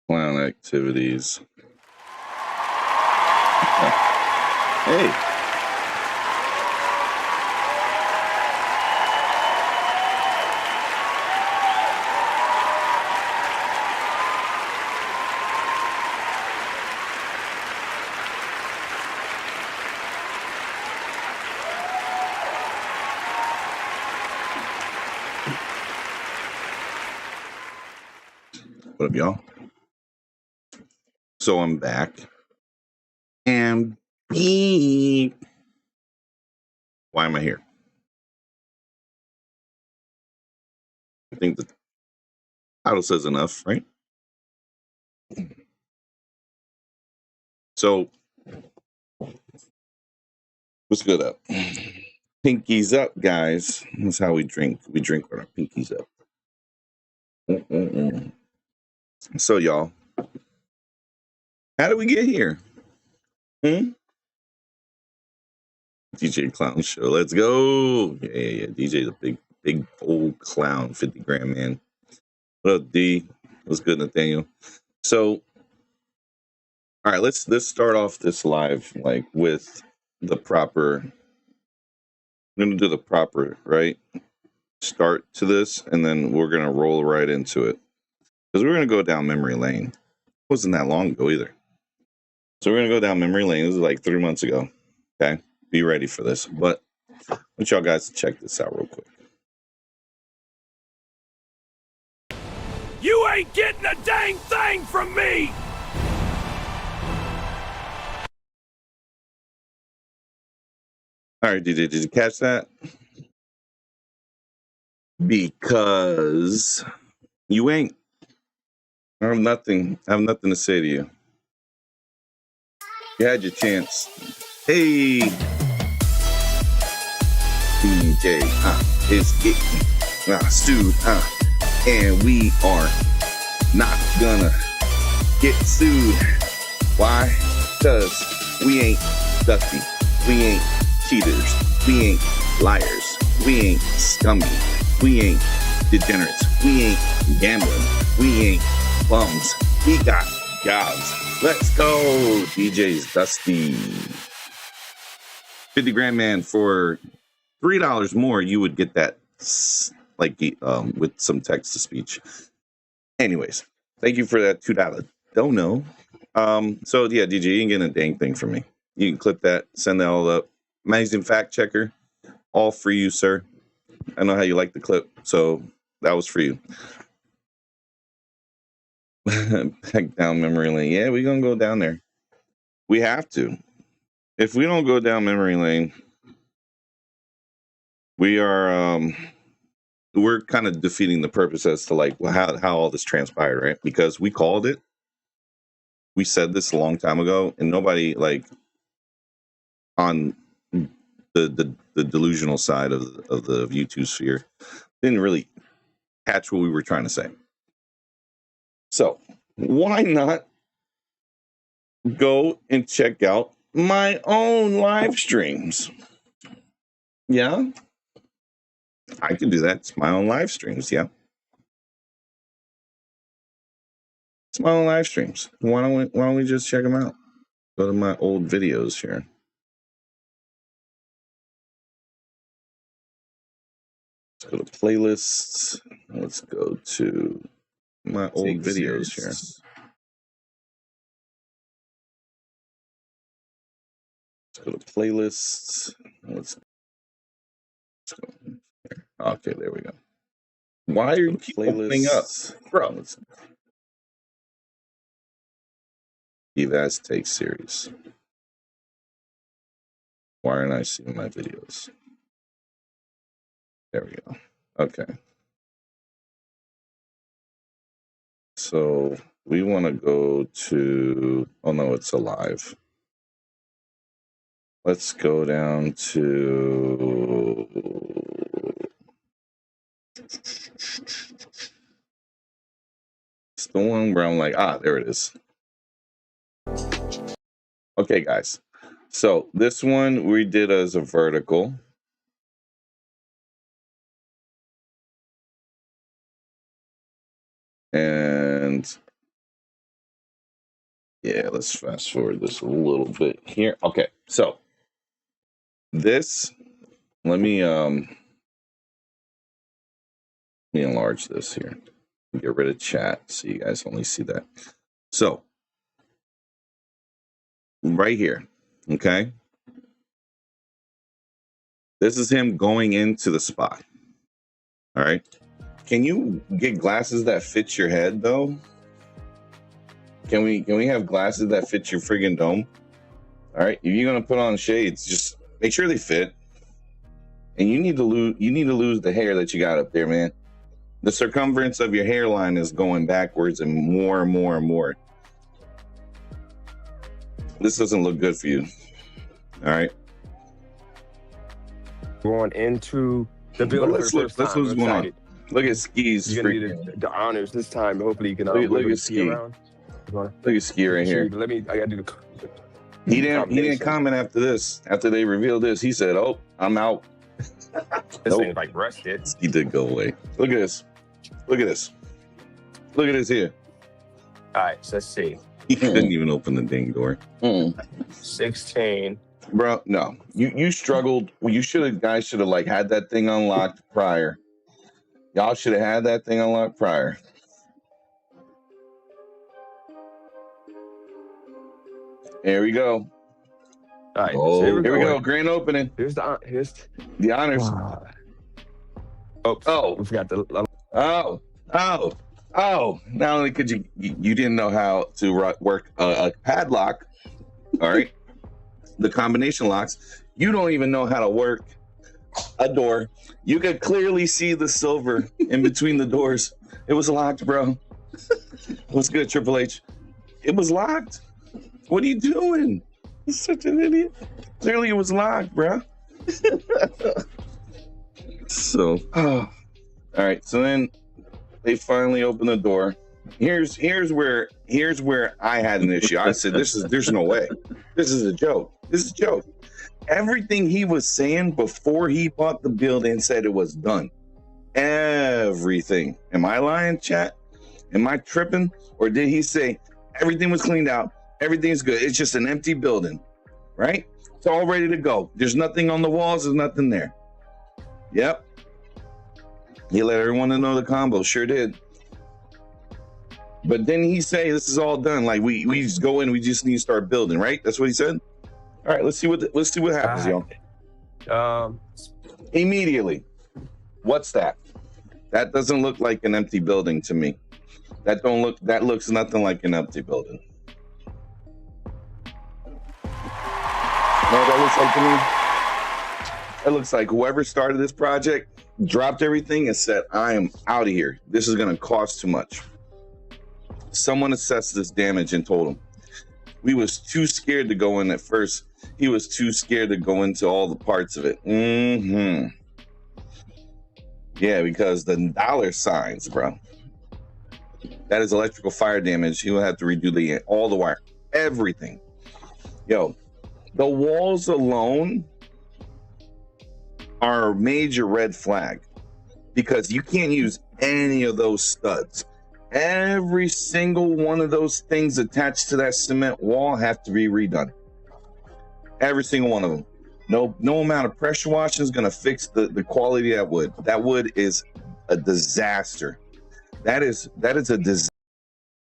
Clown activities. Hey. What up, y'all? So I'm back. And beep. Why am I here? I think the title says enough, right? So, what's good up? Pinkies up, guys. That's how we drink. We drink with our pinkies up. So, y'all, how did we get here? DJ Clown Show. Let's go. Yeah. DJ's a big old clown, 50 grand man. What up, D? What's good, Nathaniel? So, all right, let's start off this live like with the proper. I'm gonna do the proper start to this, and then we're gonna roll right into it because we're gonna go down memory lane. It wasn't that long ago either. So we're gonna go down memory lane. This is like 3 months ago. Okay, be ready for this. But I want y'all guys to check this out real quick. You ain't getting a dang thing from me! All right, did you catch that? Because you ain't. I have nothing to say to you. You had your chance. Hey, DJ, it's getting sued, and we are not gonna get sued. Why? Because we ain't dusty. We ain't cheaters. We ain't liars. We ain't scummy. We ain't degenerates. We ain't gambling. We ain't bums. We got jobs. Let's go. DJ's Dusty. 50 grand man, for $3 more, you would get that with some text to speech. Anyways, thank you for that $2 dono. So yeah, DJ, you ain't getting a dang thing from me. You can clip that, send that all up. Amazing fact checker, all for you, sir. I know how you like the clip, so that was for you. Back down memory lane. Yeah, we're gonna go down there. We have to. If we don't go down memory lane, we are we're kind of defeating the purpose as to like how all this transpired, right? Because we called it. We said this a long time ago, and nobody on the delusional side of the YouTube sphere didn't really catch what we were trying to say. So why not go and check out my own live streams? Yeah, I can do that. It's my own live streams. Yeah, it's my own live streams. Why don't we just check them out? Go to my old videos here. Let's go to playlists. Let's go to my old videos here. Let's go to playlists. Let's go here. Okay, there we go. Why are you keep opening up, bro? BVaz Take Series. Why aren't I seeing my videos? There we go. Okay. So we want to go to, oh no, it's alive. Let's go down to, it's the one where I'm like, there it is. Okay, guys. So this one we did as a vertical. And Yeah, let's fast forward this a little bit here. Okay, so this, let me enlarge this here. Get rid of chat so you guys only see that. So right here, okay, this is him going into the spot. All right, can you get glasses that fit your head though? Can we have glasses that fit your friggin' dome? All right, if you're gonna put on shades, just make sure they fit. And you need to lose the hair that you got up there, man. The circumference of your hairline is going backwards and more and more and more. This doesn't look good for you. All right. Going into the building Let's look. Let's see what's going on. Look at Ski's. You're gonna need the honors this time. Hopefully you can look at Ski. Around. Look at Ski right here. I gotta do the. He didn't comment after this. After they revealed this, he said, "Oh, I'm out." This thing's like rusted. He did go away. Look at this. Look at this. Look at this here. All right, so let's see. He didn't even open the dang door. 16. Bro, no. You struggled. You guys should have like had that thing unlocked prior. Y'all should have had that thing unlocked prior. Here we go. All right, oh, so here we go. Grand opening. Here's the honors. Oh, we forgot the. Oh! Not only could you didn't know how to work a padlock, all right, the combination locks. You don't even know how to work a door. You could clearly see the silver in between the doors. It was locked, bro. What's good, Triple H? It was locked. What are you doing? You're such an idiot. Clearly, it was locked, bro. So, all right. So then they finally opened the door. Here's where I had an issue. I said, there's no way. This is a joke. This is a joke. Everything he was saying before he bought the building said it was done. Everything. Am I lying, chat? Am I tripping? Or did he say everything was cleaned out? Everything's good. It's just an empty building, right? It's all ready to go. There's nothing on the walls. There's nothing there. Yep. He let everyone know the combo. Sure did. But then he say this is all done. Like we just go in. We just need to start building, right? That's what he said. All right. Let's see what happens, y'all. Immediately. What's that? That doesn't look like an empty building to me. That looks nothing like an empty building. No, that looks like to me. That looks like whoever started this project dropped everything and said, I am out of here. This is going to cost too much. Someone assessed this damage and told him. We was too scared to go in at first. He was too scared to go into all the parts of it. Yeah, because the dollar signs, bro. That is electrical fire damage. He will have to redo all the wire. Everything. Yo, the walls alone are a major red flag because you can't use any of those studs. Every single one of those things attached to that cement wall have to be redone. Every single one of them. No amount of pressure washing is going to fix the quality of that wood. That wood is a disaster. That is a disaster.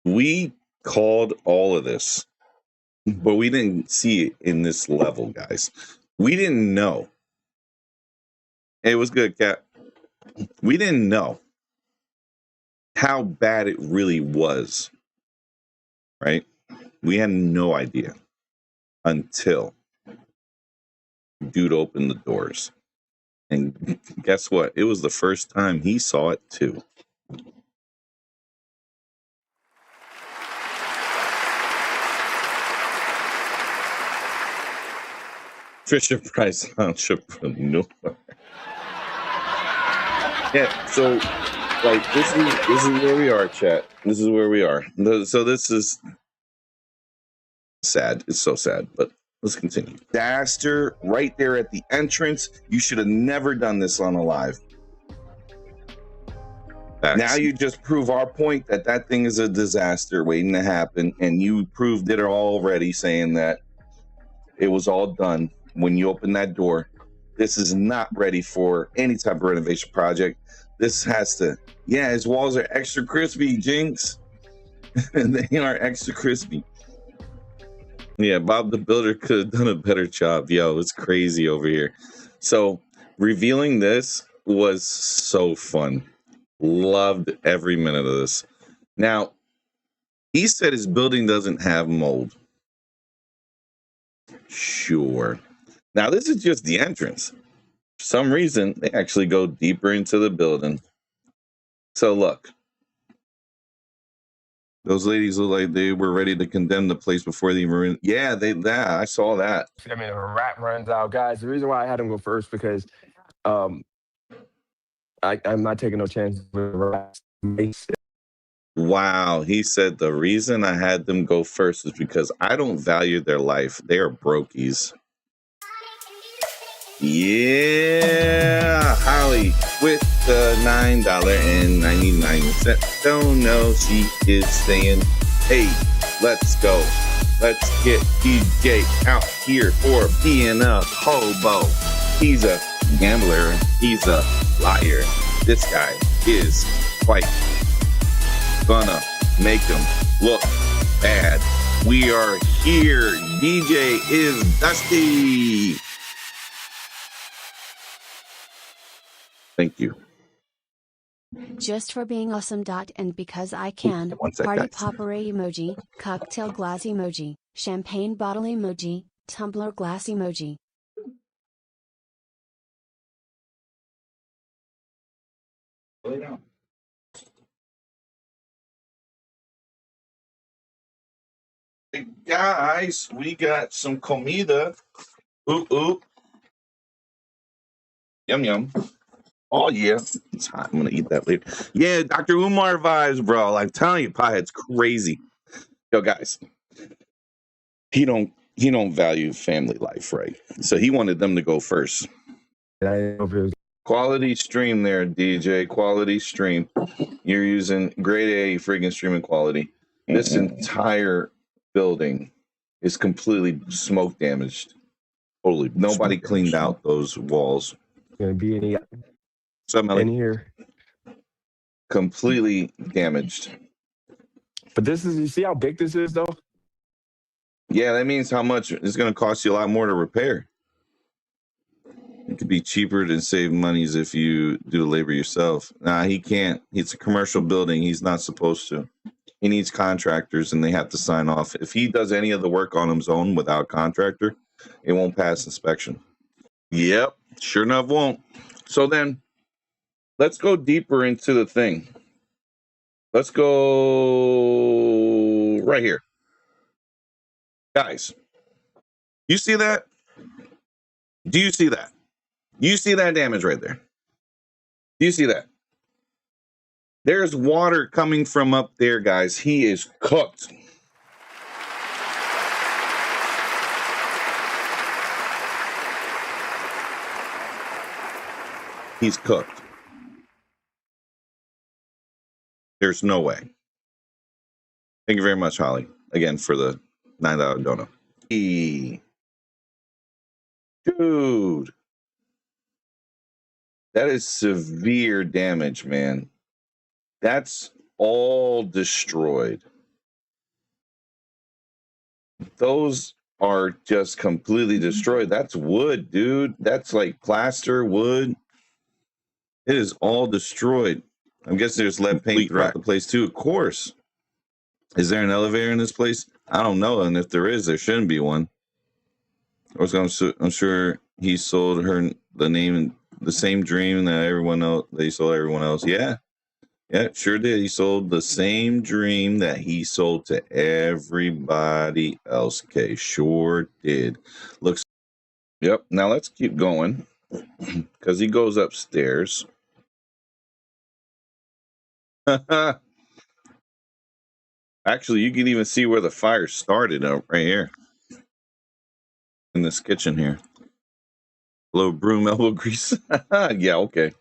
We called all of this, but we didn't see it in this level, guys. We didn't know. It was good, Cat. We didn't know how bad it really was, right? We had no idea until dude opened the doors. And guess what? It was the first time he saw it too. Fisher Price entrepreneur. Yeah, so like this is where we are, chat. This is where we are. So this is sad. It's so sad, but let's continue. Disaster right there at the entrance. You should have never done this on a live. Now you just prove our point that that thing is a disaster waiting to happen, and you proved it already, saying that it was all done when you opened that door. This is not ready for any type of renovation project. This has to, yeah, his walls are extra crispy, Jinx. They are extra crispy. Yeah, Bob the Builder could have done a better job. Yo, it's crazy over here. So revealing this was so fun. Loved every minute of this. Now, he said his building doesn't have mold. Sure. Now, this is just the entrance. For some reason, they actually go deeper into the building. So look. Those ladies look like they were ready to condemn the place before they were in. Yeah, I saw that. I mean, if a rat runs out, guys. The reason why I had him go first because I'm not taking no chances with rats. Wow, he said the reason I had them go first is because I don't value their life. They are brokies. Yeah, Holly with the $9.99. Don't know she is saying, hey, let's go. Let's get DJ out here for being a hobo. He's a gambler. He's a liar. This guy is quite gonna make him look bad. We are here. DJ is Dusty. Thank you. Just for being awesome. And because I can. Party popper emoji, cocktail glass emoji, champagne bottle emoji, tumbler glass emoji. Lay down. Hey guys, we got some comida. Ooh. Yum yum. Oh yeah, it's hot. I'm gonna eat that later. Yeah, Dr. Umar vibes, bro. I'm telling you, Piehead's crazy. Yo, guys, he don't value family life, right? So he wanted them to go first. Quality stream there, DJ. Quality stream. You're using grade A friggin' streaming quality. This entire building is completely smoke damaged. Totally. Nobody cleaned out those walls. Gonna be any in here. Completely damaged. But this is, you see how big this is though? Yeah, that means how much it's going to cost you a lot more to repair. It could be cheaper to save monies if you do the labor yourself. Nah, he can't. It's a commercial building. He's not supposed to. He needs contractors and they have to sign off. If he does any of the work on his own without a contractor, it won't pass inspection. Yep, sure enough won't. So then let's go deeper into the thing. Let's go right here. Guys, you see that? Do you see that? You see that damage right there? Do you see that? There's water coming from up there, guys. He is cooked. He's cooked. There's no way. Thank you very much, Holly, again, for the $9 donut. Dude, that is severe damage, man. That's all destroyed. Those are just completely destroyed. That's wood, dude. That's like plaster wood. It is all destroyed. I'm guessing there's lead paint throughout the place too. Of course. Is there an elevator in this place? I don't know. And if there is, there shouldn't be one. I'm sure he sold her the same dream that everyone else. They sold everyone else. Yeah, sure did. He sold the same dream that he sold to everybody else. Okay, sure did. Looks. Yep. Now let's keep going because he goes upstairs. Actually, you can even see where the fire started right here in this kitchen here. Blow broom elbow grease. Yeah, okay.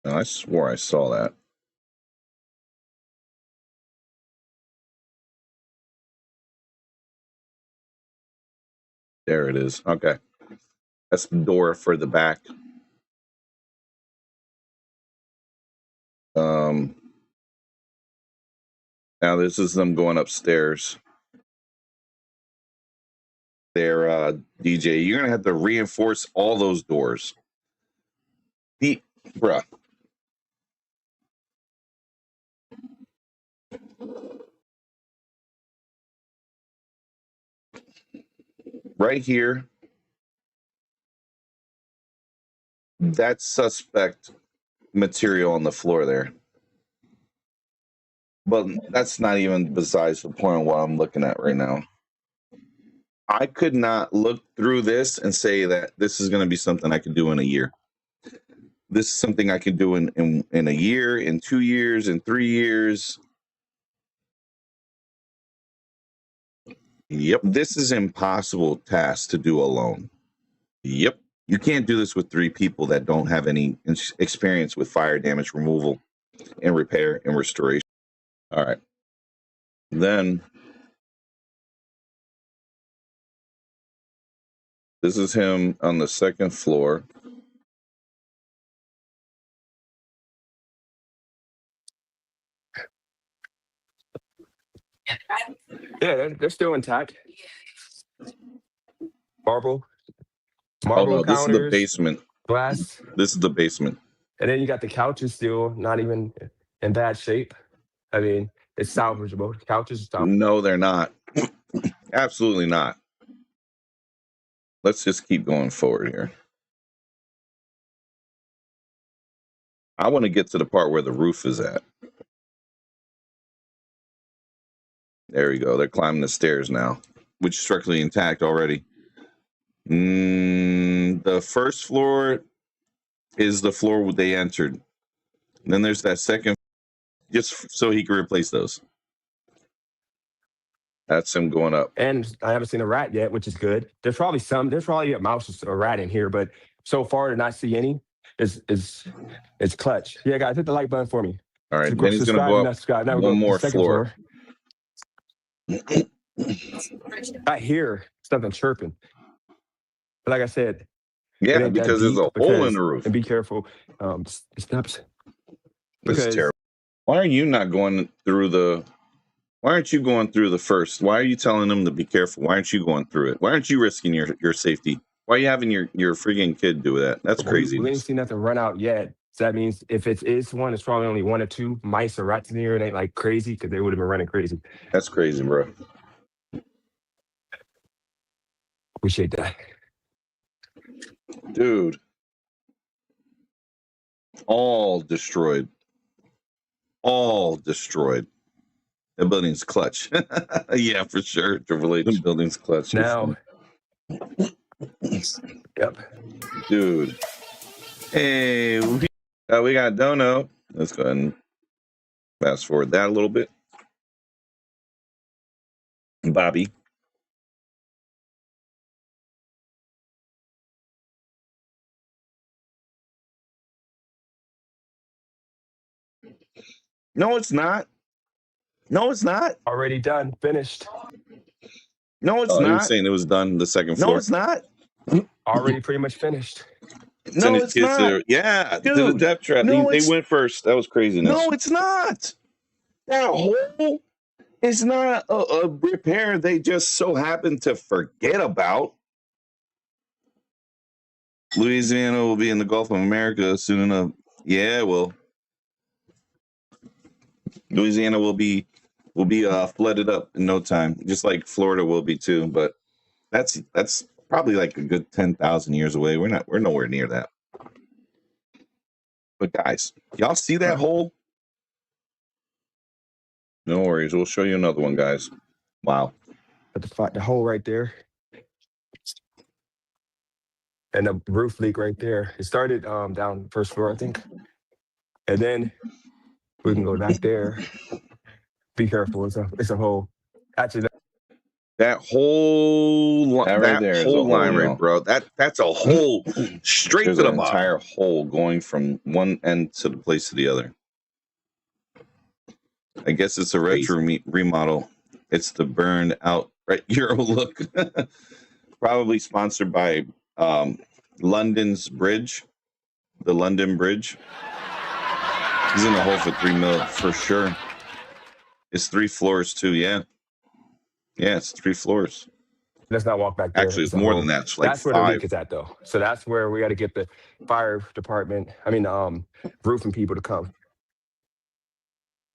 No, I swore I saw that. There it is. Okay. That's the door for the back. Now this is them going upstairs. There, DJ, you're gonna have to reinforce all those doors. Bruh. Right here, that's suspect material on the floor there. But that's not even besides the point of what I'm looking at right now. I could not look through this and say that this is going to be something I could do in a year. This is something I could do in a year, in 2 years, in 3 years. Yep, this is an impossible task to do alone. Yep, you can't do this with 3 people that don't have any experience with fire damage removal and repair and restoration. All right. Then this is him on the 2nd floor. Yeah, they're still intact. Marble Oh no, this is the counters, basement. glass. This is the basement. And then you got the couches still not even in bad shape. I mean, it's salvageable. Couches are salvageable. No, they're not. Absolutely not. Let's just keep going forward here. I want to get to the part where the roof is at. There we go. They're climbing the stairs now, which is structurally intact already. The 1st floor is the floor they entered. And then there's that 2nd, just so he can replace those. That's him going up. And I haven't seen a rat yet, which is good. There's probably a mouse or a rat in here, but so far to not see any is clutch. Yeah, guys, hit the like button for me. All right, then he's going to go up now one more floor. I hear something chirping. But like I said, yeah, because there's a hole in the roof. And be careful. Snaps. This is terrible. Why are you not going through the... Why aren't you going through the first? Why are you telling them to be careful? Why aren't you going through it? Why aren't you risking your safety? Why are you having your freaking kid do that? That's crazy. We ain't seen nothing run out yet. So that means if it is one, it's probably only 1 or 2 mice or rats in here. It ain't like crazy because they would have been running crazy. That's crazy, bro. Appreciate that. Dude. All destroyed. All destroyed. The building's clutch. Yeah, for sure. Triple H building's clutch. Now. Yep. Dude. Hey, we got Dono. Let's go ahead and fast forward that a little bit. Bobby. No, it's not. No, it's not. Already done. Finished. No, it's not. You were saying it was done the 2nd floor. No, it's not. Already pretty much finished. No, it's not. Yeah, dude, to the depth trap. No, they went first. That was craziness. No, it's not. That hole is not a repair they just so happen to forget about. Louisiana will be in the Gulf of America soon enough. Yeah, well, Louisiana will be flooded up in no time, just like Florida will be too. But that's probably like a good 10,000 years away. We're nowhere near that. But guys, y'all see that hole? No worries. We'll show you another one, guys. Wow. The hole right there. And the roof leak right there. It started down 1st floor, I think. And then we can go back there. Be careful. It's a hole. Actually, That whole That right there is a whole hole, line, right, y'all. bro. That's a hole straight There's to the an bottom. entire hole going from one end to the place to the other. I guess it's a retro remodel. It's the burned out right Euro look. Probably sponsored by London's Bridge, the London Bridge. He's in the hole for $3 million for sure. It's 3 floors too. Yeah, it's 3 floors. Let's not walk back there. Actually, it's more than that. It's like that's where 5. the leak is at, though. So that's where we got to get the fire department. I mean, roofing people to come.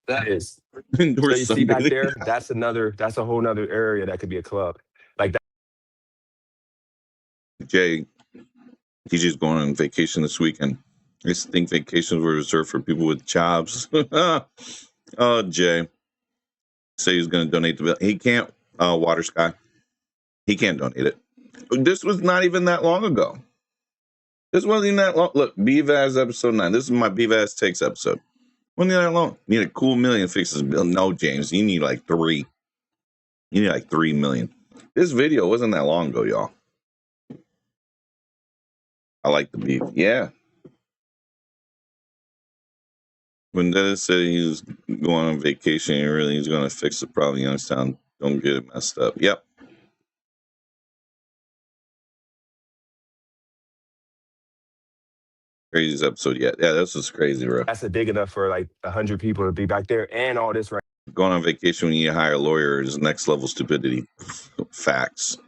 That is. So you see back there, that's a whole nother area that could be a club. Like that. Jay, TJ's going on vacation this weekend. I used to think vacations were reserved for people with jobs. Oh, Jay. Say he's going to donate the bill. He can't, Water Sky. He can't donate it. This was not even that long ago. This wasn't even that long. Look, BVaz episode 9. This is my BVaz takes episode. Wasn't that long. You need a cool million fixes bill. No, James, you need like 3. You need like 3 million. This video wasn't that long ago, y'all. I like the beef. Yeah. When Dennis said he was going on vacation, he's going to fix the problem in Youngstown. Don't get it messed up. Yep. Craziest episode yet. Yeah, this was crazy, bro. That's big enough for like 100 people to be back there and all this right. Going on vacation when you hire a lawyer is next level stupidity. Facts.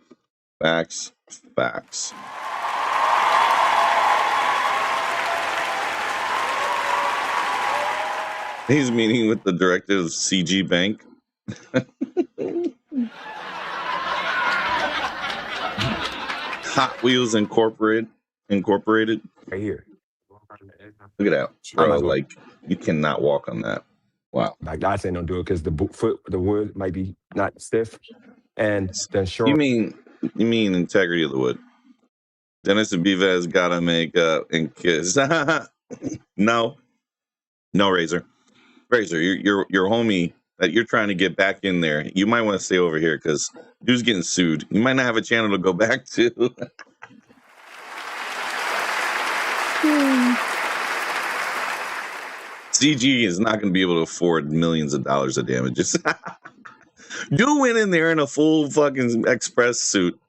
He's meeting with the director of CG Bank. Hot Wheels Incorporated. Right here. Look at that, bro. Like, you cannot walk on that. Wow. Like I say, don't do it because the wood might be not stiff, and then sure. You mean integrity of the wood? Dennis and BVaz gotta make up and kiss. No, Razor, your homie that you're trying to get back in there. You might want to stay over here because dude's getting sued. You might not have a channel to go back to. CG is not going to be able to afford millions of dollars of damages. Dude went in there in a full fucking express suit.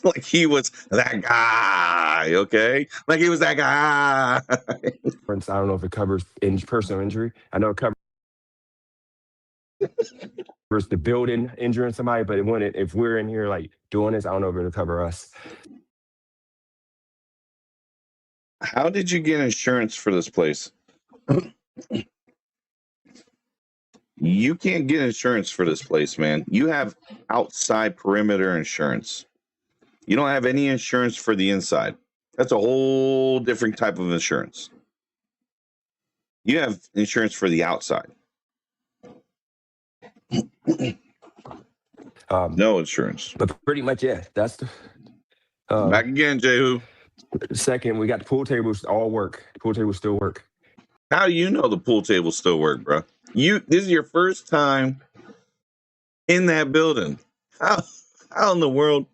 Like he was that guy, okay? Like he was that guy. I don't know if it covers personal injury. I know it covers the building injuring somebody, but if we're in here like doing this, I don't know if it'll cover us. How did you get insurance for this place? You can't get insurance for this place, man. You have outside perimeter insurance. You don't have any insurance for the inside. That's a whole different type of insurance. You have insurance for the outside. No insurance. But pretty much, yeah. That's the back again, Jehu. Second, we got the pool tables all work. The pool tables still work. How do you know the pool tables still work, bro? This is your first time in that building. How in the world?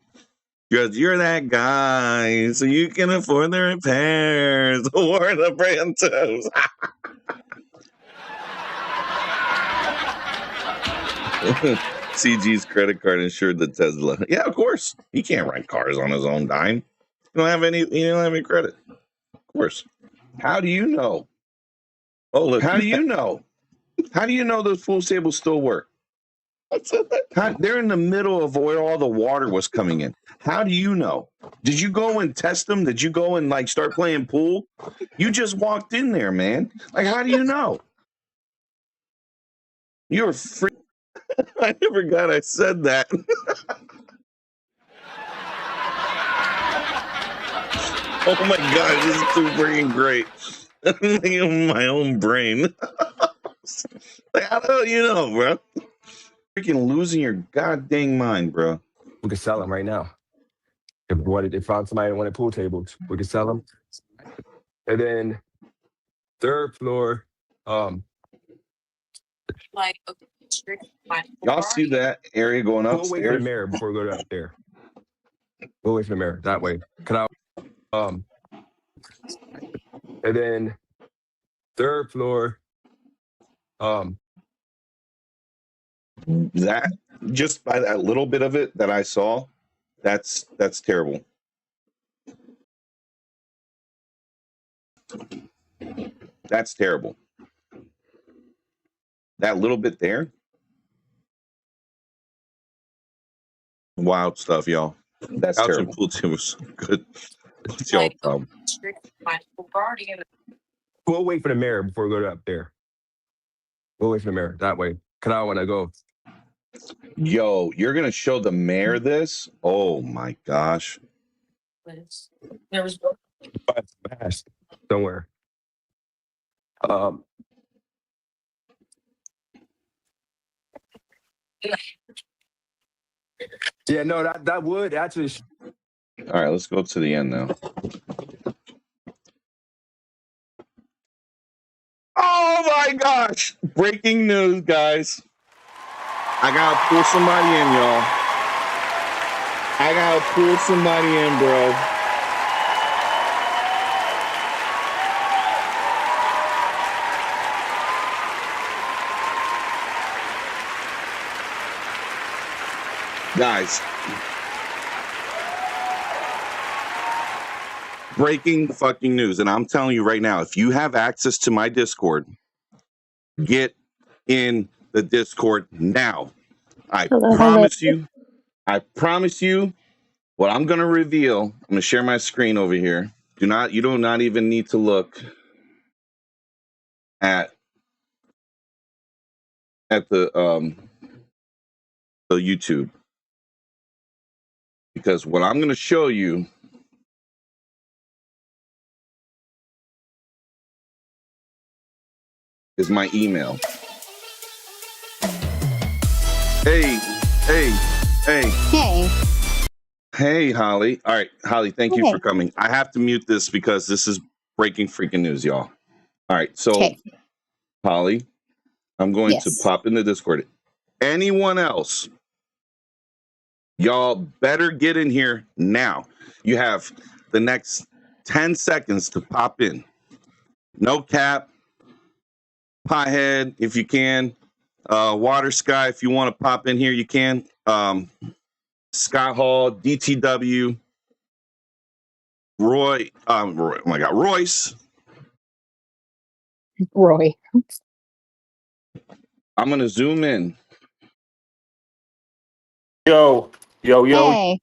You're that guy, so you can afford the repairs or the Brantos. CG's credit card insured the Tesla. Yeah, of course. He can't rent cars on his own dime. You don't have any credit. Of course. How do you know? Oh, look. How do you know? How do you know those pool tables still work? They're in the middle of where all the water was coming in. How do you know? Did you go and test them? Did you go and like start playing pool? You just walked in there, man. Like, how do you know? You're free. I forgot I said that. Oh my God, this is too freaking great. My own brain. Like, how the hell you know, bro? Freaking losing your goddamn mind, bro. We could sell them right now. If found somebody that wanted pool tables, we could sell them. And then third floor, Y'all see that area going We'll wait for the upstairs? mayor before we go up there. We'll wait for the mayor that way. Can I? And then third floor. That just by that little bit of it that I saw, that's terrible. That's terrible. That little bit there. Wild stuff, y'all. That's Couch terrible. and pool table was good. What's y'all problem? We'll wait for the mayor before we go up there. We'll wait for the mayor that way. Can I want to go? Yo, you're gonna show the mayor this? Oh my gosh. Fast somewhere. Yeah, no, that would actually. All right, let's go to the end now. Oh my gosh! Breaking news, guys. I gotta pull somebody in, y'all. I gotta pull somebody in, bro. Guys, breaking fucking news. And I'm telling you right now, if you have access to my Discord, get in the Discord now. I promise you what I'm going to reveal. I'm going to share my screen over here. You do not even need to look at the YouTube. Because what I'm going to show you is my email. Hey, Holly. All right, Holly, thank you for coming. I have to mute this because this is breaking freaking news, y'all. All right, so Holly, I'm going to pop in the Discord. Anyone else, y'all better get in here now. You have the next 10 seconds to pop in. No cap. Pothead, if you can. Water Sky, if you want to pop in here, you can. Scott Hall, DTW, Roy, oh my God, Royce. Roy. I'm going to zoom in. Yo. Hey.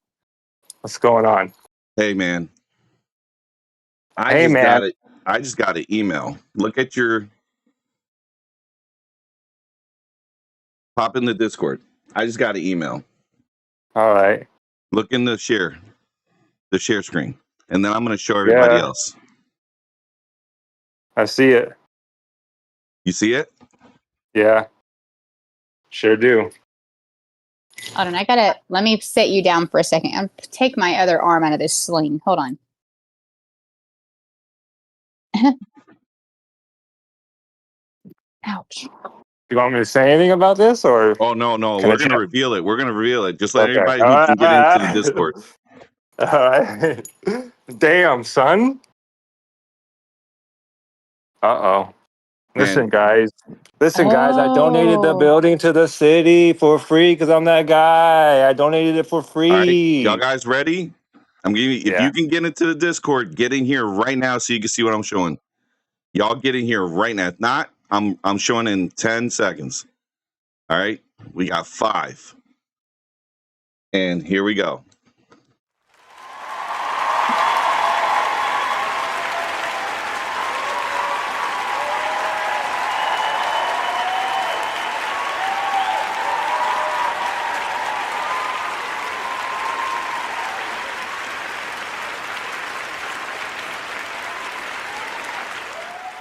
What's going on? Hey, man. I just got an email. Look at your... Pop in the Discord. I just got an email. All right. Look in the share screen. And then I'm going to show everybody else. I see it. You see it? Yeah. Sure do. Hold on, let me sit you down for a second. I'll take my other arm out of this sling. Hold on. Ouch. You want me to say anything about this, or? Oh, no. We're going to reveal it. Just let everybody who can get into the Discord. All right. Damn, son. Uh-oh. Listen, guys. I donated the building to the city for free because I'm that guy. I donated it for free. All right. Y'all guys ready? I'm giving you, if you can get into the Discord, get in here right now so you can see what I'm showing. Y'all get in here right now. If not, I'm showing in 10 seconds. All right. We got 5. And here we go.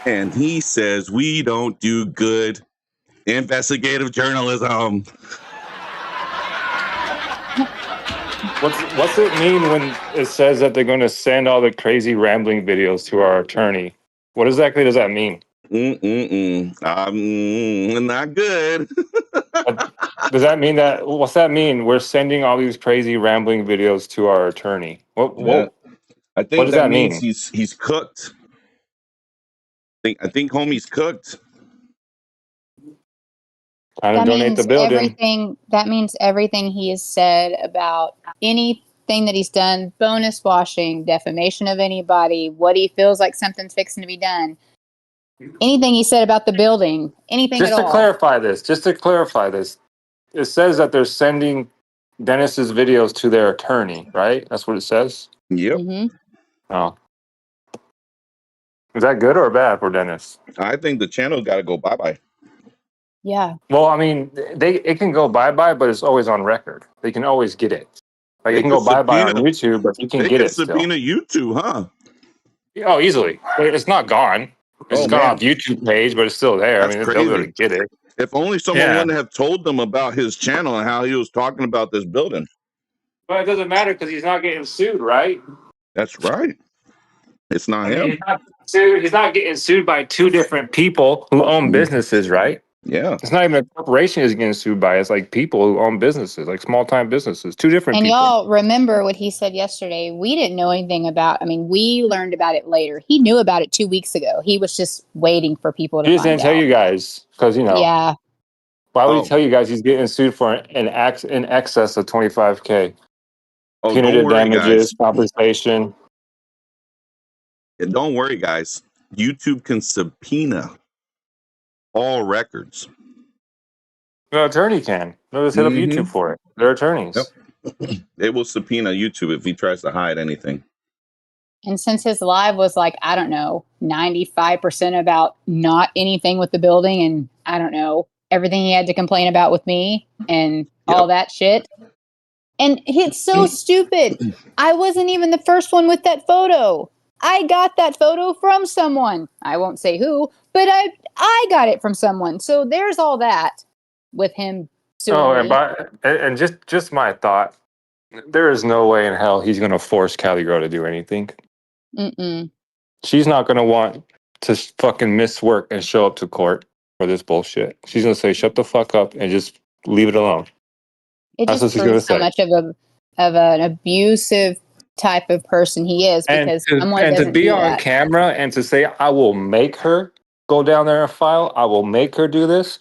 And he says we don't do good investigative journalism. What's it mean when it says that they're going to send all the crazy rambling videos to our attorney? What exactly does that mean? Not good. Does that mean that? What's that mean? We're sending all these crazy rambling videos to our attorney. What I what think does that that means mean? he's cooked. I think homie's cooked. Trying to That donate the means building. everything. That means everything he has said about anything that he's done, bonus washing, defamation of anybody, what he feels like something's fixing to be done, anything he said about the building, anything Just at to all. clarify this, it says that they're sending Dennis's videos to their attorney, right? That's what it says. Yep. Mm-hmm. Oh, is that good or bad for Dennis? I think the channel got to go bye-bye. Yeah. Well, I mean, it can go bye-bye, but it's always on record. They can always get it. Like They it can could go bye-bye on subpoena. YouTube, but you can They get could it still. subpoena YouTube, huh? Oh, easily. It's not gone. It's Oh, gone man. off YouTube page, but it's still there. That's I mean, they'll be able to crazy. get it. If only someone Yeah. wouldn't have told them about his channel and how he was talking about this building. But it doesn't matter because he's not getting sued, right? That's right. It's not I mean, him. he's not sued. He's not getting sued by two different people who own businesses, right? Yeah. It's not even a corporation he's getting sued by. It's like people who own businesses, like small-time businesses. Two different And people. y'all remember what he said yesterday. We didn't know anything about. I mean, we learned about it later. He knew about it 2 weeks ago. He was just waiting for people to He just find didn't tell out. you guys because Yeah. why would Oh. he tell you guys he's getting sued for in excess of $25,000? Oh, Punitive don't worry, damages, guys. compensation. Don't worry, guys. YouTube can subpoena all records. The attorney can. They'll just hit up YouTube for it. They're attorneys. Yep. They will subpoena YouTube if he tries to hide anything. And since his live was like, I don't know, 95% about not anything with the building and I don't know, everything he had to complain about with me and all that shit. And it's so stupid. I wasn't even the first one with that photo. I got that photo from someone. I won't say who, but I got it from someone. So there's all that with him suing me. And just my thought. There is no way in hell he's going to force Callie Girl to do anything. Mm-mm. She's not going to want to fucking miss work and show up to court for this bullshit. She's going to say, shut the fuck up and just leave it alone. It That's just what she's going to proves how say. much of an abusive type of person he is because someone and to doesn't be do on that. camera and to say, I will make her go down there and file. I will make her do this.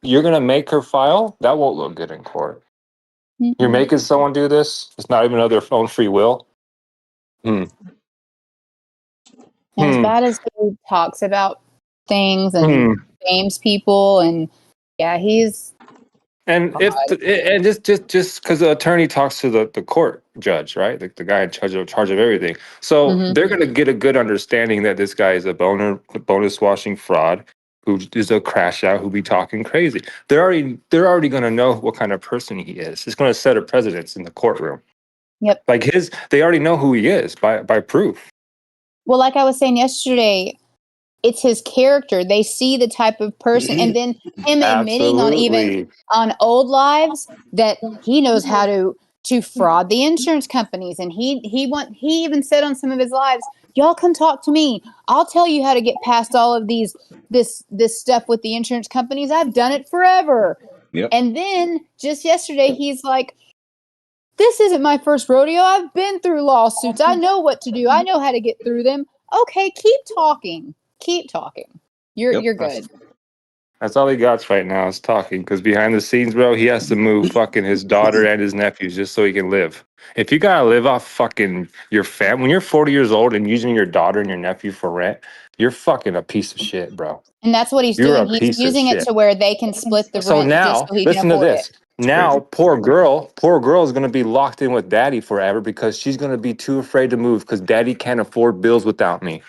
You're going to make her file? That won't look good in court. Mm-mm. You're making someone do this? It's not even of their own free will? As bad as he talks about things and fames people, and yeah, he's and just because the attorney talks to the court judge, right? The guy in charge of everything. So they're going to get a good understanding that this guy is a bonus washing fraud who is a crash out who be talking crazy. They're already going to know what kind of person he is. It's going to set a precedence in the courtroom. Yep. Like they already know who he is by proof. Well, like I was saying yesterday, it's his character. They see the type of person, and then him admitting on old lives that he knows how to fraud the insurance companies, and he even said on some of his lives, "Y'all come talk to me. I'll tell you how to get past all of this stuff with the insurance companies. I've done it forever." Yep. And then just yesterday, he's like, "This isn't my first rodeo. I've been through lawsuits. I know what to do. I know how to get through them." Okay, keep talking. Keep talking. You're good. That's all he got right now is talking. Because behind the scenes, bro, he has to move fucking his daughter and his nephews just so he can live. If you gotta live off fucking your family, when you're 40 years old and using your daughter and your nephew for rent, you're fucking a piece of shit, bro. And that's what he's doing. He's using it to where they can split the rent now, just so he listen can afford to this. it. Now, poor girl is going to be locked in with daddy forever because she's going to be too afraid to move because daddy can't afford bills without me.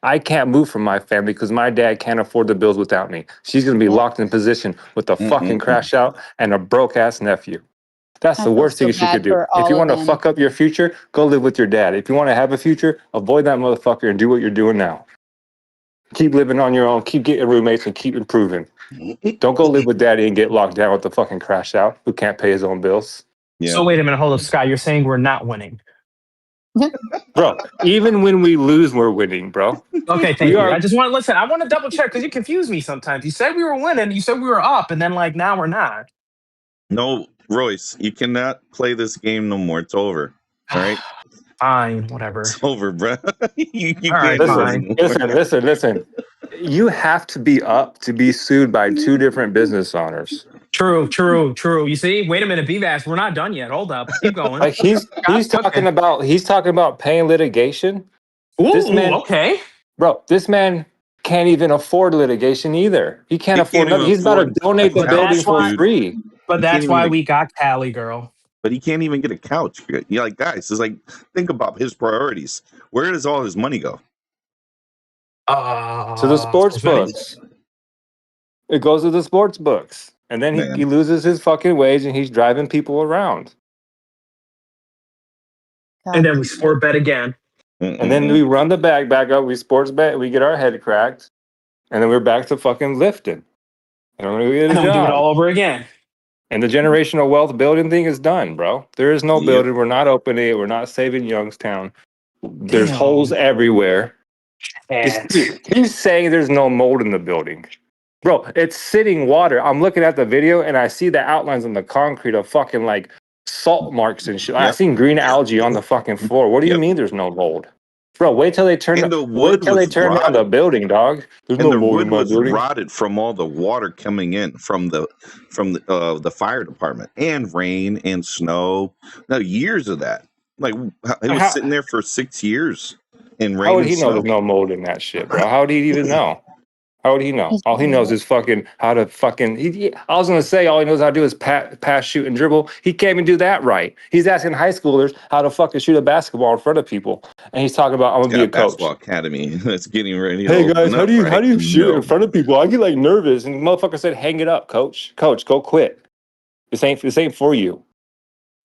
I can't move from my family because my dad can't afford the bills without me. She's going to be locked in position with a fucking crash out and a broke ass nephew. That's the worst thing she could do. If you want to fuck up your future, go live with your dad. If you want to have a future, avoid that motherfucker and do what you're doing now. Keep living on your own. Keep getting roommates and keep improving. Don't go live with daddy and get locked down with the fucking crash out who can't pay his own bills. Yeah. So wait a minute, hold up, Sky. You're saying we're not winning. Bro, even when we lose, we're winning, bro. Okay, thank you. I just want to listen. I want to double check because you confuse me sometimes. You said we were winning. You said we were up, and then like now we're not. No, Royce, you cannot play this game no more. It's over. All right? Fine, whatever. It's over, bro. you All right, can't do it fine. anymore. Listen. You have to be up to be sued by two different business owners. True. You see? Wait a minute, BVaz, we're not done yet. Hold up. Keep going. Like he's talking about paying litigation. Ooh, This man, okay. bro, this man can't even afford litigation either. He can't afford nothing. He's about to donate the building for free. But that's why we got Cali, girl. But he can't even get a couch. You're like, guys, it's like, think about his priorities. Where does all his money go? To the sports books. It goes to the sports books. And then he loses his fucking wage and he's driving people around. And then we sport bet again. And then we run the bag back up. We sports bet. We get our head cracked. And then we're back to fucking lifting. And we get a job. We do it all over again. And the generational wealth building thing is done, bro. There is no building. We're not opening it. We're not saving Youngstown. There's holes everywhere. He's saying there's no mold in the building. Bro, it's sitting water. I'm looking at the video and I see the outlines on the concrete of fucking like salt marks and shit. I've seen green algae on the fucking floor. What do you mean there's no mold? Bro, wait till they turn down the building, dog. There's no mold in my building. The wood was rotted from all the water coming in from the fire department and rain and snow. No, years of that. Like it was sitting there for 6 years in rain. How would he know there's no mold in that shit, bro? How would he even know? How would he know? All he knows is fucking how to fucking. I was gonna say all he knows how to do is pass, shoot, and dribble. He can't even do that right. He's asking high schoolers how to fucking shoot a basketball in front of people, and he's talking about I'm gonna be a coach. Basketball academy that's getting ready. Hey guys, how do you shoot in front of people? I get like nervous, and the motherfucker said, "Hang it up, coach. Coach, go quit. This ain't for you."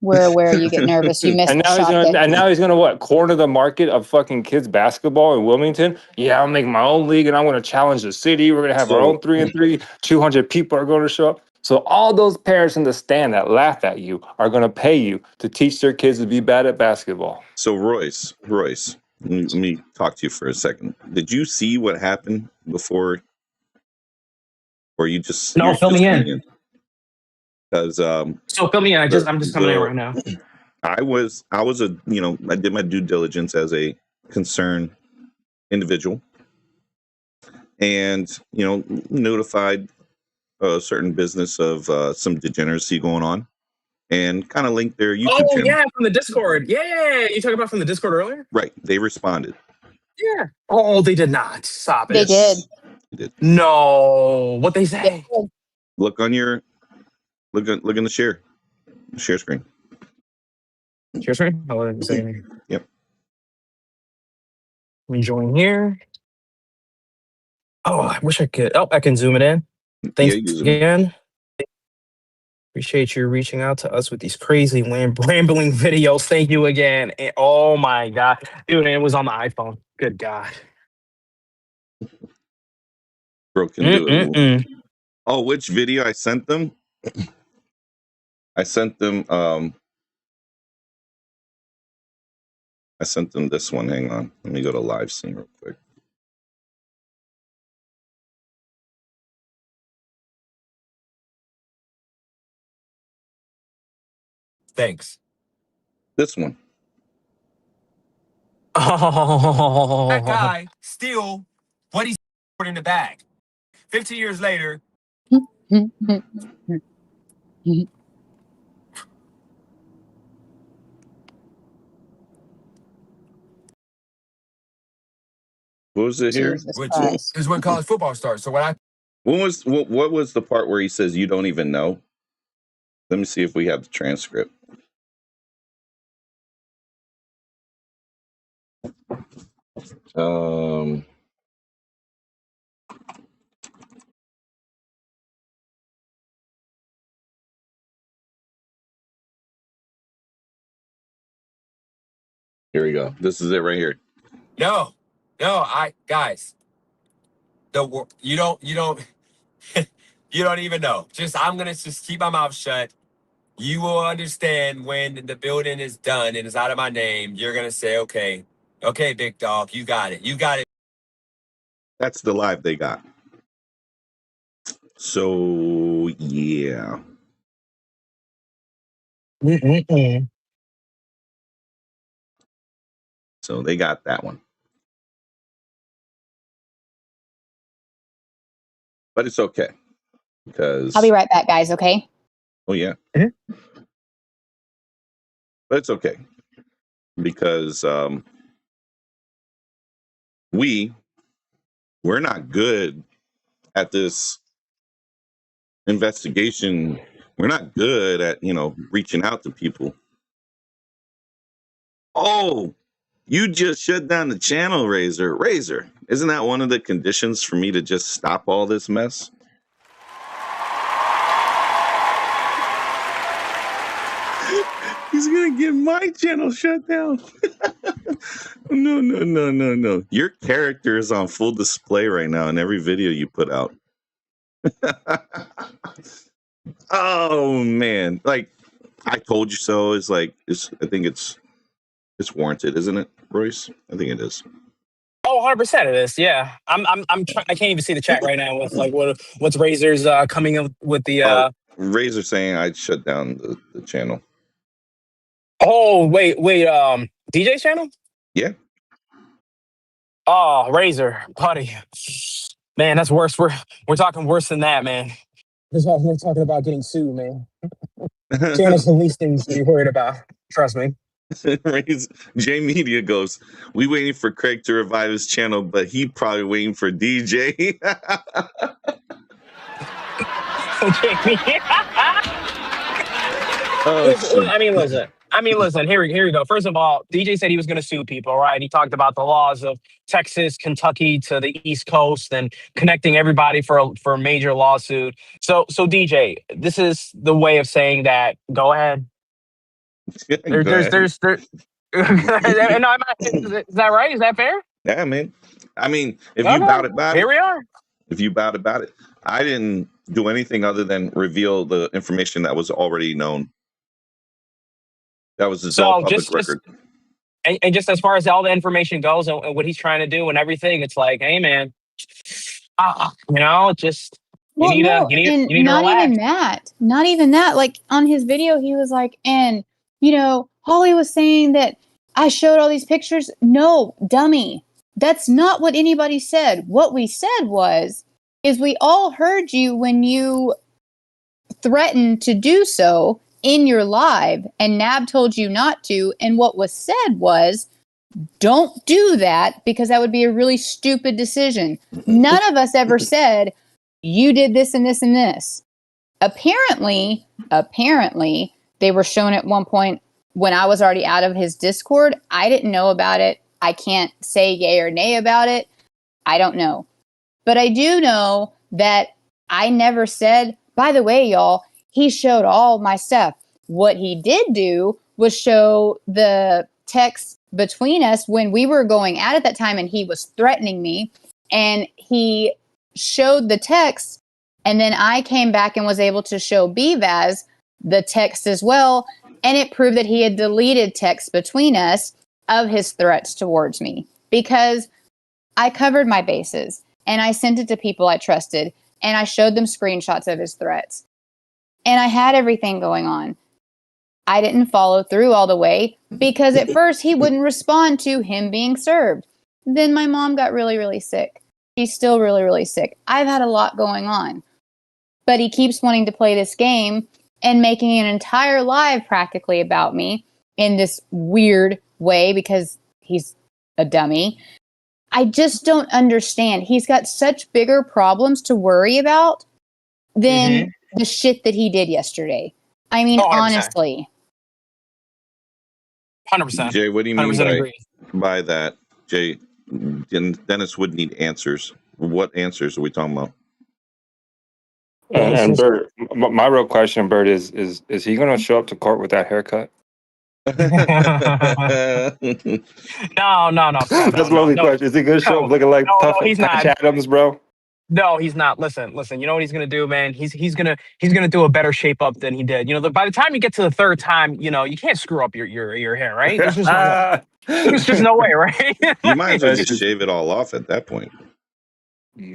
We're aware you get nervous. You missed and now he's gonna what? Corner the market of fucking kids basketball in Wilmington. Yeah, I'll make my own league and I'm gonna challenge the city. We're gonna have our own 3-3. 200 people are going to show up. So all those parents in the stand that laugh at you are gonna pay you to teach their kids to be bad at basketball. So Royce, let me talk to you for a second. Did you see what happened before? Or you just fill me in. Because so fill me in. I'm just coming in right now. I did my due diligence as a concerned individual, and notified a certain business of some degeneracy going on, and kind of linked their YouTube channel. Yeah, from the Discord. Yeah, you talking about from the Discord earlier? Right. They responded. Yeah. Oh, they did not. Stop it. They did. No. What they say? Look on your. Look in the share screen. Share screen? Oh, let me see. Yep. Let me join here. Oh, I wish I could. Oh, I can zoom it in. Thanks again. Appreciate you reaching out to us with these crazy rambling videos. Thank you again. And, oh my God. Dude, and it was on the iPhone. Good God. Bro can do it. Oh, which video I sent them? I sent them this one. Hang on. Let me go to live scene real quick. Thanks. This one. Oh. That guy steal what he's in the bag. 15 years later. What was it here? Which is when college football starts. So what was the part where he says you don't even know? Let me see if we have the transcript. Here we go. This is it right here. No, guys. You don't you don't even know. I'm gonna just keep my mouth shut. You will understand when the building is done and it's out of my name. You're gonna say, okay, big dog, you got it. That's the live they got. So yeah. So they got that one. But it's okay. Because I'll be right back, guys, okay? Oh, yeah. But it's okay. Because we're not good at this investigation. We're not good at, reaching out to people. Oh, you just shut down the channel, Razor. Razor, isn't that one of the conditions for me to just stop all this mess? He's gonna get my channel shut down. No. Your character is on full display right now in every video you put out. Oh man, like I told you so. It's like I think it's warranted, isn't it, Royce? I think it is. Oh, 100% it is. Yeah, I can't even see the chat right now with like what's Razor's coming up with the. Razor saying I'd shut down the channel. Oh wait, DJ's channel? Yeah. Oh, Razor, buddy, man, that's worse. We're talking worse than that, man. We're talking about getting sued, man. Channel's the least things to be worried about. Trust me. J Media goes, we waiting for Craig to revive his channel, but he probably waiting for DJ. I mean, listen. Here we go. First of all, DJ said he was going to sue people, right? He talked about the laws of Texas, Kentucky to the East Coast, and connecting everybody for a major lawsuit. So DJ, this is the way of saying that. Go ahead. There's is that right? Is that fair? Yeah, man. I mean, if you bout it, here we are. If you bout it, I didn't do anything other than reveal the information that was already known. That was just all public record. And just as far as all the information goes and what he's trying to do and everything, it's like, hey, man, just you need to relax. Not even that. Like on his video, he was like, and Holly was saying that I showed all these pictures. No, dummy. That's not what anybody said. What we said is we all heard you when you threatened to do so in your live, and Nab told you not to. And what was said was, don't do that because that would be a really stupid decision. None of us ever said you did this and this and this. Apparently, they were shown at one point when I was already out of his Discord. I didn't know about it. I can't say yay or nay about it. I don't know. But I do know that I never said, by the way, y'all, he showed all my stuff. What he did do was show the text between us when we were going at it that time and he was threatening me. And he showed the text. And then I came back and was able to show BVaz the text as well. And it proved that he had deleted text between us of his threats towards me because I covered my bases and I sent it to people I trusted and I showed them screenshots of his threats. And I had everything going on. I didn't follow through all the way because at first he wouldn't respond to him being served. Then my mom got really, really sick. She's still really, really sick. I've had a lot going on. But he keeps wanting to play this game and making an entire live practically about me in this weird way because he's a dummy. I just don't understand. He's got such bigger problems to worry about than the shit that he did yesterday. I mean, honestly. 100%. Jay, what do you mean by that? Jay, Dennis would need answers. What answers are we talking about? And Bert, my real question, Bert, is he going to show up to court with that haircut? No. That's my only question. Is he going to show up looking like Patch Adams, bro? No, he's not. Listen. You know what he's gonna do, man? He's gonna do a better shape up than he did. By the time you get to the third time, you can't screw up your hair, right? There's just no way. There's just no way, right? You might as well just shave it all off at that point.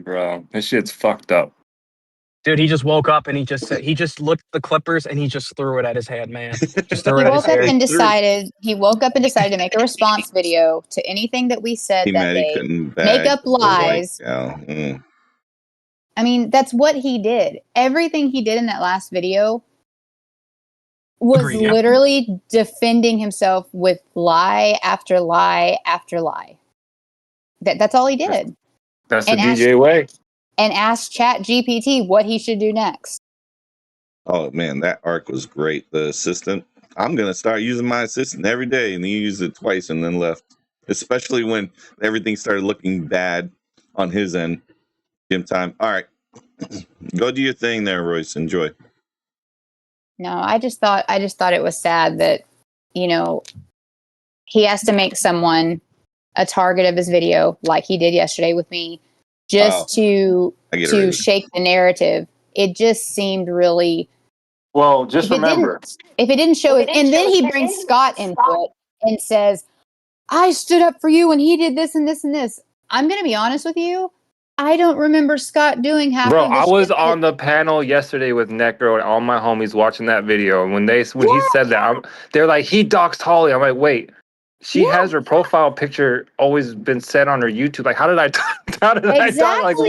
Bro, this shit's fucked up. Dude, he just woke up and he just looked at the Clippers and he just threw it at his head, man. Just threw He it at his woke up hair. and decided to make a response video to anything that we said that He day. couldn't Make bag up the white lies. cow. I mean, that's what he did. Everything he did in that last video was Agreed, yeah. literally defending himself with lie after lie after lie. That's all he did. That's the And DJ way. And asked Chat GPT what he should do next. Oh man, that arc was great. The assistant. I'm gonna start using my assistant every day, and he used it twice and then left. Especially when everything started looking bad on his end. Gym time. All right, go do your thing there, Royce. Enjoy. No, I just thought it was sad that, you know, he has to make someone a target of his video like he did yesterday with me, just to shake the narrative. It just seemed really. Well, just remember, if it didn't show it, and then he brings Scott into it and says, "I stood up for you when he did this and this and this." I'm going to be honest with you. I don't remember Scott doing half of the I was shit on the panel yesterday with Necro and all my homies watching that video. And when he said that, they're like, he doxed Holly. I'm like, wait, she has her profile picture always been set on her YouTube. Like, how did I talk? Like,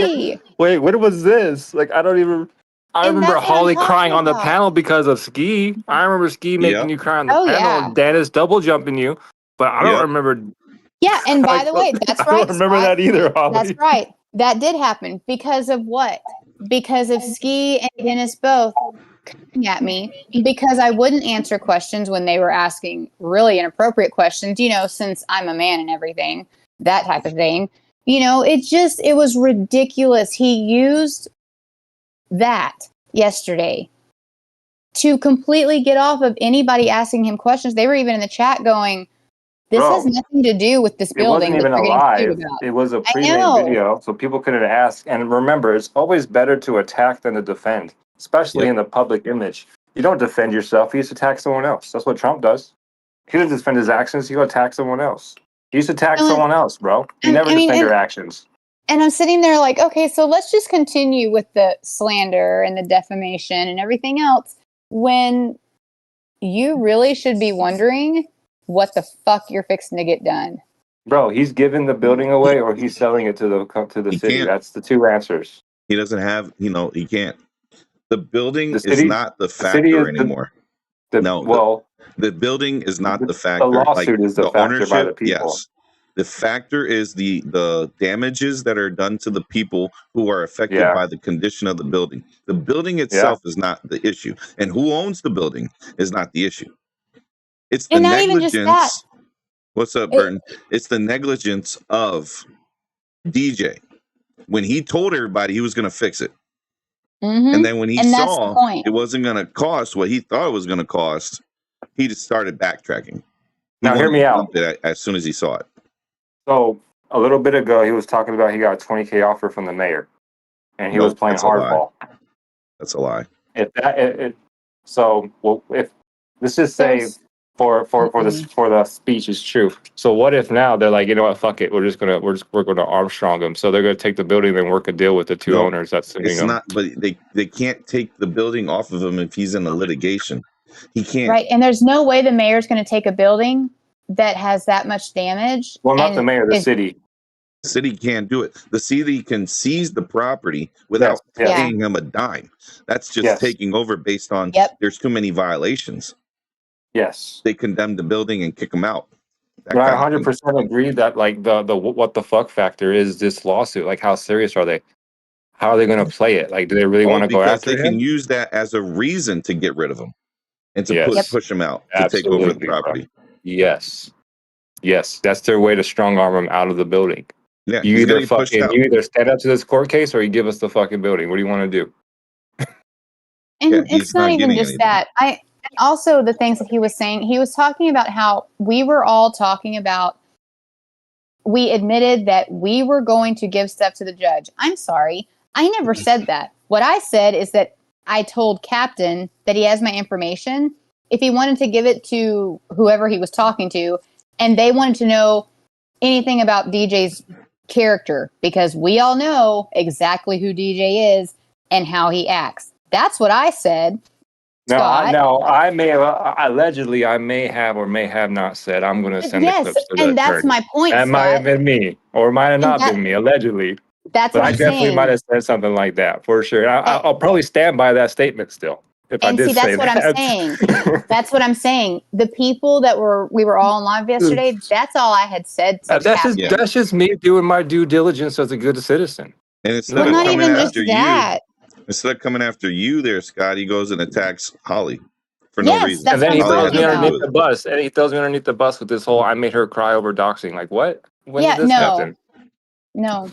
wait, what was this? Like, I don't even. I remember Holly crying on the panel because of Ski. I remember Ski making you cry on the panel. And Dennis double jumping you, but I don't remember. Yeah, and by the way, that's right. I don't remember that either, Holly. That's right. That did happen because of what? Because of Ski and Dennis both coming at me because I wouldn't answer questions when they were asking really inappropriate questions, you know, since I'm a man and everything, that type of thing. You know, it was ridiculous. He used that yesterday to completely get off of anybody asking him questions. They were even in the chat going, this has nothing to do with this building. It wasn't even a live. It was a pre-made video, so people couldn't ask. And remember, it's always better to attack than to defend, especially in the public image. You don't defend yourself. You just attack someone else. That's what Trump does. He doesn't defend his actions. He go attack someone else. He used to attack someone else, bro. You never defend your actions. And I'm sitting there like, okay, so let's just continue with the slander and the defamation and everything else when you really should be wondering what the fuck you're fixing to get done. Bro, he's giving the building away or he's selling it to the city. That's the two answers. He doesn't have, he can't. The building is not the factor anymore. The building is not the factor. The lawsuit is the factor by the people. Yes. The factor is the damages that are done to the people who are affected by the condition of the building. The building itself is not the issue. And who owns the building is not the issue. It's the negligence. What's up, Burton? It's the negligence of DJ when he told everybody he was going to fix it. Mm-hmm. And then when he saw it wasn't going to cost what he thought it was going to cost, he just started backtracking. Now, hear me out. As soon as he saw it. So, a little bit ago, he was talking about he got a $20,000 offer from the mayor, and he was playing hardball. That's a lie. If let's just say for the speech is true. So what if now they're like, you know what, fuck it, we're going to Armstrong them. So they're going to take the building and work a deal with the two owners. That's but they can't take the building off of him if he's in a litigation. He can't. Right, and there's no way the mayor's going to take a building that has that much damage. Well, not the mayor, the city. The city can't do it. The city can seize the property without paying him a dime. That's just taking over based on there's too many violations. Yes. They condemn the building and kick them out. I 100% agree that like the what the fuck factor is this lawsuit. Like, how serious are they? How are they going to play it? Like, do they really want to go after him? They can use that as a reason to get rid of him and to push him out, to take over the property. Bro. Yes, that's their way to strong arm him out of the building. Yeah, you either stand up to this court case or you give us the fucking building. What do you want to do? And it's not even just anything. That. Also, the things that he was saying, he was talking about how we were all talking about. We admitted that we were going to give stuff to the judge. I'm sorry, I never said that. What I said is that I told Captain that he has my information. If he wanted to give it to whoever he was talking to, and they wanted to know anything about DJ's character, because we all know exactly who DJ is, and how he acts. That's what I said. Now, I may have, allegedly, I may have or may have not said, I'm going to send the clips to the and that's attorney. my point, That might have been me, or it might have not been me, allegedly. That's but what I I'm definitely saying. might have said something like that, for sure. I'll probably stand by that statement still. If I did that's say what that. I'm saying. That's what I'm saying. The people that we were all on live yesterday, that's all I had said. That's just me doing my due diligence as a good citizen. And instead of not coming even after just that. instead of coming after you there, Scott, he goes and attacks Holly for Yes, no reason. that's And then he what I'm throws me talking underneath about. the bus. And he throws me underneath the bus with this whole I made her cry over doxing. Like, what? When did this happen? No.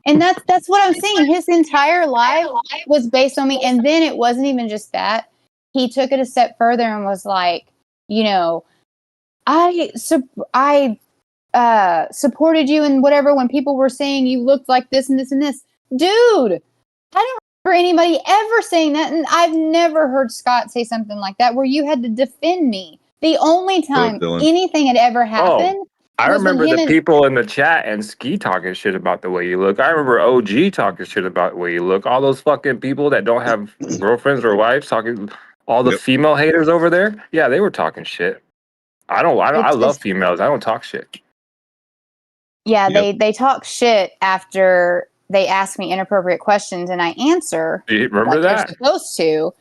And that's what I'm saying. His entire life was based on me. And then it wasn't even just that. He took it a step further and was like, you know, I supported you and whatever when people were saying you looked like this and this and this. Dude, I don't remember anybody ever saying that. And I've never heard Scott say something like that where you had to defend me. The only time anything had ever happened. I remember the people in the chat and Ski talking shit about the way you look. I remember OG talking shit about the way you look. All those fucking people that don't have girlfriends or wives talking, all the female haters over there. Yeah, they were talking shit. I love females. I don't talk shit. Yeah, they talk shit after they ask me inappropriate questions and I answer. Do you remember like that? they're supposed to.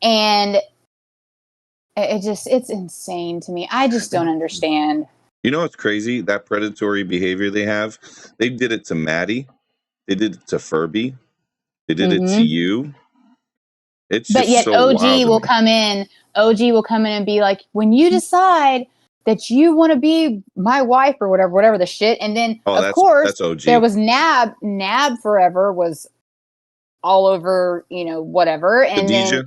And it's insane to me. I just don't understand. You know what's crazy? That predatory behavior they have. They did it to Maddie. They did it to Furby. They did it to you. It's but just yet so OG will come in. OG will come in and be like, when you decide that you want to be my wife or whatever the shit. And then of course there was Nab. Nab forever was all over, whatever. And Khadijah.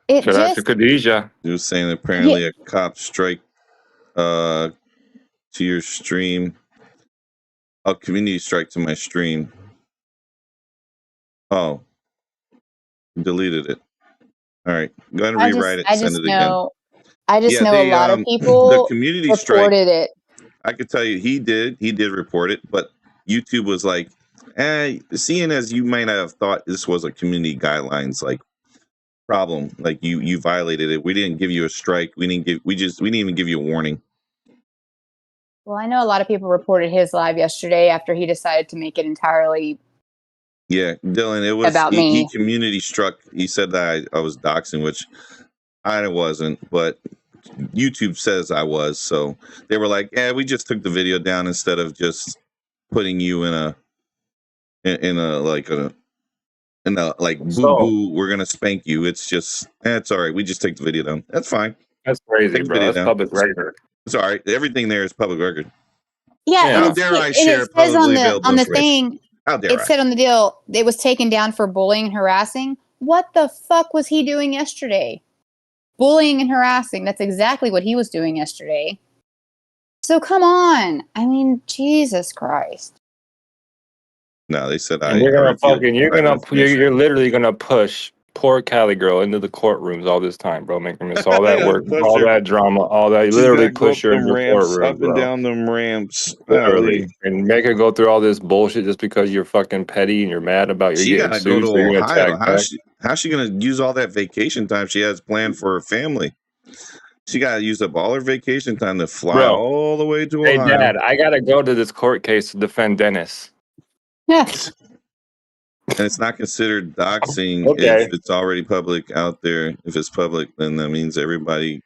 then Shout out to Khadijah. He was saying apparently a cop strike to your stream. Oh, community strike to my stream. Oh, deleted it. All right, go ahead and rewrite it. Send it again. I just know a lot of people the community reported strike, it. I could tell you he did report it, but YouTube was like, seeing as you might have thought this was a community guidelines like problem, like you violated it. We didn't give you a strike. We didn't even give you a warning. Well, I know a lot of people reported his live yesterday after he decided to make it entirely. Yeah, Dylan, it was about me. He community struck. He said that I was doxing, which I wasn't, but YouTube says I was. So they were like, "Yeah, we just took the video down instead of just putting you in a boo boo. We're gonna spank you. It's just, it's all right. We just take the video down. That's fine. That's crazy, bro. That's public record. It's all right. Everything there is public record. Yeah, How dare I share publicly available on the information? thing. How dare it said on the deal it was taken down for bullying and harassing. What the fuck was he doing yesterday? Bullying and harassing. That's exactly what he was doing yesterday. So come on. I mean, Jesus Christ. No, they said you're literally gonna push poor Cali girl into the courtrooms all this time, bro. Make her miss all that work, all that drama, all that. You literally push her into the courtroom, up and down them ramps, literally, and make her go through all this bullshit just because you're fucking petty and you're mad about she gotta go to Ohio. How's she gonna use all that vacation time she has planned for her family? She gotta use up all her vacation time to fly all the way to Ohio. Hey, Dad, I gotta go to this court case to defend Dennis. Yes. And it's not considered doxing if it's already public out there. If it's public, then that means everybody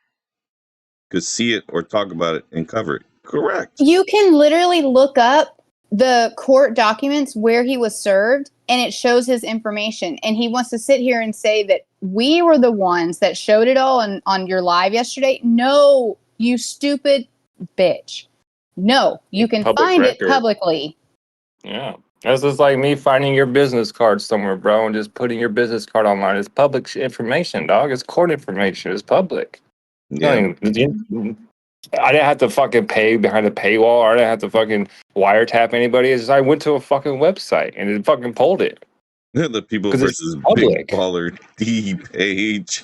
could see it or talk about it and cover it. Correct. You can literally look up the court documents where he was served and it shows his information. And he wants to sit here and say that we were the ones that showed it all on your live yesterday. No, you stupid bitch. No, you can find it publicly. Yeah. That's just like me finding your business card somewhere, bro, and just putting your business card online. It's public information, dog. It's court information. It's public. Yeah. I didn't have to fucking pay behind a paywall, or I didn't have to fucking wiretap anybody. It's just I went to a fucking website and it fucking pulled it. The People versus Big Baller D page.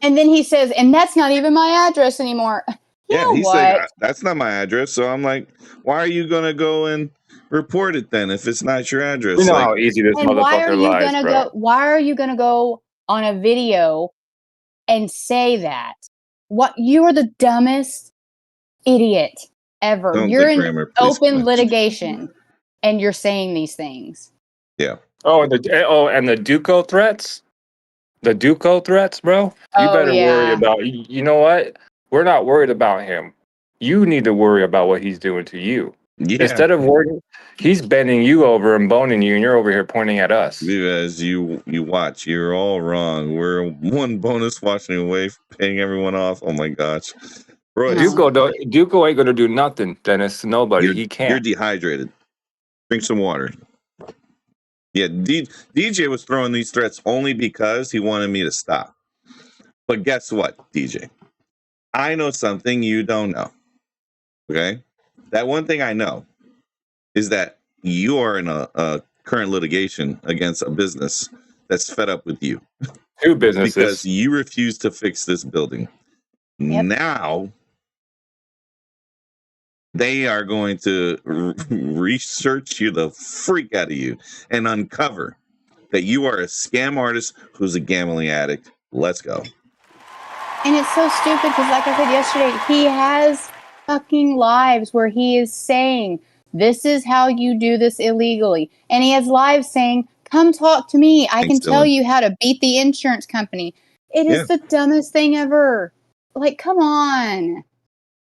And then he says, and that's not even my address anymore. Yeah, he said that's not my address. So I'm like, why are you gonna go and Report it then if it's not your address. We know Like, how easy this And why are motherfucker you lies, gonna bro. go? Why are you gonna go on a video and say that? What? You are the dumbest idiot ever. Don't You're the in grammar, please. open litigation, and you're saying these things. Yeah. Oh, and the Duco threats. The Duco threats, bro. You Oh, better worry yeah. about. You know what? We're not worried about him. You need to worry about what he's doing to you. Yeah. Instead of worrying, he's bending you over and boning you, and you're over here pointing at us. As you watch, you're all wrong. We're one bonus watching away from paying everyone off. Oh my gosh. Royce, Duco ain't gonna do nothing, Dennis. Nobody. He you're can't. dehydrated. Drink some water. Yeah, DJ was throwing these threats only because he wanted me to stop. But guess what, DJ? I know something you don't know. Okay? That one thing I know is that you are in a current litigation against a business that's fed up with you. Two businesses. Because you refuse to fix this building. Yep. Now, they are going to research you the freak out of you and uncover that you are a scam artist who's a gambling addict. Let's go. And it's so stupid because, like I said yesterday, he has fucking lives where he is saying, this is how you do this illegally. And he has lives saying, come talk to me. I can tell you how to beat the insurance company. It is the dumbest thing ever. Like, come on.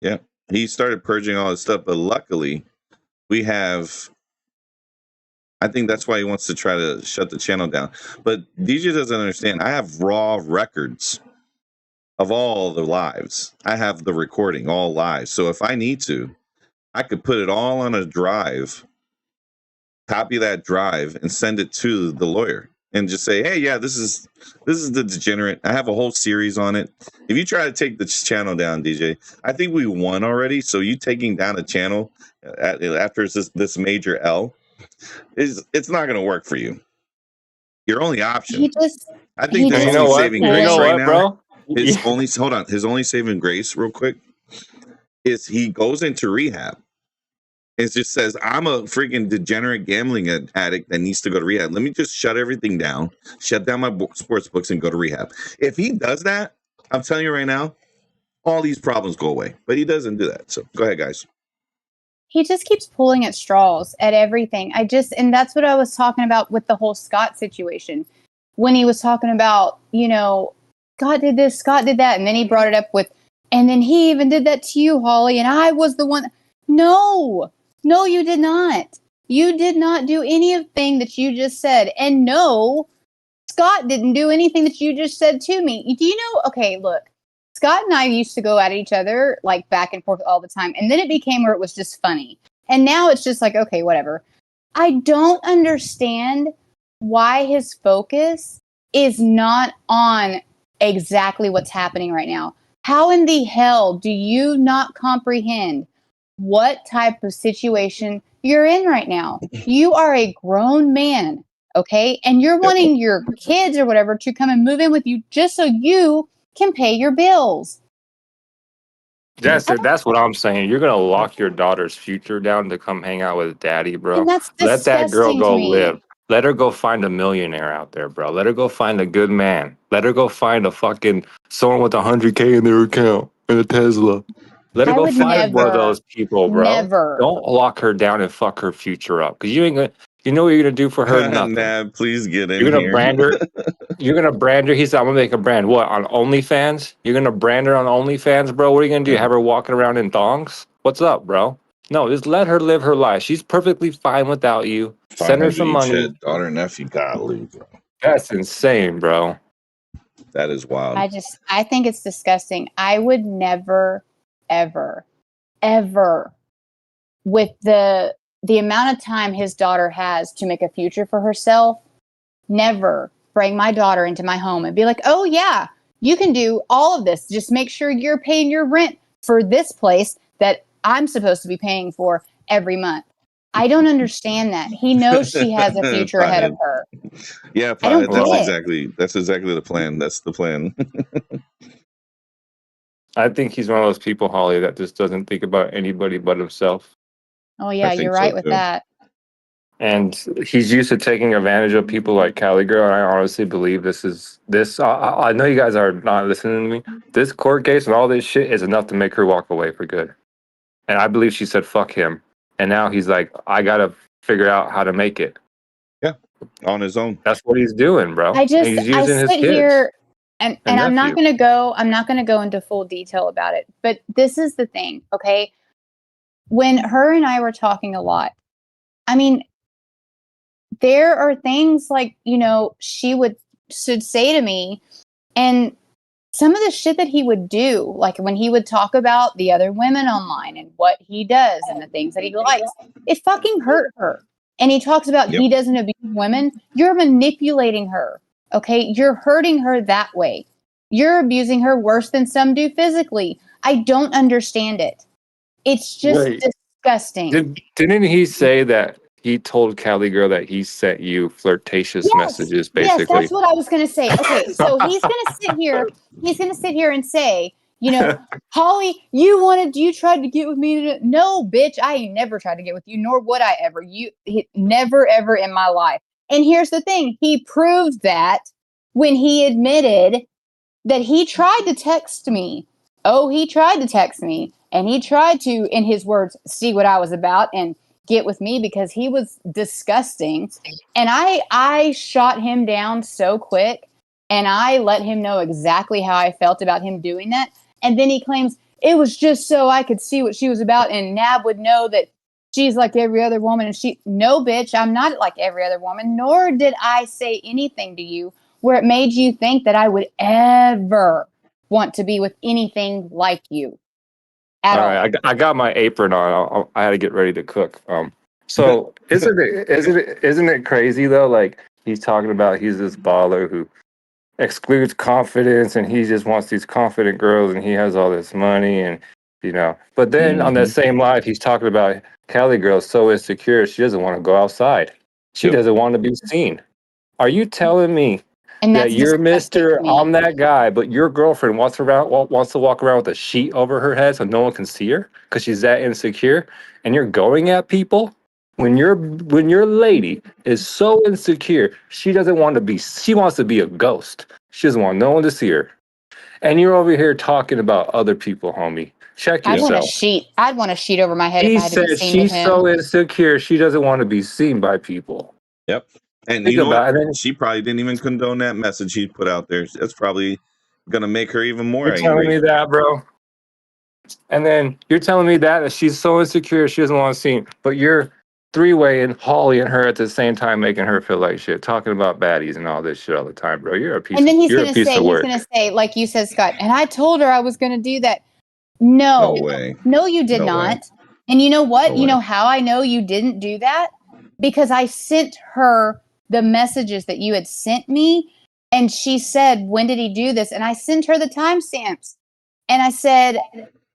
Yeah. He started purging all this stuff, but luckily we have, I think that's why he wants to try to shut the channel down. But DJ doesn't understand. I have raw records of all the lives. I have the recording, all live. So if I need to, I could put it all on a drive, copy that drive, and send it to the lawyer and just say, hey, yeah, this is the degenerate. I have a whole series on it. If you try to take the channel down, DJ, I think we won already. So you taking down a channel after this major L, it's not going to work for you. Your only option. I think there's only saving grace right now. Bro? His only saving grace, real quick, is he goes into rehab. It just says, I'm a freaking degenerate gambling addict that needs to go to rehab. Let me just shut everything down, shut down my sports books, and go to rehab. If he does that, I'm telling you right now, all these problems go away. But he doesn't do that. So go ahead, guys. He just keeps pulling at straws at everything. And that's what I was talking about with the whole Scott situation. When he was talking about, Scott did this, Scott did that. And then he brought it up with, and then he even did that to you, Holly. And I was the one. No, you did not. You did not do anything that you just said. And no, Scott didn't do anything that you just said to me. Do you know? Okay, look, Scott and I used to go at each other like back and forth all the time. And then it became where it was just funny. And now it's just like, okay, whatever. I don't understand why his focus is not on exactly what's happening right now. How in the hell do you not comprehend what type of situation you're in right now? You are a grown man, okay? And you're wanting your kids or whatever to come and move in with you just so you can pay your bills. That's what I'm saying. You're gonna lock your daughter's future down to come hang out with daddy, bro. And that's Let that girl disgusting go to me. live. Let her go find a millionaire out there, bro. Let her go find a good man. Let her go find a fucking someone with $100K in their account and a Tesla. Let her go find one of those people, bro. Never. Don't lock her down and fuck her future up. Because you ain't gonna. You know what you're gonna do for her? Nothing. Nab, please get in You're gonna here. brand her. You're gonna brand her. He said, "I'm gonna make a brand." What, on OnlyFans? You're gonna brand her on OnlyFans, bro? What are you gonna do? Have her walking around in thongs? What's up, bro? No, just let her live her life. She's perfectly fine without you. Send her some money. Shit. Daughter and nephew, golly, bro. That's insane, bro. That is wild. I think it's disgusting. I would never, ever, with the amount of time his daughter has to make a future for herself, never bring my daughter into my home and be like, oh yeah, you can do all of this. Just make sure you're paying your rent for this place that I'm supposed to be paying for every month. I don't understand that. He knows she has a future ahead of her. Yeah, that's exactly the plan. That's the plan. I think he's one of those people, Holly, that just doesn't think about anybody but himself. Oh yeah, you're right with that. And he's used to taking advantage of people like Cali Girl. And I honestly believe I know you guys are not listening to me. This court case and all this shit is enough to make her walk away for good. And I believe she said, fuck him. And now he's like, I got to figure out how to make it. Yeah. On his own. That's what he's doing, bro. I He's using his sit kids. here and I'm not nephew. going to go into full detail about it. But this is the thing, okay? When her and I were talking a lot, I mean, there are things like, she should say to me, and some of the shit that he would do, like when he would talk about the other women online and what he does and the things that he likes, it fucking hurt her. And he talks about he doesn't abuse women. You're manipulating her. Okay. You're hurting her that way. You're abusing her worse than some do physically. I don't understand it. It's just disgusting. Didn't he say that he told Cali Girl that he sent you flirtatious messages, basically? Yes, that's what I was going to say. Okay, so he's going to sit here and say, Holly, you tried to get with me. No, bitch, I ain't never tried to get with you, nor would I ever. Never, ever in my life. And here's the thing. He proved that when he admitted that he tried to text me. Oh, he tried to text me. And he tried to, in his words, see what I was about and get with me because he was disgusting. And I shot him down so quick, and I let him know exactly how I felt about him doing that. And then he claims it was just so I could see what she was about, and Nab would know that she's like every other woman. And no, bitch, I'm not like every other woman, nor did I say anything to you where it made you think that I would ever want to be with anything like you. All right, I got my apron on. I had to get ready to cook. So isn't it crazy though? Like he's talking about he's this baller who excludes confidence, and he just wants these confident girls, and he has all this money, and But then on that same live, he's talking about Cali Girl so insecure she doesn't want to go outside. She doesn't want to be seen. Are you telling me that you're Mr. I'm that guy, but your girlfriend wants to walk around with a sheet over her head so no one can see her because she's that insecure, and you're going at people when your lady is so insecure she wants to be a ghost. She doesn't want no one to see her, and you're over here talking about other people, homie. Check yourself. I'd want a sheet over my head if I had to be seen with him. She's so insecure she doesn't want to be seen by people. Yep. And you know what? She probably didn't even condone that message he put out there. That's probably going to make her even more angry. You're telling me that, bro? And then you're telling me that she's so insecure she doesn't want to see, but you're three-waying Holly and her at the same time, making her feel like shit, talking about baddies and all this shit all the time, bro. You're a piece. And then he's going to say, like you said, Scott, and I told her I was going to do that. No way. No, you did not. Way. And you know what? You know how I know you didn't do that? Because I sent her the messages that you had sent me, and she said, when did he do this? And I sent her the timestamps, and I said,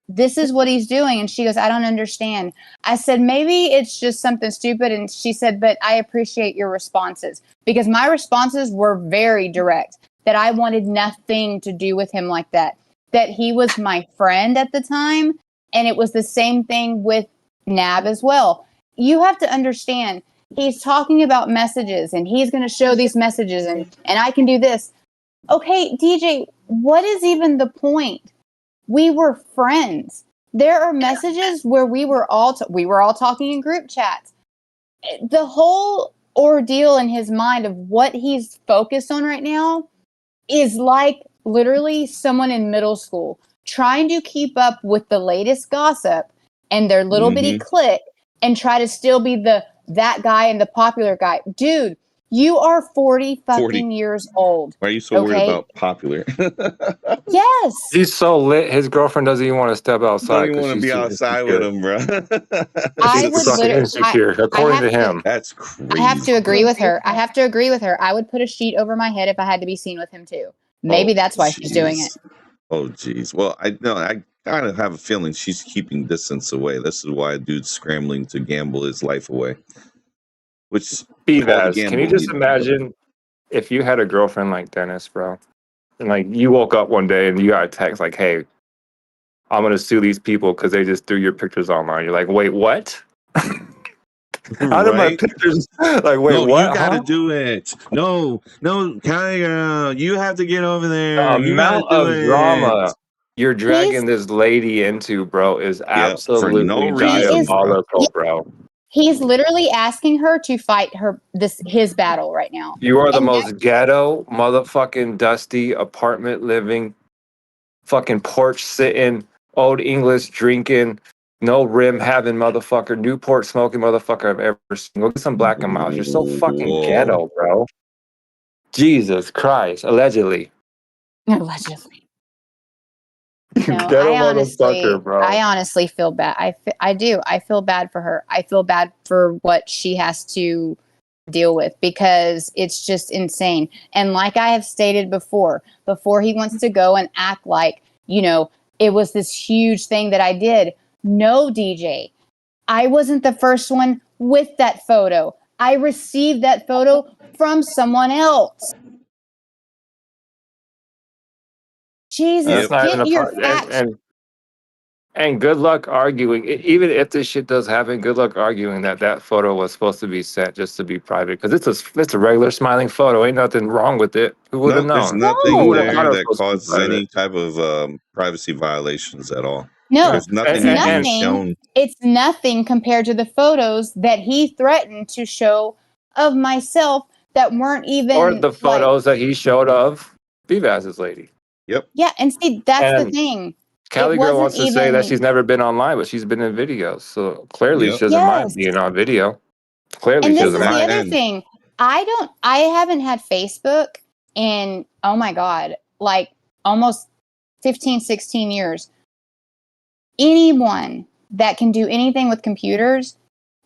this is what he's doing. And she goes, I don't understand. I said, maybe it's just something stupid. And she said, but I appreciate your responses, because my responses were very direct, that I wanted nothing to do with him like that, that he was my friend at the time. And it was the same thing with Nab as well. You have to understand, he's talking about messages, and he's going to show these messages, and I can do this. Okay, DJ, what is even the point? We were friends. There are messages where we were all talking in group chats. The whole ordeal in his mind of what he's focused on right now is like literally someone in middle school trying to keep up with the latest gossip and their little bitty clique and try to still be that guy and the popular guy. Dude, you are 40 years old. Why are you so worried about popular? Yes. He's so lit. His girlfriend doesn't even want to step outside. Don't even want to be outside with him, bro. I would insecure, according to him. That's crazy. I have to agree with her. I would put a sheet over my head if I had to be seen with him too. Maybe that's why she's doing it. Oh, geez. Well, I kind of have a feeling she's keeping distance away. This is why a dude's scrambling to gamble his life away. Which BVaz, can you just imagine if you had a girlfriend like Dennis, bro, and like you woke up one day and you got a text like, "Hey, I'm gonna sue these people because they just threw your pictures online." You're like, "Wait, what?" How did my Right? pictures like wait, No, what? you got to do it. No, Kyle, you have to get over The there. You got to amount do of it. drama you're He's dragging this lady into, bro, is Yep, for no absolutely he is reason, bro. diabolical, bro. he's literally asking her to fight his battle right now. You are the And most ghetto, motherfucking dusty apartment living, fucking porch sitting, old English drinking, no rim having motherfucker, Newport smoking motherfucker I've ever seen. Go get some Black and Miles. You're so fucking Whoa. ghetto, bro. Jesus Christ, allegedly. allegedly. No, Ghetto motherfucker, bro. I honestly feel bad. I do. I feel bad for her. I feel bad for what she has to deal with because it's just insane. And like I have stated before he wants to go and act like, it was this huge thing that I did. No, DJ, I wasn't the first one with that photo. I received that photo from someone else. Jesus, That's not even get a your part. facts. And good luck arguing. Even if this shit does happen, good luck arguing that photo was supposed to be sent just to be private. Because it's a regular smiling photo. Ain't nothing wrong with it. Who would have No, there's known? Who nothing would No. have thought there it was that supposed to be causes private? any type of privacy violations at all. No, There's nothing it's you're being nothing. shown. It's nothing compared to the photos that he threatened to show of myself that weren't even Or the photos that he showed of BVaz's lady. Yep. Yeah, and see, that's the And thing. Cali It Girl wasn't wants to say that even. she's never been online, but she's been in videos. So clearly Yep. she doesn't mind Yes. being on video. Clearly And she this doesn't is the mind. other thing. I haven't had Facebook in, oh my God, like almost 15, 16 years. Anyone that can do anything with computers,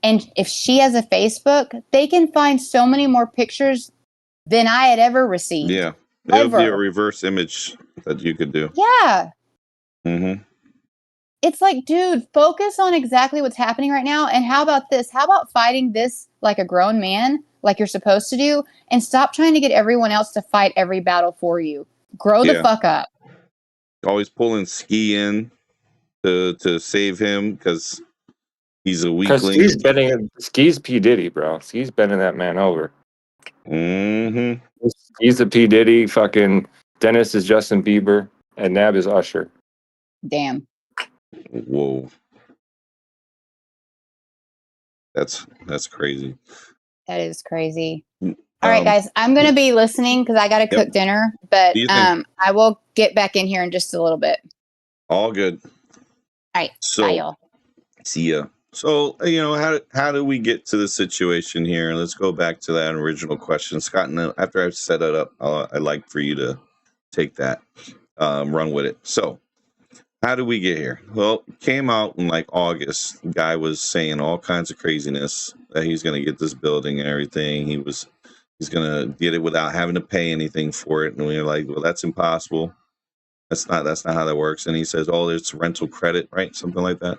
and if she has a Facebook, they can find so many more pictures than I had ever received. Yeah. It'll be a Ever. reverse image that you could do. Yeah. Mm-hmm. It's like, dude, focus on exactly what's happening right now. And how about this? How about fighting this like a grown man, like you're supposed to do, and stop trying to get everyone else to fight every battle for you. Grow the fuck up. Always pulling Ski in to save him because he's a weakling. Ski's P. Diddy, bro. Ski's bending that man over. Mm-hmm. He's the P. Diddy, fucking Dennis is Justin Bieber, and Nab is Usher. Damn. Whoa. That's crazy. That is crazy. All right, guys, I'm going to be listening because I got to cook dinner, but I will get back in here in just a little bit. All good. All right. So, bye, y'all. See ya. So, how do we get to the situation here? Let's go back to that original question. Scott, after I've set it up, I'd like for you to take that, run with it. So, how did we get here? Well, it came out in like August. The guy was saying all kinds of craziness that he's going to get this building and everything. He's going to get it without having to pay anything for it. And we were like, well, that's impossible. That's not how that works. And he says, oh, it's rental credit, right? Something like that.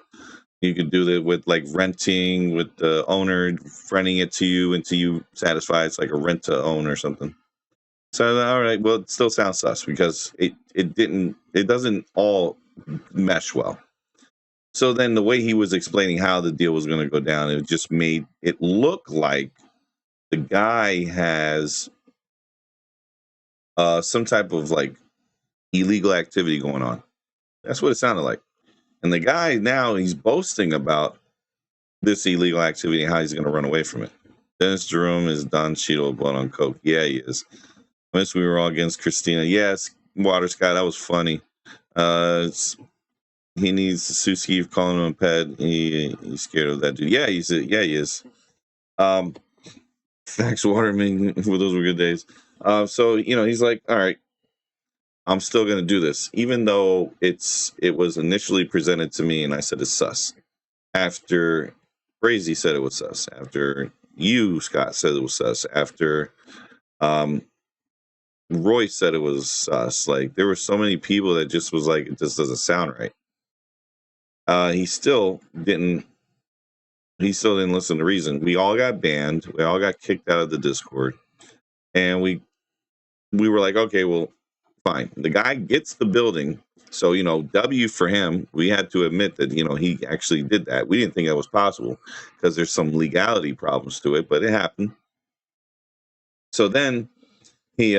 You could do that with like renting with the owner renting it to you until you satisfy. It's like a rent to own or something. So, all right, well, it still sounds sus because it doesn't all mesh well. So then the way he was explaining how the deal was going to go down, it just made it look like the guy has some type of like illegal activity going on. That's what it sounded like. And the guy now, he's boasting about this illegal activity and how he's going to run away from it. Dennis Jerome is Don Cheadle blood on coke. Yeah, he is. Once we were all against Christina. Yes, Water Sky, that was funny. He needs to sue Steve calling him a pet. He's scared of that dude. Yeah, he is. Facts Waterman, well, those were good days. So he's like, all right, I'm still going to do this, even though it was initially presented to me and I said it's sus. After Crazy said it was sus. After you, Scott, said it was sus. After Roy said it was sus. Like, there were so many people that just was like, it just doesn't sound right. He still didn't listen to reason. We all got banned. We all got kicked out of the Discord. And we were like, okay, well, Fine. The guy gets the building. So, W for him, we had to admit that, he actually did that. We didn't think that was possible because there's some legality problems to it, but it happened. So then he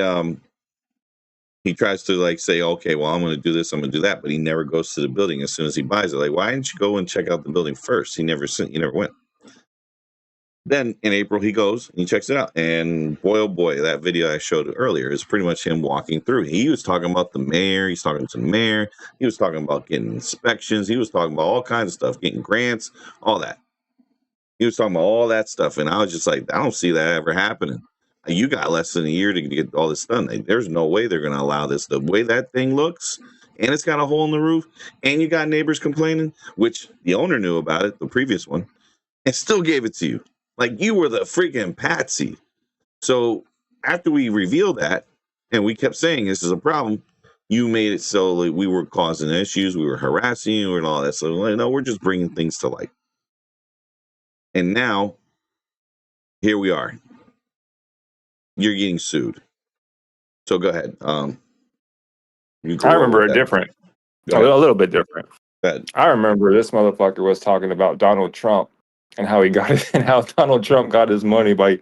tries to like say, okay, well, I'm going to do this, I'm going to do that, but he never goes to the building as soon as he buys it. Like, why didn't you go and check out the building first? He never went. Then in April, he goes and he checks it out. And boy, oh boy, that video I showed earlier is pretty much him walking through. He was talking about the mayor. He's talking to the mayor. He was talking about getting inspections. He was talking about all kinds of stuff, getting grants, all that. He was talking about all that stuff. And I was just like, I don't see that ever happening. You got less than a year to get all this done. There's no way they're going to allow this. The way that thing looks, and it's got a hole in the roof, and you got neighbors complaining, which the owner knew about it, the previous one, and still gave it to you. Like you were the freaking patsy. So after we revealed that, and we kept saying this is a problem, you made it so like we were causing issues, we were harassing you and all that. So like, no, we're just bringing things to light. And now, here we are. You're getting sued. So go ahead. I remember it different. A little bit different. I remember this motherfucker was talking about Donald Trump and how he got it, and how Donald Trump got his money by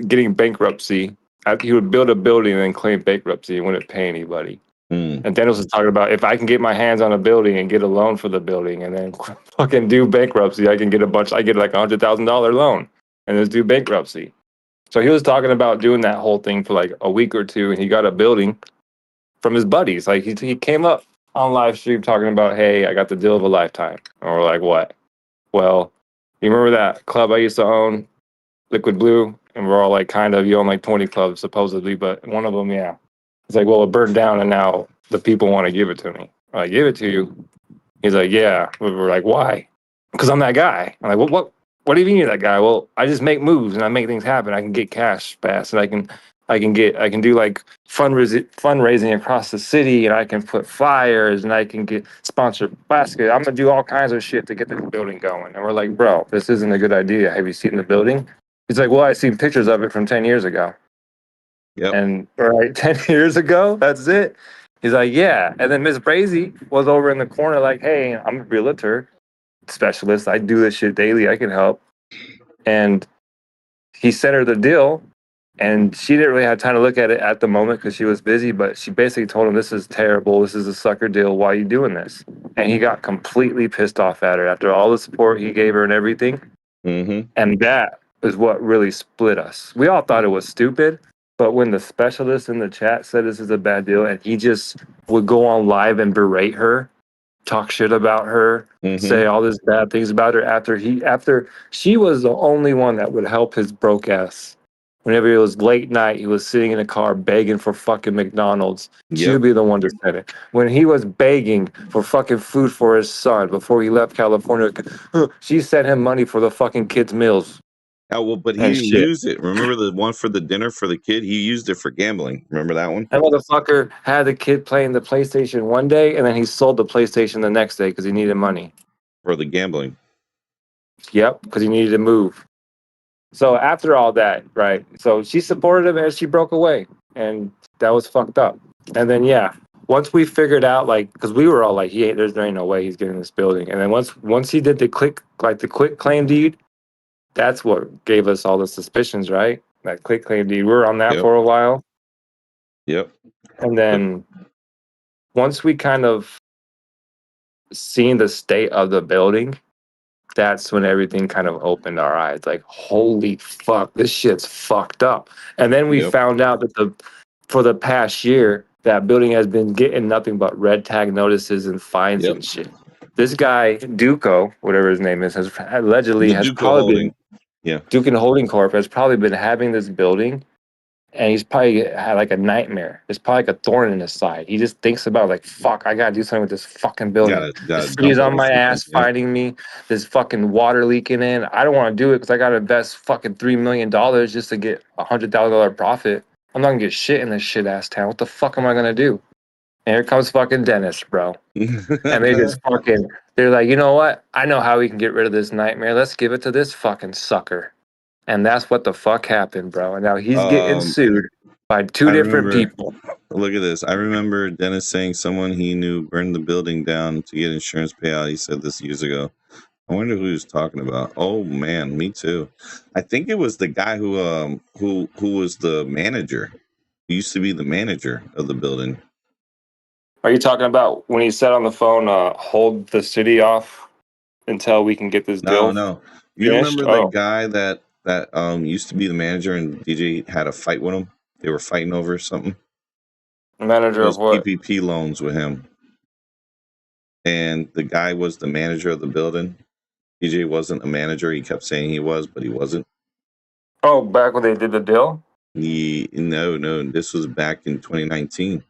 getting bankruptcy. He would build a building and then claim bankruptcy and wouldn't pay anybody. And Dennis was talking about, if I can get my hands on a building and get a loan for the building and then fucking do bankruptcy, I get like $100,000 loan and just do bankruptcy. So he was talking about doing that whole thing for like a week or two, and he got a building from his buddies. Like he came up on live stream talking about, hey, I got the deal of a lifetime. And we're like, what? Well, you remember that club I used to own, Liquid Blue? And we're all like, kind of, you own like 20 clubs supposedly, but one of them, yeah. It's like, well, it burned down and now the people want to give it to me. I give it to you. He's like, yeah. We're like, why? Because I'm that guy. I'm like, what do you mean you're that guy? Well, I just make moves and I make things happen. I can get cash fast, and I can do like fundraising across the city, and I can put flyers, and I can get sponsored basket. I'm gonna do all kinds of shit to get the building going. And we're like, bro, this isn't a good idea. Have you seen the building? He's like, well, I seen pictures of it from 10 years ago. Yep. And we're like, 10 years ago? That's it? He's like, yeah. And then Miss Brazy was over in the corner like, hey, I'm a realtor specialist. I do this shit daily. I can help. And he sent her the deal, and she didn't really have time to look at it at the moment because she was busy, but she basically told him, this is terrible. This is a sucker deal. Why are you doing this? And he got completely pissed off at her after all the support he gave her and everything. Mm-hmm. And that is what really split us. We all thought it was stupid, but when the specialist in the chat said this is a bad deal, and he just would go on live and berate her, talk shit about her, say all these bad things about her after she was the only one that would help his broke ass. Whenever it was late night, he was sitting in a car begging for fucking McDonald's. She would be the one to send it. When he was begging for fucking food for his son before he left California, she sent him money for the fucking kids' meals. Oh, well, but he didn't use it. Remember the one for the dinner for the kid? He used it for gambling. Remember that one? That motherfucker had the kid playing the PlayStation one day, and then he sold the PlayStation the next day because he needed money. For the gambling. Yep, because he needed to move. So after all that, right, so she supported him and she broke away, and that was fucked up. And then, yeah, once we figured out, like, because we were all like, there ain't no way he's getting this building. And then once he did the quick claim deed, that's what gave us all the suspicions, right? That quick claim deed. We were on that for a while. Yep. And then once we kind of seen the state of the building, that's when everything kind of opened our eyes. Like, holy fuck, this shit's fucked up. And then we found out that for the past year, that building has been getting nothing but red tag notices and fines and shit. This guy, Duco, whatever his name is, has probably been Duke and Holding Corp has probably been having this building, and he's probably had like a nightmare. It's probably like a thorn in his side. He just thinks about like, fuck, I gotta do something with this fucking building. The city's on my ass fighting me. There's fucking water leaking in. I don't want to do it because I gotta invest fucking $3 million just to get $100,000 profit. I'm not gonna get shit in this shit ass town. What the fuck am I gonna do? And here comes fucking Dennis, bro. And they're like, you know what? I know how we can get rid of this nightmare. Let's give it to this fucking sucker. And that's what the fuck happened, bro. And now he's getting sued by two different people. Look at this. I remember Dennis saying someone he knew burned the building down to get insurance payout. He said this years ago. I wonder who he was talking about. Oh man, me too. I think it was the guy who was the manager. He used to be the manager of the building. Are you talking about when he said on the phone, hold the city off until we can get this deal? No. You remember the guy that used to be the manager and DJ had a fight with him? They were fighting over something. The manager of what? PPP loans with him. And the guy was the manager of the building. DJ wasn't a manager. He kept saying he was, but he wasn't. Oh, back when they did the deal? No. This was back in 2019.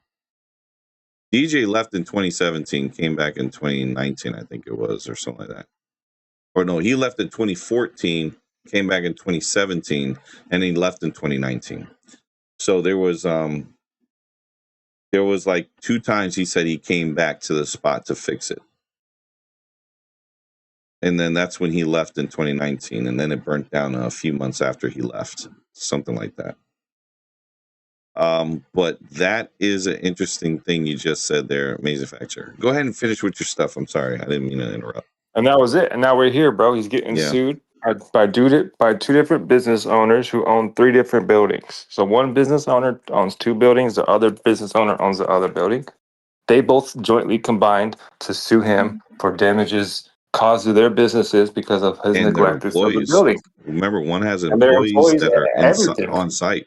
DJ left in 2017, came back in 2019, I think it was, or something like that. Or no, he left in 2014, came back in 2017, and he left in 2019. So there was like 2 times he said he came back to the spot to fix it. And then that's when he left in 2019, and then it burnt down a few months after he left, something like that. But that is an interesting thing you just said there, Amazing Factor. Go ahead and finish with your stuff. I'm sorry, I didn't mean to interrupt. And that was it. And now we're here, bro. He's getting sued by 2 different business owners who own 3 different buildings. So one business owner owns 2 buildings. The other business owner owns the other building. They both jointly combined to sue him for damages caused to their businesses because of his neglect of the building. Remember, one has employees that are on site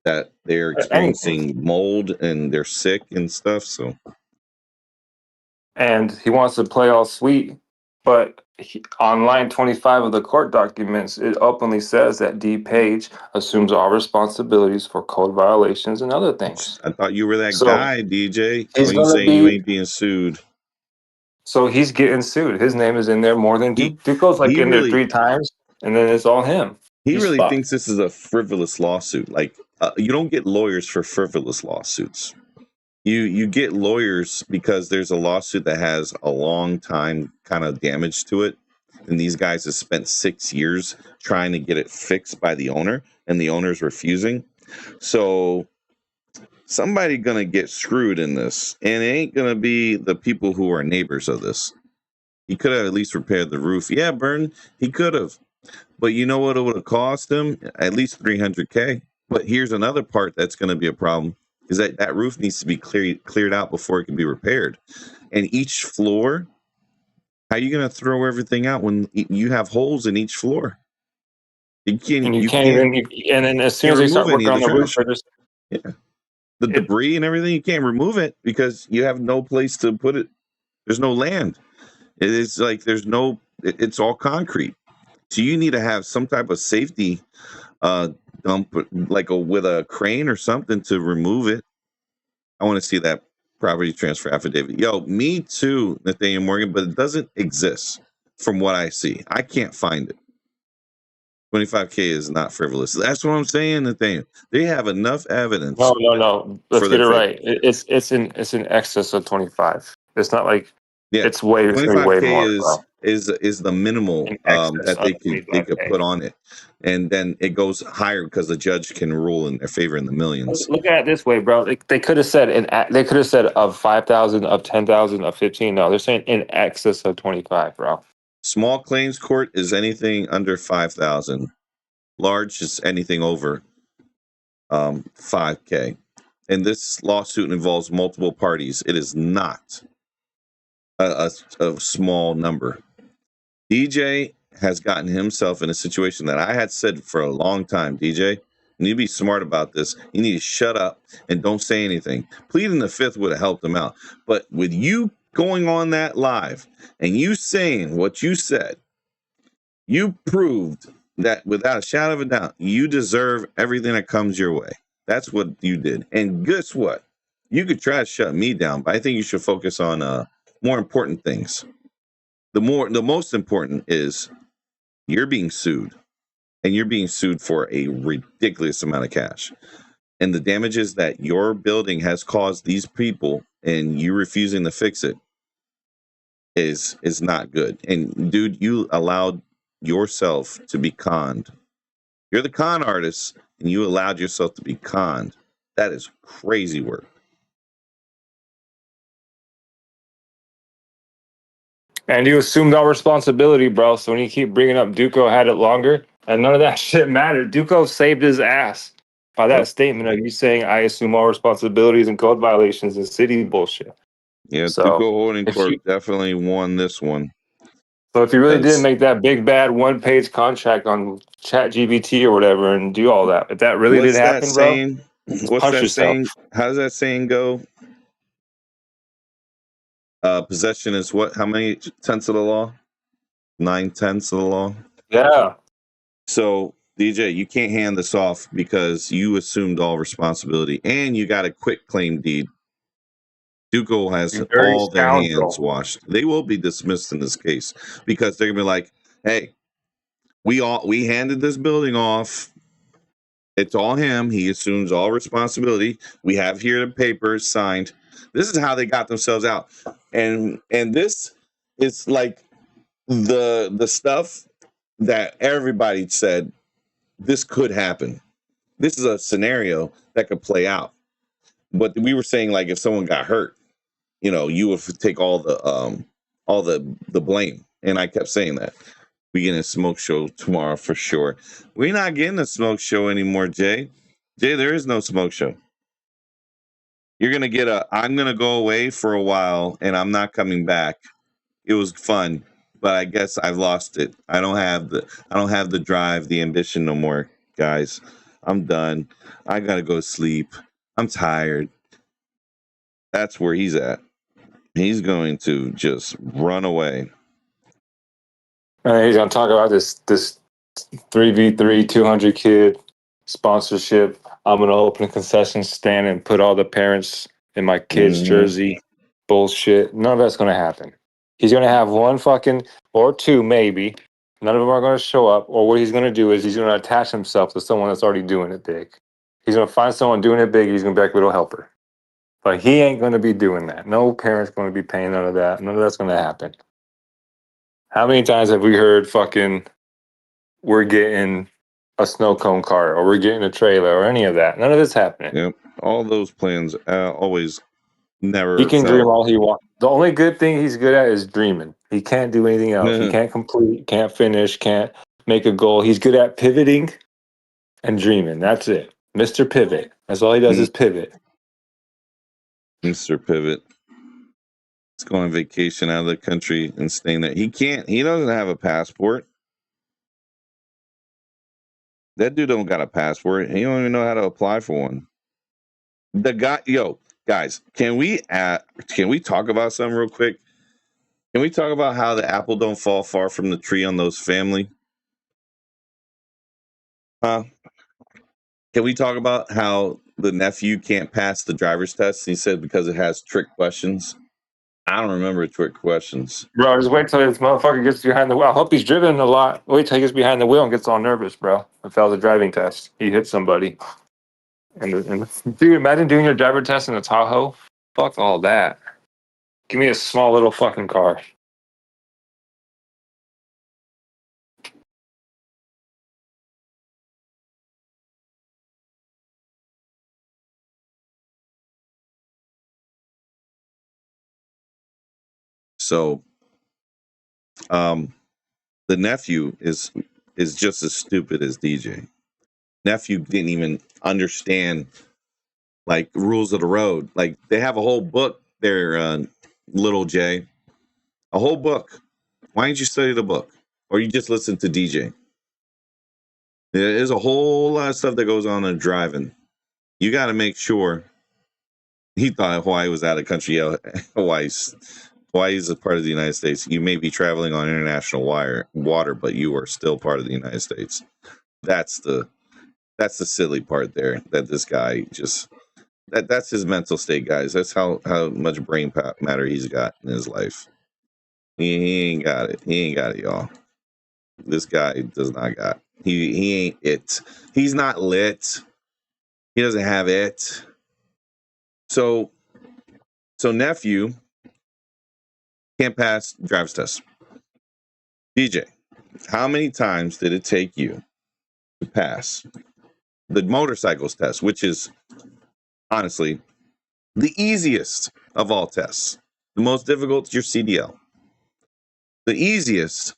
that they're experiencing mold and they're sick and stuff. So, and he wants to play all sweet, but on line 25 of the court documents, it openly says that D. Page assumes all responsibilities for code violations and other things. I thought you were that guy, DJ. He's you saying you ain't being sued. So he's getting sued. His name is in there more than Duco's in there 3 times, and then it's all him. He really thinks this is a frivolous lawsuit. Like, you don't get lawyers for frivolous lawsuits. You get lawyers because there's a lawsuit that has a long time kind of damage to it. And these guys have spent 6 years trying to get it fixed by the owner, and the owner's refusing. So somebody going to get screwed in this, and it ain't going to be the people who are neighbors of this. He could have at least repaired the roof. Yeah, Burton, he could have. But you know what it would have cost him? At least $300K. But here's another part that's going to be a problem, is that roof needs to be cleared out before it can be repaired. And each floor, how are you going to throw everything out when you have holes in each floor? You can't even, and then as soon as they start working on the roof, the debris and everything, you can't remove it because you have no place to put it. There's no land. It is like it's all concrete. So you need to have some type of safety dump, like with a crane or something to remove it. I want to see that property transfer affidavit. Yo, me too, Nathaniel Morgan, but it doesn't exist from what I see. I can't find it. 25K is not frivolous. That's what I'm saying, Nathaniel. They have enough evidence. No. Let's get it right. It's in excess of 25. It's not like it's way 25K more. Is the minimal that they could put on it, and then it goes higher because the judge can rule in their favor in the millions. Look at it this way, bro. They could have said of 5,000, of 10,000, of 15. No, they're saying in excess of 25, bro. Small claims court is anything under 5,000. Large is anything over 5K. And this lawsuit involves multiple parties. It is not a small number. DJ has gotten himself in a situation that I had said for a long time. DJ, you need to be smart about this. You need to shut up and don't say anything. Pleading the fifth would have helped him out. But with you going on that live and you saying what you said, you proved that without a shadow of a doubt, you deserve everything that comes your way. That's what you did. And guess what? You could try to shut me down, but I think you should focus on more important things. The most important is you're being sued, and you're being sued for a ridiculous amount of cash. And the damages that your building has caused these people and you refusing to fix it is not good. And dude, you allowed yourself to be conned. You're the con artist, and you allowed yourself to be conned. That is crazy work. And you assumed all responsibility, bro. So when you keep bringing up Duco had it longer, and none of that shit mattered. Duco saved his ass by that statement of you saying, I assume all responsibilities and code violations and city bullshit. Yeah, so Duco Holding Corp definitely won this one. So if you really did make that big bad 1-page contract on ChatGPT or whatever and do all that, if that really did happen, saying? bro, What's that saying? How does that saying go? Possession is what? How many tenths of the law? 9/10 of the law. Yeah. So DJ, you can't hand this off because you assumed all responsibility and you got a quit claim deed. Duco has all their hands washed. They will be dismissed in this case because they're gonna be like, "Hey, we handed this building off. It's all him. He assumes all responsibility. We have here the papers signed. This is how they got themselves out, and this is like the stuff that everybody said this could happen. This is a scenario that could play out. But we were saying like if someone got hurt, you would take all the blame. And I kept saying that. We getting a smoke show tomorrow for sure. We're not getting a smoke show anymore, Jay. Jay, there is no smoke show. You're gonna get I'm gonna go away for a while and I'm not coming back. It was fun, but I guess I've lost it. I don't have the drive, the ambition no more, guys. I'm done. I gotta go sleep. I'm tired. That's where he's at. He's going to just run away. He's gonna talk about this 3v3 200 kid sponsorship. I'm gonna open a concession stand and put all the parents in my kid's jersey. Bullshit. None of that's gonna happen. He's gonna have one fucking or two maybe. None of them are gonna show up. Or what he's gonna do is he's gonna attach himself to someone that's already doing it big. He's gonna find someone doing it big. He's gonna be like little helper. But he ain't gonna be doing that. No parent's gonna be paying none of that. None of that's gonna happen. How many times have we heard fucking we're getting a snow cone cart or we're getting a trailer or any of that? None of it's happening. Yep. All those plans always never. He can dream all he wants. The only good thing he's good at is dreaming. He can't do anything else. He can't complete, can't finish, can't make a goal. He's good at pivoting and dreaming. That's it. Mr. Pivot. That's all he does is pivot. Mr. Pivot. He's going on vacation out of the country and staying there. He doesn't have a passport. That dude don't got a passport. He don't even know how to apply for one. The guy, guys, can we talk about something real quick? Can we talk about how the apple don't fall far from the tree on those family? Can we talk about how the nephew can't pass the driver's test? He said because it has trick questions. I don't remember trick questions. Bro, just wait till this motherfucker gets behind the wheel. I hope he's driven a lot. Wait till he gets behind the wheel and gets all nervous, bro. And fails the driving test. He hit somebody. And dude, imagine doing your driver test in a Tahoe. Fuck all that. Give me a small little fucking car. So, the nephew is just as stupid as DJ. Nephew didn't even understand like rules of the road. Like they have a whole book there, little Jay. A whole book. Why didn't you study the book? Or you just listen to DJ? There's a whole lot of stuff that goes on in driving. You got to make sure. He thought Hawaii was out of country. Hawaii is a part of the United States. You may be traveling on international water, but you are still part of the United States. That's the silly part there. That this guy just that's his mental state, guys. That's how much brain matter he's got in his life. He ain't got it. He ain't got it, y'all. This guy does not got. He ain't it. He's not lit. He doesn't have it. So nephew can't pass driver's test. DJ, how many times did it take you to pass the motorcycles test, which is honestly, the easiest of all tests. The most difficult is your CDL. The easiest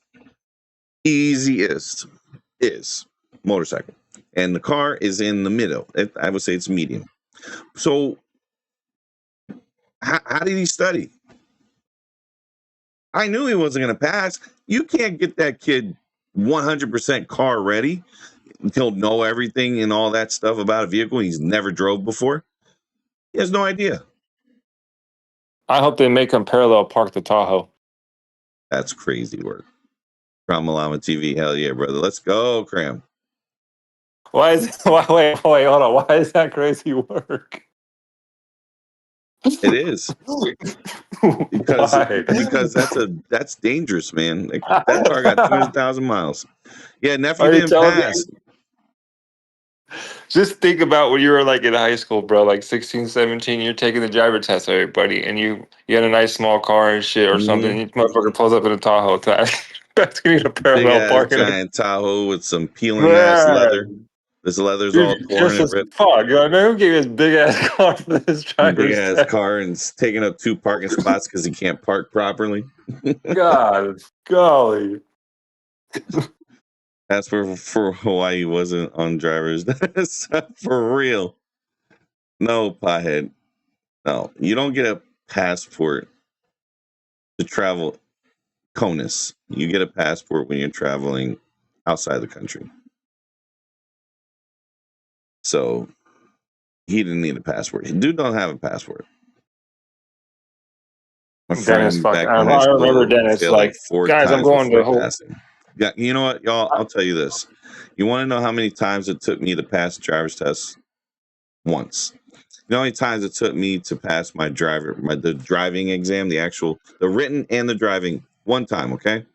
is motorcycle. And the car is in the middle. I would say it's medium. So how did he study? I knew he wasn't going to pass. You can't get that kid 100% car ready. He'll know everything and all that stuff about a vehicle he's never drove before. He has no idea. I hope they make him parallel park the Tahoe. That's crazy work. From Malama TV, hell yeah, brother. Let's go, Cram. Wait, hold on. Why is that crazy work? It is. because that's dangerous, man. Like, that car got 200,000 miles. Yeah, nephew didn't pass. Just think about when you were like in high school, bro, like 16, 17, you're taking the driver test, everybody, and you had a nice small car and shit or something, and you motherfucker pulls up in a Tahoe. That's gonna need a parallel parking. Big giant Tahoe with some peeling ass leather. This leather's all torn and ripped. Fuck, man, who gave this big ass car for this driver's big ass car and it's taking up 2 parking spots because he can't park properly. God, golly. That's for why he wasn't on driver's test. For real. No, pothead. No, you don't get a passport to travel CONUS. You get a passport when you're traveling outside the country. So he didn't need a passport. Dude don't have a passport. My Dennis, I remember Dennis like 4 guys, I'm going to passing. Yeah, you know what, y'all? I'll tell you this. You want to know how many times it took me to pass driver's test? Once. You know how many times it took me to pass the driving exam, the written and the driving? 1 time, okay?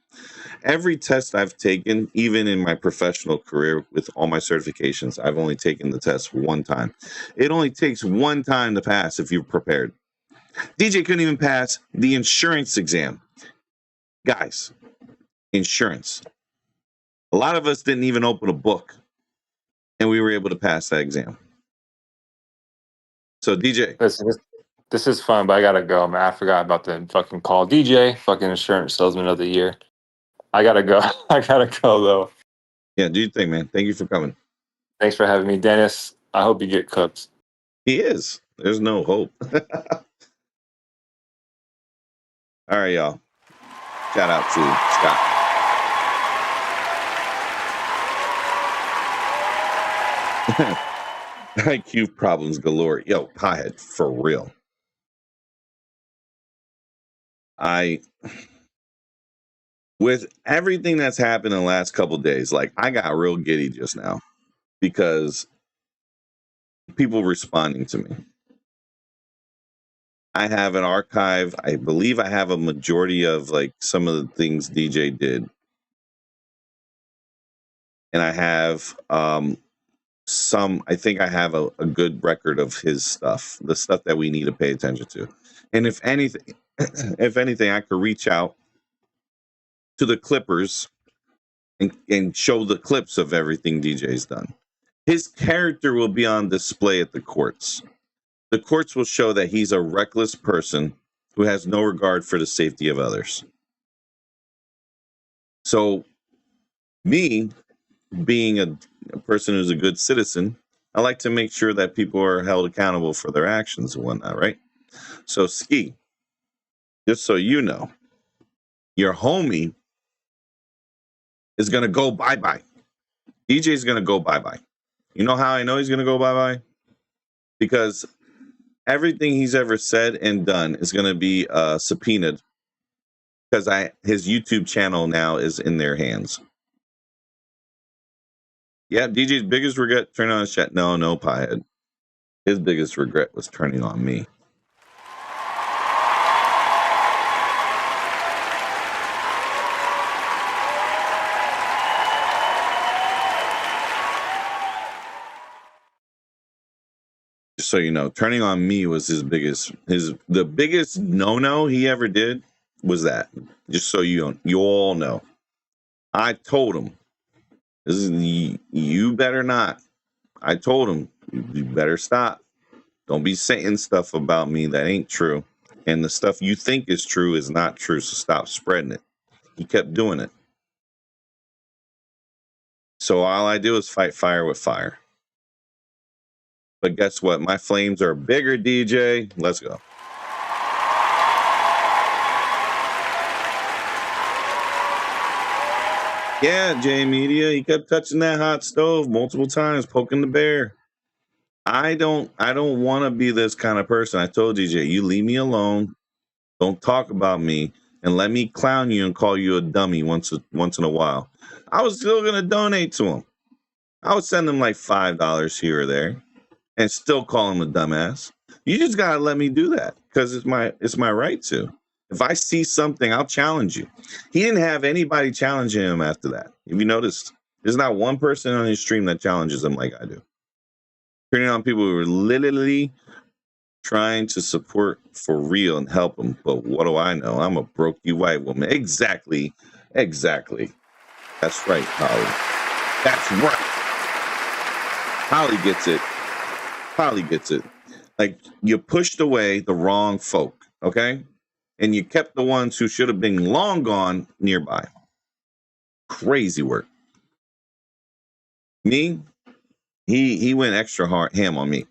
Every test I've taken, even in my professional career with all my certifications, I've only taken the test 1 time. It only takes 1 time to pass if you're prepared. DJ couldn't even pass the insurance exam. Guys, insurance. A lot of us didn't even open a book, and we were able to pass that exam. So, DJ. This is fun, but I gotta go, man. I forgot about the fucking call. DJ, fucking insurance salesman of the year. I gotta go. Though. Yeah, do your thing, man. Thank you for coming. Thanks for having me, Dennis. I hope you get cooked. He is. There's no hope. All right, y'all. Shout out to Scott. IQ problems galore. Yo, pothead, for real. With everything that's happened in the last couple of days, like, I got real giddy just now because people responding to me. I have an archive. I believe I have a majority of like some of the things DJ did. And I have I think I have a good record of his stuff, the stuff that we need to pay attention to. And if anything, I could reach out to the Clippers and show the clips of everything DJ's done. His character will be on display at the courts. The courts will show that he's a reckless person who has no regard for the safety of others. So, me being a person who's a good citizen, I like to make sure that people are held accountable for their actions and whatnot, right? So, Ski, just so you know, your homie is going to go bye-bye. DJ's going to go bye-bye. You know how I know he's going to go bye-bye? Because everything he's ever said and done is going to be subpoenaed because his YouTube channel now is in their hands. Yeah, DJ's biggest regret turning on his chat. No, piehead. His biggest regret was turning on me. So you know, turning on me was the biggest no he ever did was that. Just so you all know, I told him, you better not. I told him, you better stop. Don't be saying stuff about me that ain't true. And the stuff you think is true is not true, so stop spreading it. He kept doing it. So all I do is fight fire with fire. But guess what? My flames are bigger, DJ. Let's go. Yeah, J Media, he kept touching that hot stove multiple times, poking the bear. I don't want to be this kind of person. I told DJ, you leave me alone. Don't talk about me, and let me clown you and call you a dummy once in a while. I was still gonna donate to him. I would send him like $5 here or there, and still call him a dumbass. You just gotta let me do that because it's my right to. If I see something, I'll challenge you. He didn't have anybody challenging him after that. If you noticed, there's not one person on his stream that challenges him like I do. Turning on people who are literally trying to support for real and help him. But what do I know? I'm a broke white woman. Exactly. That's right, Holly. That's right. Holly gets it. Like, you pushed away the wrong folk, okay? And you kept the ones who should have been long gone nearby. Crazy work. Me, he went extra hard ham on me.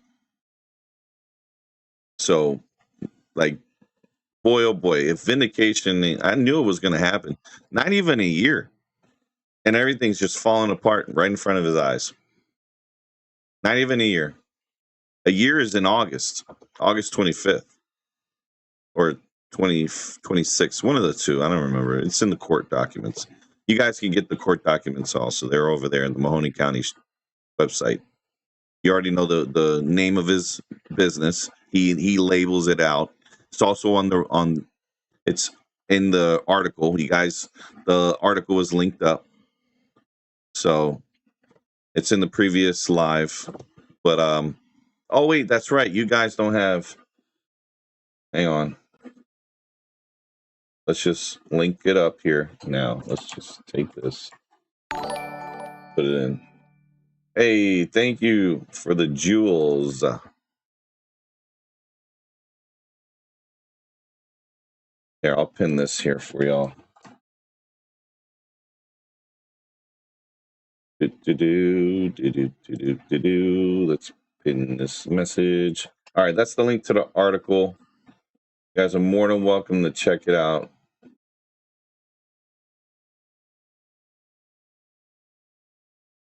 So, like, boy, oh boy, if vindication, I knew it was going to happen. Not even a year. And everything's just falling apart right in front of his eyes. Not even a year. A year is in August 25th. Or 2026, one of the two. I don't remember. It's in the court documents. You guys can get the court documents also. They're over there in the Mahoney County website. You already know the name of his business. He labels it out. It's also it's in the article. You guys, the article is linked up. So it's in the previous live. But oh wait, that's right. You guys don't have, hang on. Let's just link it up here now. Let's just take this, put it in. Hey, thank you for the jewels. Here, I'll pin this here for y'all. Let's pin this message. All right, that's the link to the article. You guys are more than welcome to check it out.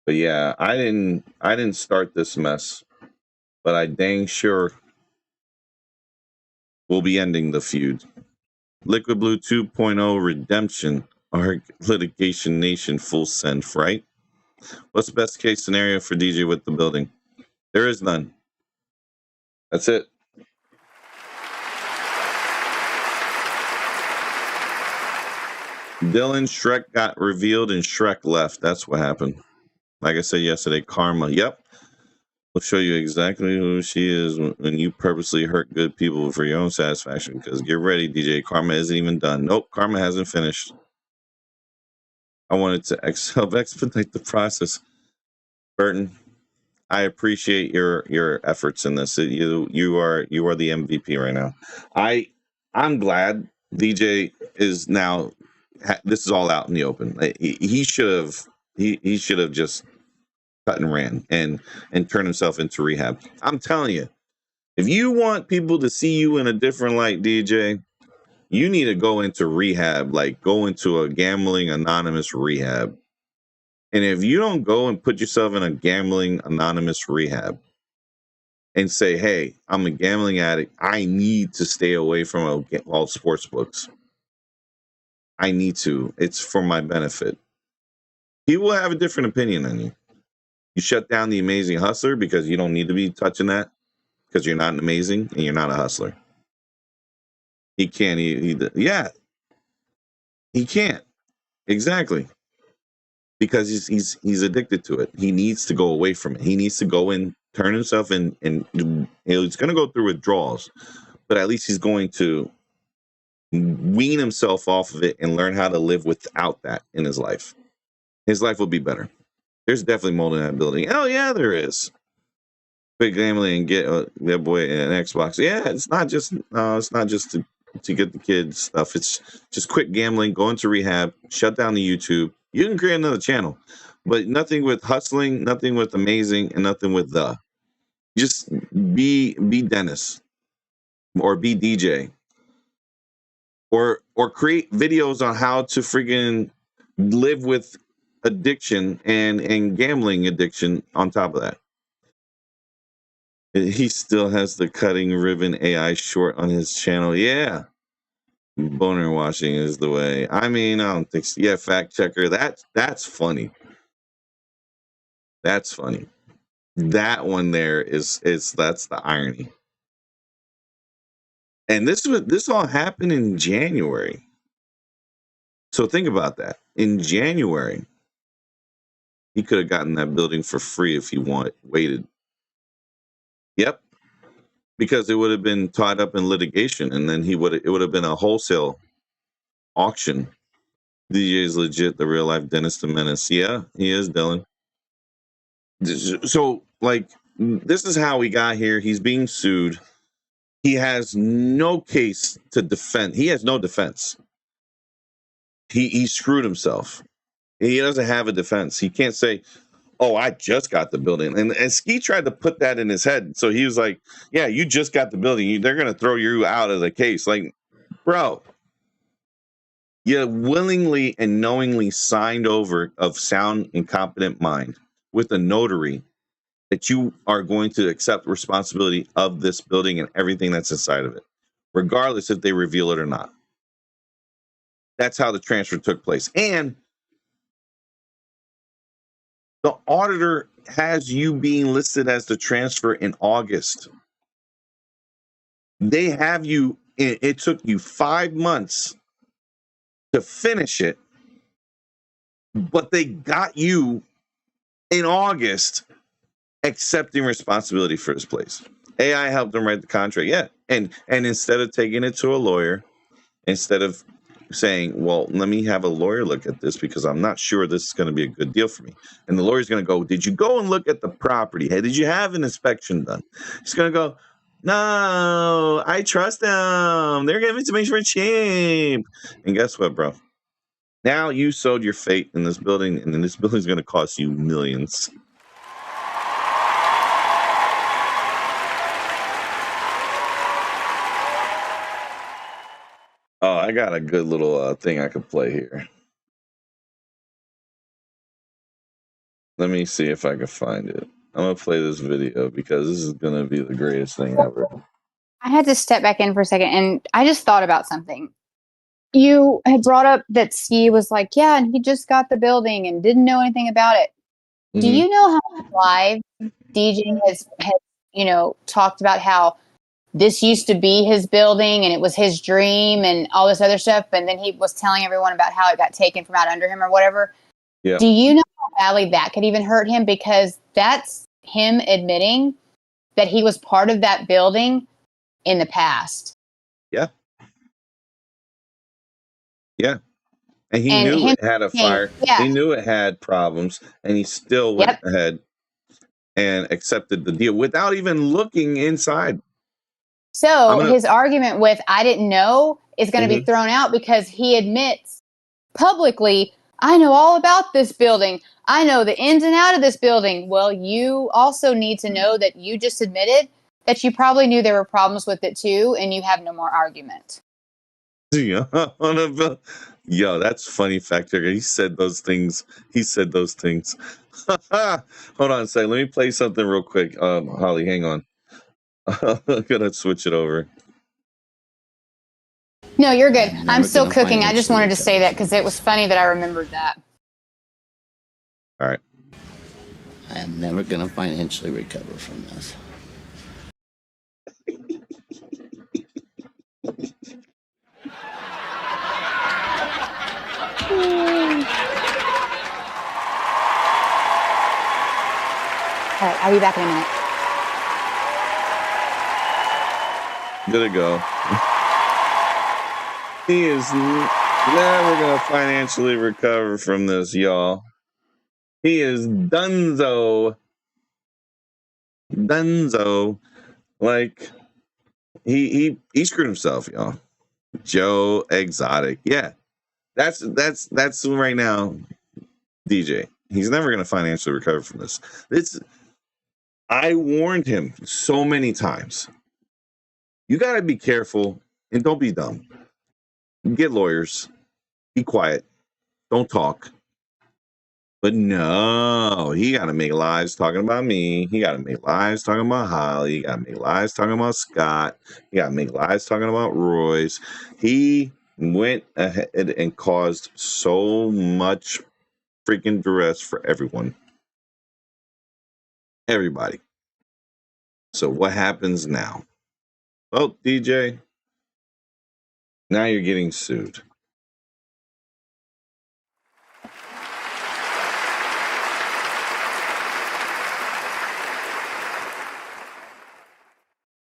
But yeah, I didn't start this mess, but I dang sure will be ending the feud. Liquid Blue 2.0 redemption, our litigation nation full send, right? What's the best case scenario for DJ with the building? There is none. That's it. Dylan Shrek got revealed and Shrek left. That's what happened. Like I said yesterday, karma. Yep. We'll show you exactly who she is when you purposely hurt good people for your own satisfaction. Because get ready, DJ. Karma isn't even done. Nope, karma hasn't finished. I wanted to help expedite the process. Burton, I appreciate your efforts in this. You are the MVP right now. I'm glad DJ is now. This is all out in the open. He should have just cut and ran and turned himself into rehab. I'm telling you, if you want people to see you in a different light, DJ, you need to go into rehab, like go into a gambling anonymous rehab. And if you don't go and put yourself in a gambling anonymous rehab and say, hey, I'm a gambling addict, I need to stay away from all sports books. I need to. It's for my benefit. He will have a different opinion than you. You shut down the Amazing Hustler because you don't need to be touching that because you're not an amazing and you're not a hustler. He can't. He can't. Exactly. Because he's addicted to it. He needs to go away from it. He needs to go and turn himself in, and he's going to go through withdrawals, but at least he's going to wean himself off of it and learn how to live without that in his life. His life will be better. There's definitely mold in that building. Oh yeah, there is. quit gambling and get that boy an Xbox. Yeah, it's not just to get the kids stuff. It's just quit gambling, go into rehab, shut down the YouTube. You can create another channel, but nothing with hustling, nothing with amazing, and nothing with the. Just be Dennis, or be DJ, or create videos on how to friggin' live with addiction and gambling addiction on top of that. He still has the cutting ribbon AI short on his channel. Yeah. Boner washing is the way. I mean, I don't think so. Yeah, fact checker. That's funny. That's funny. That one there is that's the irony. And this all happened in January. So think about that. In January, he could have gotten that building for free if he waited. Yep. Because it would have been tied up in litigation, and then it would have been a wholesale auction. DJ is legit the real life Dennis the Menace. Yeah, he is, Dylan. So, like, this is how he got here. He's being sued. He has no case to defend. He has no defense. He screwed himself. He doesn't have a defense. He can't say, oh, I just got the building. And Ski tried to put that in his head. So he was like, yeah, you just got the building. They're going to throw you out of the case. Like, bro, you willingly and knowingly signed over of sound and competent mind with a notary that you are going to accept responsibility of this building and everything that's inside of it, regardless if they reveal it or not. That's how the transfer took place. And the auditor has you being listed as the transfer in August. They have you, it took you 5 months to finish it, but they got you in August accepting responsibility for this place. AI helped them write the contract. Yeah. And instead of taking it to a lawyer, instead of saying, well, let me have a lawyer look at this because I'm not sure this is going to be a good deal for me. And the lawyer's going to go, did you go and look at the property? Hey, did you have an inspection done? He's going to go, no, I trust them. They're giving it to me for cheap. And guess what, bro? Now you sold your fate in this building, and then this building is going to cost you millions. Oh, I got a good little thing I could play here. Let me see if I can find it. I'm going to play this video because this is going to be the greatest thing ever. I had to step back in for a second, and I just thought about something. You had brought up that Ski was like, yeah, and he just got the building and didn't know anything about it. Mm-hmm. Do you know how live DJ has talked about how this used to be his building and it was his dream and all this other stuff, and then he was telling everyone about how it got taken from out under him or whatever? Yeah. Do you know how badly that could even hurt him? Because that's him admitting that he was part of that building in the past. Yeah. Yeah. And he knew it had a fire. Yeah. He knew it had problems, and he still went ahead and accepted the deal without even looking inside. So his argument with I didn't know is going to be thrown out because he admits publicly, I know all about this building. I know the ins and out of this building. Well, you also need to know that you just admitted that you probably knew there were problems with it too, and you have no more argument. Yo, that's funny fact checker. He said those things. Hold on a second. Let me play something real quick. Holly, hang on. I'm gonna switch it over. No, you're good. I'm still cooking. I just wanted to say that because it was funny that I remembered that. All right. I am never gonna financially recover from this. All right, I'll be back in a minute. Good to go. He is never going to financially recover from this, y'all. He is donezo. Dunzo. Like he screwed himself, y'all. Joe Exotic. Yeah. That's right now, DJ. He's never gonna financially recover from this. I warned him so many times. You gotta be careful and don't be dumb. Get lawyers. Be quiet. Don't talk. But no, he got to make lives talking about me. He got to make lives talking about Holly. He got to make lives talking about Scott. He got to make lives talking about Royce. He went ahead and caused so much freaking duress for everyone. Everybody. So what happens now? Well, DJ, now you're getting sued.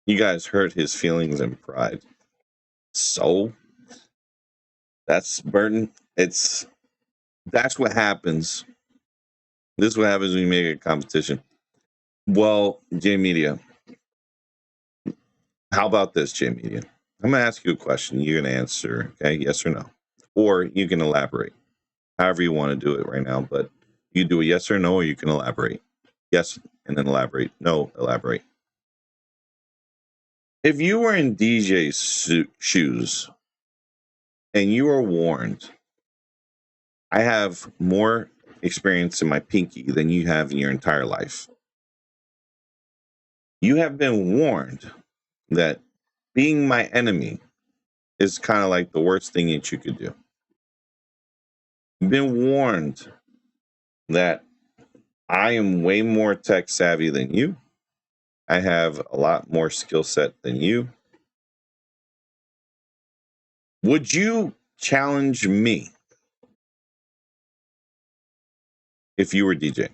You guys hurt his feelings and pride. So that's Burton. That's what happens. This is what happens when you make a competition. Well, J Media, how about this, J Media? I'm going to ask you a question. You're going to answer, okay, yes or no. Or you can elaborate, however you want to do it right now. But you do a yes or no, or you can elaborate. Yes, and then elaborate. No, elaborate. If you were in DJ's shoes and you were warned, I have more experience in my pinky than you have in your entire life. You have been warned that being my enemy is kind of like the worst thing that you could do. You've been warned that I am way more tech savvy than you. I have a lot more skill set than you. Would you challenge me if you were DJ?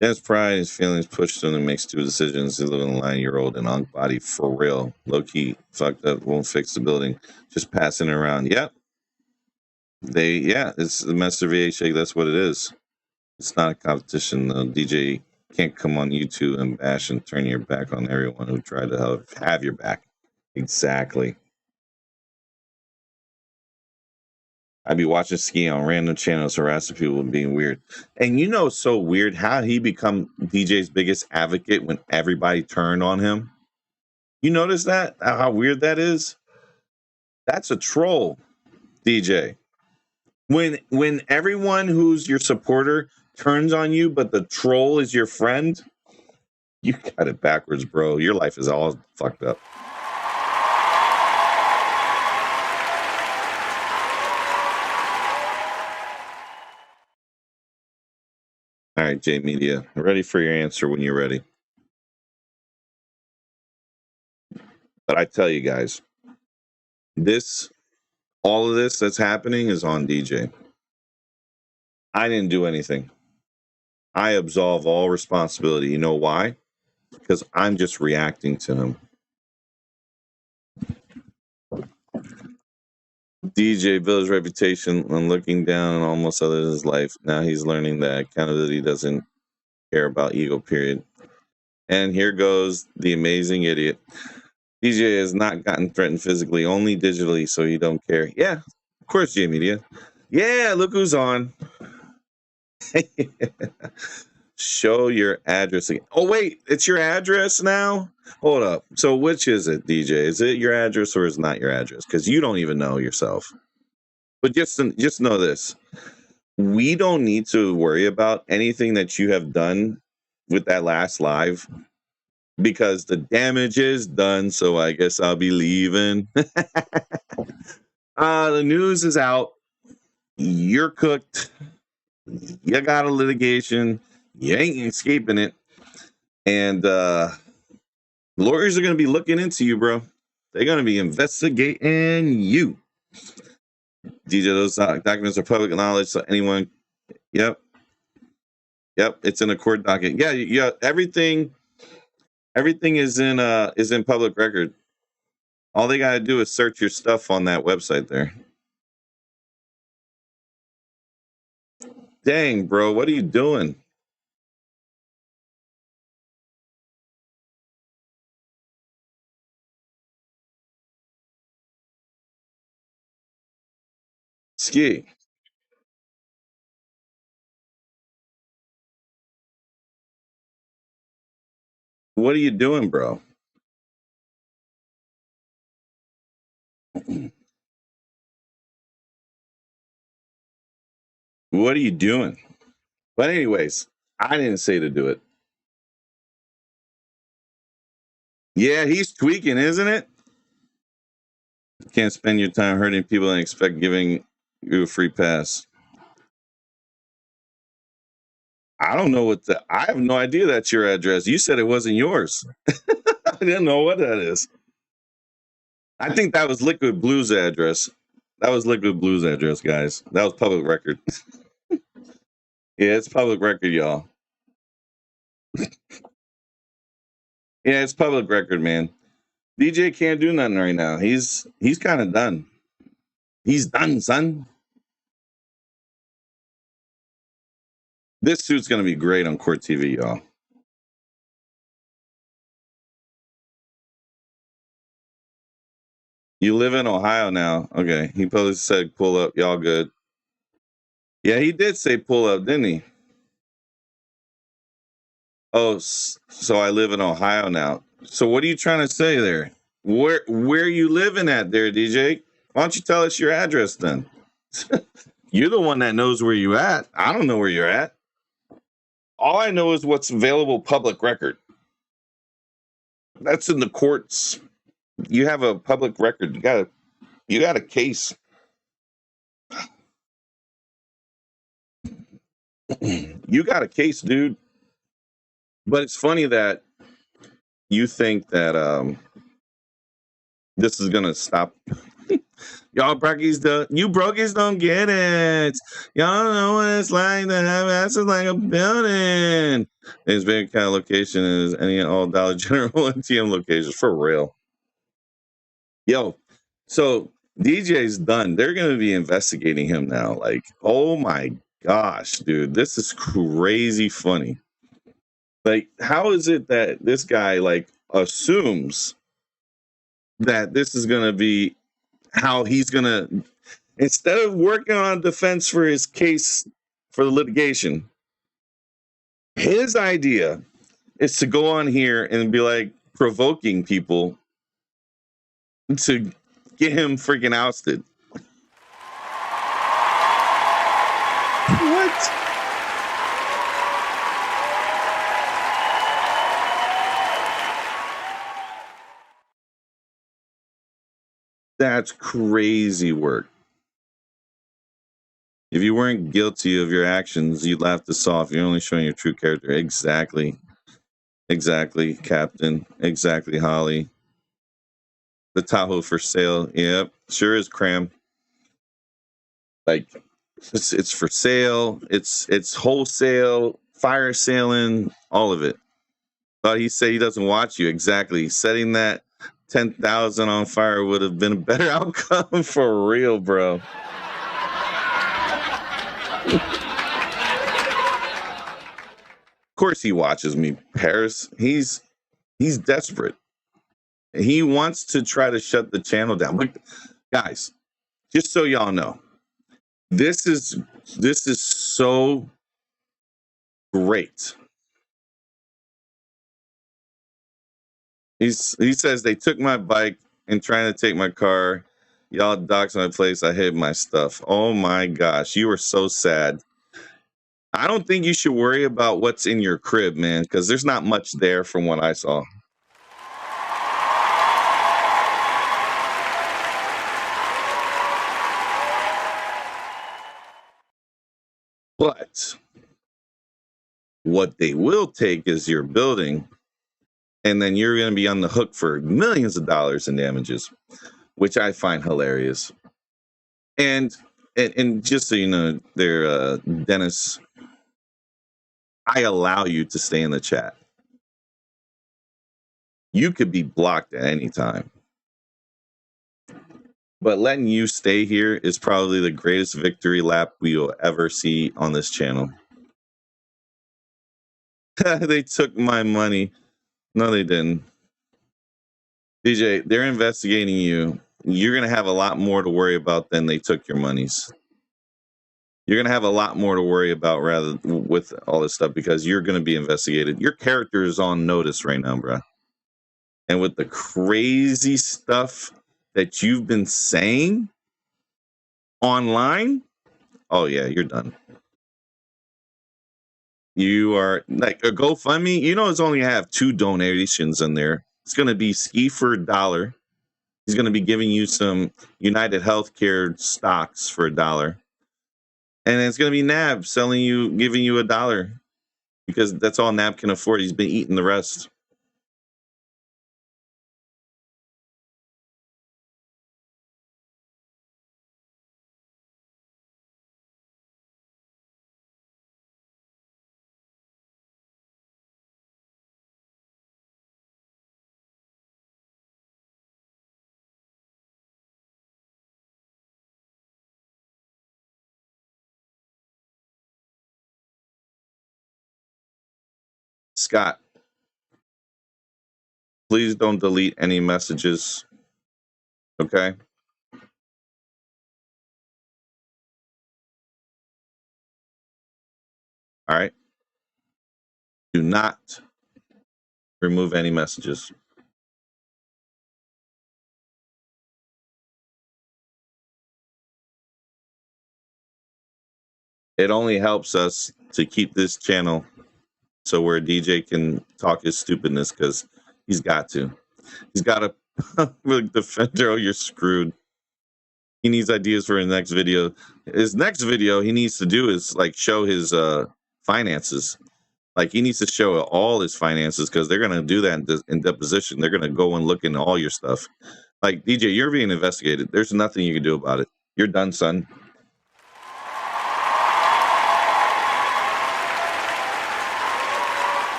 Dennis pride, his feelings pushed him to make stupid decisions. He's living a 9-year-old and unk body for real. Low key, fucked up, won't fix the building. Just passing it around. Yep. It's the Master VA shake. That's what it is. It's not a competition. DJ can't come on YouTube and bash and turn your back on everyone who tried to have your back. Exactly. I'd be watching ski on random channels, harassing people and being weird. And you know, it's so weird how he become DJ's biggest advocate when everybody turned on him. You notice that? How weird that is? That's a troll, DJ. When everyone who's your supporter turns on you, but the troll is your friend, you got it backwards, bro. Your life is all fucked up. All right, J Media, ready for your answer when you're ready. But I tell you guys, all of this that's happening is on DJ. I didn't do anything. I absolve all responsibility. You know why? Because I'm just reacting to him. DJ built his reputation on looking down on almost others in his life. Now he's learning that accountability doesn't care about ego, period. And here goes the amazing idiot. DJ has not gotten threatened physically, only digitally, so you don't care. Yeah, of course, J Media. Yeah, look who's on. Show your address again. Oh, wait, it's your address now? Hold up. So which is it, DJ? Is it your address or is it not your address? Because you don't even know yourself. But just know this. We don't need to worry about anything that you have done with that last live because the damage is done, so I guess I'll be leaving. The news is out. You're cooked. You got a litigation. You ain't escaping it. And lawyers are going to be looking into you, bro. They're going to be investigating you. DJ, those documents are public knowledge, so anyone. Yep, it's in a court docket. Yeah. Everything is in public record. All they got to do is search your stuff on that website there. Dang, bro, what are you doing? Ski. What are you doing, bro? What are you doing? But anyways, I didn't say to do it. Yeah, he's tweaking, isn't it? You can't spend your time hurting people and expect giving you a free pass. I don't know what I have no idea that's your address. You said it wasn't yours. I didn't know what that is. I think that was Liquid Blue's address. That was Liquid Blue's address, guys. That was public record. Yeah, it's public record, y'all. Yeah, it's public record, man. DJ can't do nothing right now. He's kind of done. He's done, son. This suit's gonna be great on Court TV, y'all. You live in Ohio now. Okay. He probably said pull up. Y'all good. Yeah, he did say pull up, didn't he? Oh, so I live in Ohio now. So what are you trying to say there? Where you living at there, DJ? Why don't you tell us your address then? You're the one that knows where you at. I don't know where you're at. All I know is what's available public record. That's in the courts. You have a public record. You got a case. You got a case, dude. But it's funny that you think that this is gonna stop. Y'all you brokies don't get it. Y'all don't know what it's like to have assets like a building. As big kind of location as any all Dollar General and TM locations, for real. Yo, so DJ's done. They're gonna be investigating him now. Like, oh my gosh, dude, this is crazy funny. Like, how is it that this guy like assumes that this is gonna be how he's gonna, instead of working on defense for his case for the litigation, his idea is to go on here and be like provoking people to get him freaking ousted. What? That's crazy work. If you weren't guilty of your actions, you'd laugh this off. You're only showing your true character. Exactly. Exactly, Captain. Exactly, Holly. The Tahoe for sale. Yep, sure is, Cram. Like, it's for sale. It's wholesale, fire sailing, all of it. But he said he doesn't watch you. Exactly. Setting that 10,000 on fire would have been a better outcome for real, bro. Of course he watches me, Paris. He's desperate. He wants to try to shut the channel down. But guys, just so y'all know, this is so great. He says they took my bike and trying to take my car. Y'all doxed my place. I hid my stuff. Oh my gosh, you are so sad. I don't think you should worry about what's in your crib, man, because there's not much there from what I saw. But what they will take is your building, and then you're going to be on the hook for millions of dollars in damages, which I find hilarious. And just so you know, there, Dennis, I allow you to stay in the chat. You could be blocked at any time. But letting you stay here is probably the greatest victory lap we will ever see on this channel. They took my money. No, they didn't. DJ, they're investigating you. You're going to have a lot more to worry about than they took your monies. You're going to have a lot more to worry about rather with all this stuff because you're going to be investigated. Your character is on notice right now, bro. And with the crazy stuff that you've been saying online, oh yeah, you're done. You are like a GoFundMe. You know, it's only have 2 donations in there. It's going to be Ski for $1. He's going to be giving you some United Healthcare stocks for $1. And it's going to be Nab giving you $1 because that's all Nab can afford. He's been eating the rest. Scott, please don't delete any messages. Okay? All right? Do not remove any messages. It only helps us to keep this channel so where DJ can talk his stupidness because he's got to. He's got to defender. Oh, you're screwed. He needs ideas for his next video. His next video he needs to do is like show his finances. Like he needs to show all his finances because they're gonna do that in deposition. They're gonna go and look into all your stuff. Like DJ, you're being investigated. There's nothing you can do about it. You're done, son.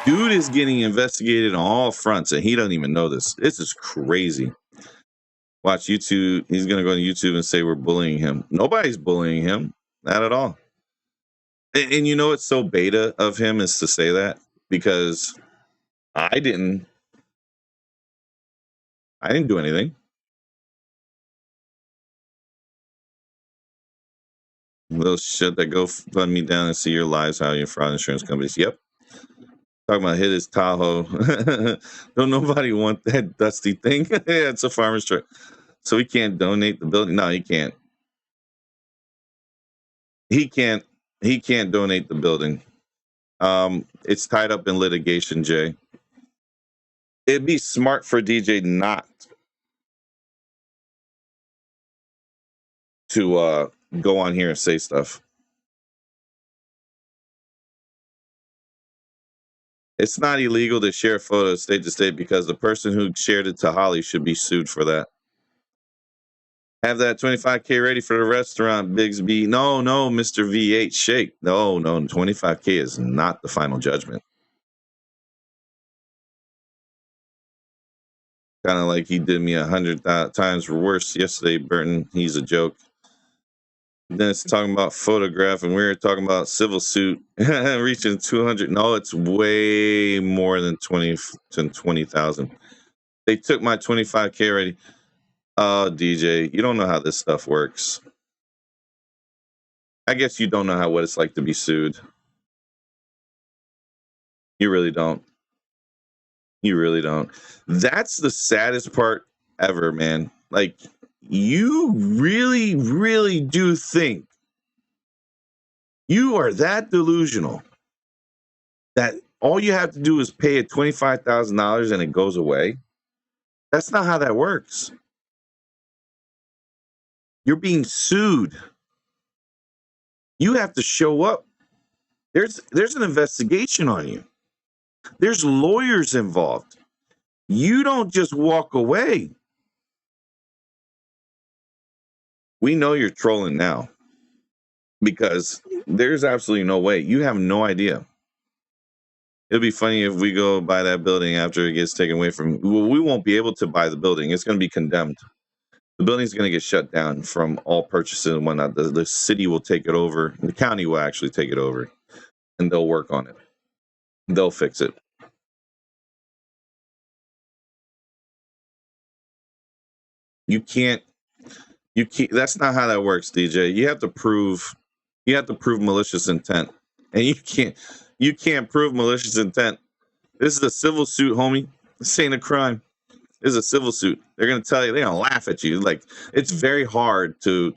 Dude is getting investigated on all fronts, and he doesn't even know this. This is crazy. Watch YouTube. He's going to go to YouTube and say we're bullying him. Nobody's bullying him. Not at all. And you know what's so beta of him is to say that? Because I didn't do anything. Little shit that go fund me down and see your lies, how your fraud insurance companies. Yep. Talking about hit his Tahoe. Don't nobody want that dusty thing. Yeah, it's a farmer's truck. So he can't donate the building. No, he can't. He can't donate the building. It's tied up in litigation, Jay. It'd be smart for DJ not to go on here and say stuff. It's not illegal to share photos state to state because the person who shared it to Holly should be sued for that. Have that 25K ready for the restaurant, Bigsby. No, Mr. V8 Shake. No, 25K is not the final judgment. Kind of like he did me 100 times worse yesterday, Burton. He's a joke. Then it's talking about photograph, and we were talking about civil suit reaching 200. No, it's way more than 20,000. They took my 25K already. Oh, DJ, you don't know how this stuff works. I guess you don't know what it's like to be sued. You really don't. You really don't. That's the saddest part ever, man. Like, you really, really do think you are that delusional that all you have to do is pay a $25,000 and it goes away? That's not how that works. You're being sued. You have to show up. There's an investigation on you. There's lawyers involved. You don't just walk away. We know you're trolling now because there's absolutely no way. You have no idea. It'll be funny if we go buy that building after it gets taken away from. Well, we won't be able to buy the building. It's going to be condemned. The building's going to get shut down from all purchases and whatnot. The city will take it over. The county will actually take it over, and they'll work on it. They'll fix it. You can't. That's not how that works, DJ. You have to prove malicious intent, and you can't prove malicious intent. This is a civil suit, homie. This ain't a crime. This is a civil suit. They're gonna tell you. They're gonna laugh at you. Like, it's very hard to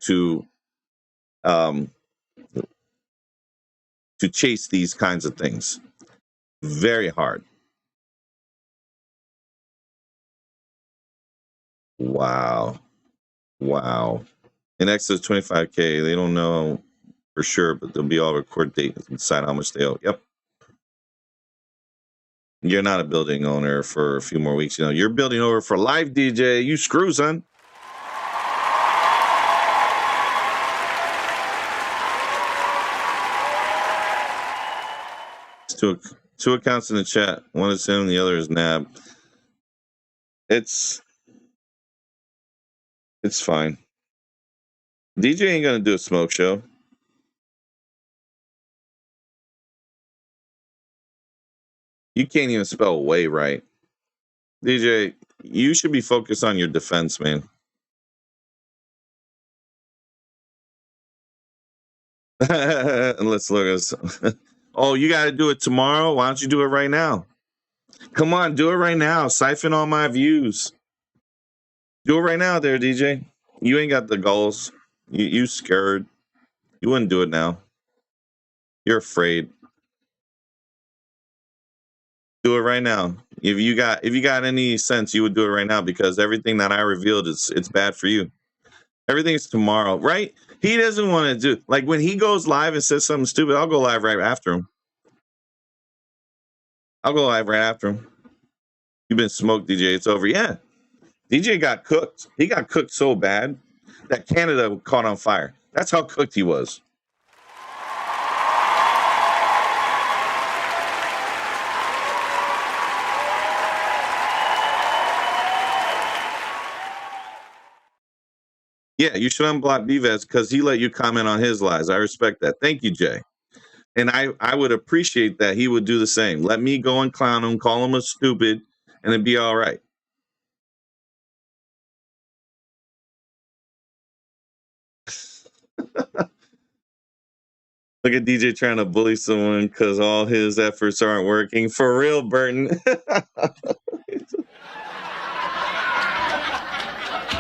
chase these kinds of things. Very hard. Wow. In excess of 25K, they don't know for sure, but they'll be all record date and decide how much they owe. Yep. You're not a building owner for a few more weeks. You're building over for life, DJ. You screw, son. It's two accounts in the chat. One is him, the other is Nab. It's fine. DJ ain't gonna do a smoke show. You can't even spell way right. DJ, you should be focused on your defense, man. And let's look at Oh, you got to do it tomorrow? Why don't you do it right now? Come on, do it right now. Siphon all my views. Do it right now there, DJ. You ain't got the goals. You scared. You wouldn't do it now. You're afraid. Do it right now. If you got any sense, you would do it right now, because everything that I revealed it's bad for you. Everything's tomorrow, right? He doesn't want to do, like, when he goes live and says something stupid, I'll go live right after him. You've been smoked, DJ. It's over. Yeah. DJ got cooked. He got cooked so bad that Canada caught on fire. That's how cooked he was. Yeah, you should unblock BVaz because he let you comment on his lies. I respect that. Thank you, Jay. And I would appreciate that he would do the same. Let me go and clown him, call him a stupid, and it'd be all right. Look at DJ trying to bully someone because all his efforts aren't working. For real, Burton.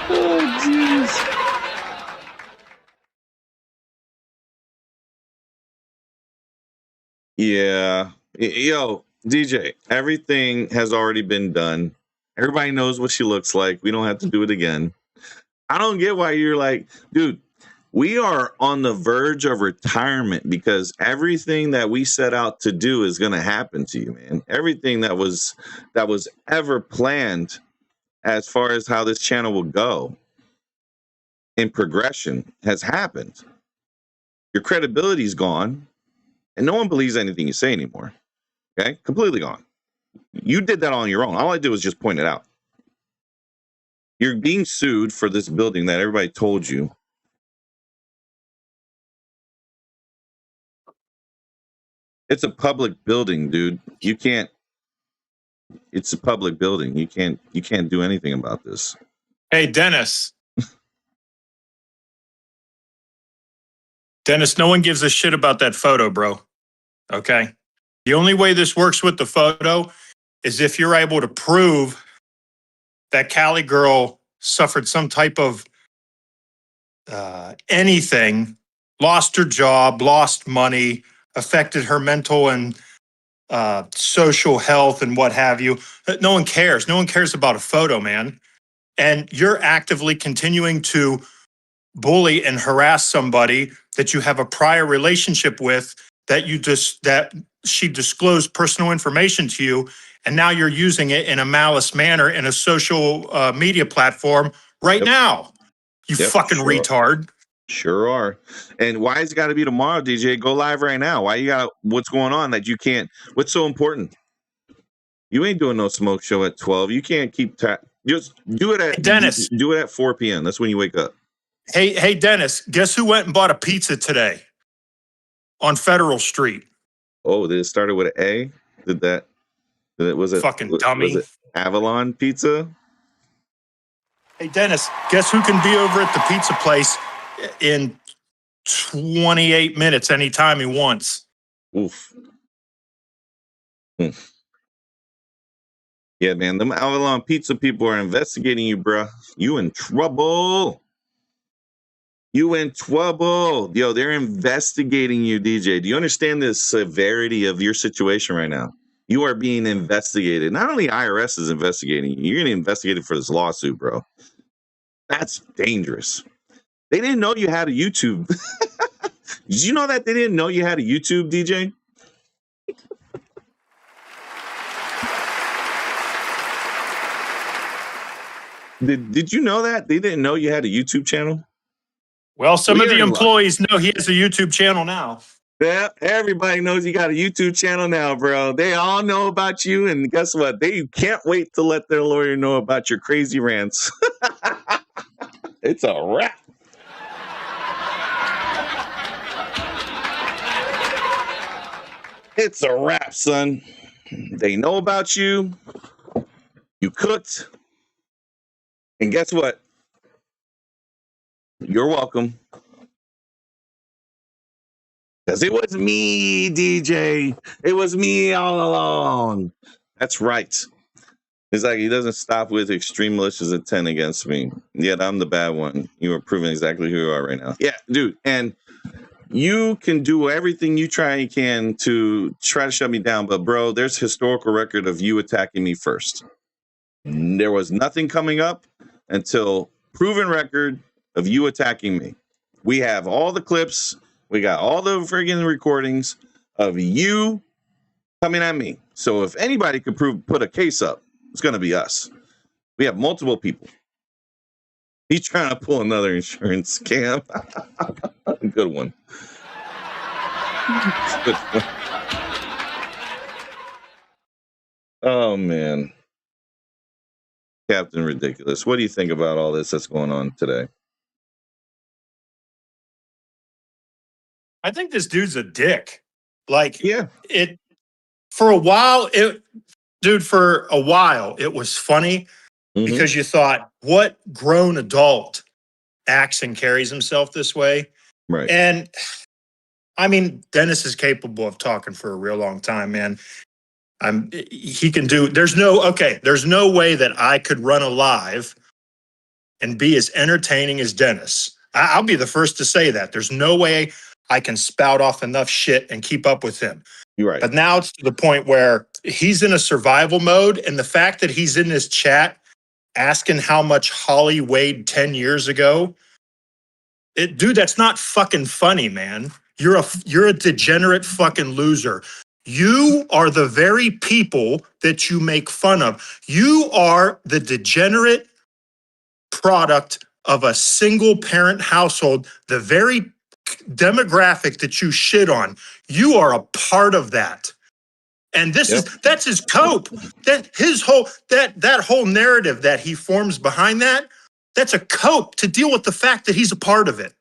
Oh, jeez. Yeah. Yo, DJ, everything has already been done. Everybody knows what she looks like. We don't have to do it again. I don't get why you're like, dude, we are on the verge of retirement because everything that we set out to do is going to happen to you, man. Everything that was ever planned as far as how this channel will go in progression has happened. Your credibility is gone, and no one believes anything you say anymore. Okay? Completely gone. You did that on your own. All I did was just point it out. You're being sued for this building that everybody told you. It's a public building, dude. You can't. It's a public building. You can't do anything about this. Hey, Dennis. Dennis, no one gives a shit about that photo, bro. Okay? The only way this works with the photo is if you're able to prove that Cali girl suffered some type of anything, lost her job, lost money, affected her mental and social health and what have you. No one cares. No one cares about a photo, man. And you're actively continuing to bully and harass somebody that you have a prior relationship with, that she disclosed personal information to you, and now you're using it in a malice manner in a social media platform right now. You fucking retard. Sure are. And why has it got to be tomorrow, DJ? Go live right now. Why you got, what's going on that you can't? What's so important? You ain't doing no smoke show at 12. You can't keep Just do it at Dennis. Do it at 4 p.m. That's when you wake up. Hey, Dennis. Guess who went and bought a pizza today on Federal Street? Oh, did it started with an A? Was it fucking dummy? Was it Avalon Pizza? Hey, Dennis. Guess who can be over at the pizza place in 28 minutes anytime he wants? Oof. Yeah, man, them Avalon Pizza people are investigating you, bro. You in trouble. You in trouble. Yo, they're investigating you, DJ. Do you understand the severity of your situation right now? You are being investigated. Not only IRS is investigating you, you're getting investigated for this lawsuit, bro. That's dangerous. They didn't know you had a YouTube. Did you know that they didn't know you had a YouTube, DJ? Did you know that? They didn't know you had a YouTube channel? Well, some of the employees know he has a YouTube channel now. Yeah, everybody knows you got a YouTube channel now, bro. They all know about you, and guess what? They can't wait to let their lawyer know about your crazy rants. It's a wrap. It's a wrap, son. They know about you. You cooked. And guess what? You're welcome. Because it was me, DJ. It was me all along. That's right. It's like he doesn't stop with extreme malicious intent against me. Yet I'm the bad one. You are proving exactly who you are right now. Yeah, dude. And you can do everything you can to try to shut me down. But, bro, there's historical record of you attacking me first. There was nothing coming up until proven record of you attacking me. We have all the clips. We got all the friggin' recordings of you coming at me. So if anybody could put a case up, it's going to be us. We have multiple people. He's trying to pull another insurance scam. Good one. Good one. Oh, man. Captain Ridiculous. What do you think about all this that's going on today? I think this dude's a dick. Like, yeah, for a while, it was funny because you thought, what grown adult acts and carries himself this way? Right. And I mean, Dennis is capable of talking for a real long time, man. He can do, there's no way that I could run a live and be as entertaining as Dennis. I'll be the first to say that. There's no way I can spout off enough shit and keep up with him. You're right. But now it's to the point where he's in a survival mode, and the fact that he's in this chat asking how much Holly weighed 10 years ago, dude, that's not fucking funny, man. You're a degenerate fucking loser. You are the very people that you make fun of. You are the degenerate product of a single parent household, the very demographic that you shit on. You are a part of that. And that's his cope. That whole narrative that he forms behind that's a cope to deal with the fact that he's a part of it.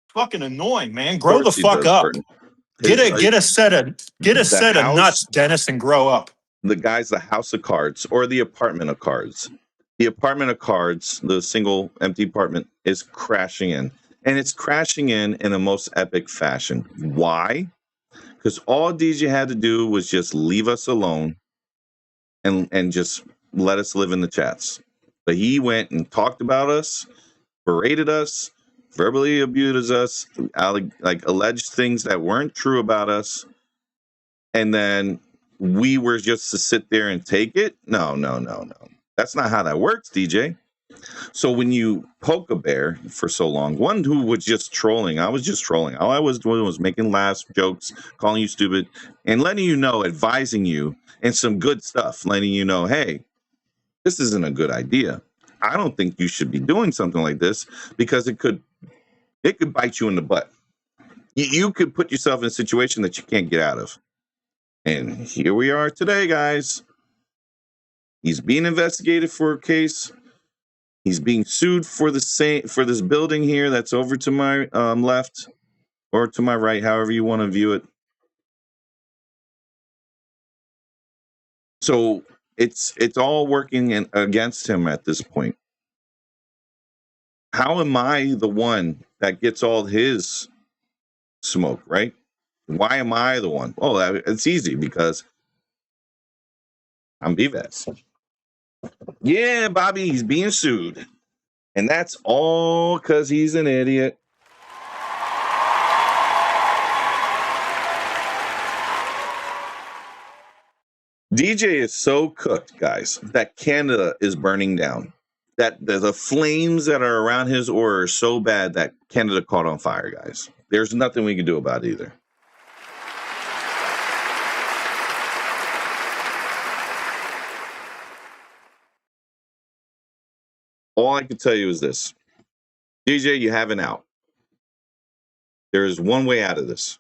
Fucking annoying, man. Grow the fuck up. Get a set of nuts, Dennis, and grow up. The guy's the house of cards or the apartment of cards. The apartment of cards, the single empty apartment, is crashing in. And it's crashing in a most epic fashion. Why? Because all DJ had to do was just leave us alone and just let us live in the chats. But he went and talked about us, berated us, verbally abused us, like alleged things that weren't true about us, and then we were just to sit there and take it. No. That's not how that works, DJ. So when you poke a bear for so long, one who was just trolling, I was just trolling. All I was doing was making laughs, jokes, calling you stupid, and letting you know, advising you, and some good stuff, letting you know, hey, this isn't a good idea. I don't think you should be doing something like this because it could bite you in the butt. You could put yourself in a situation that you can't get out of. And here we are today, guys. He's being investigated for a case. He's being sued for this building here that's over to my left or to my right, however you want to view it. So it's all working against him at this point. How am I the one that gets all his smoke, right? Why am I the one? Oh, it's easy because I'm BVaz. Yeah, Bobby, he's being sued. And that's all because he's an idiot. DJ is so cooked, guys, that Canada is burning down. That the flames that are around his aura are so bad that Canada caught on fire, guys. There's nothing we can do about it either. All I can tell you is this. DJ, you have an out. There is one way out of this.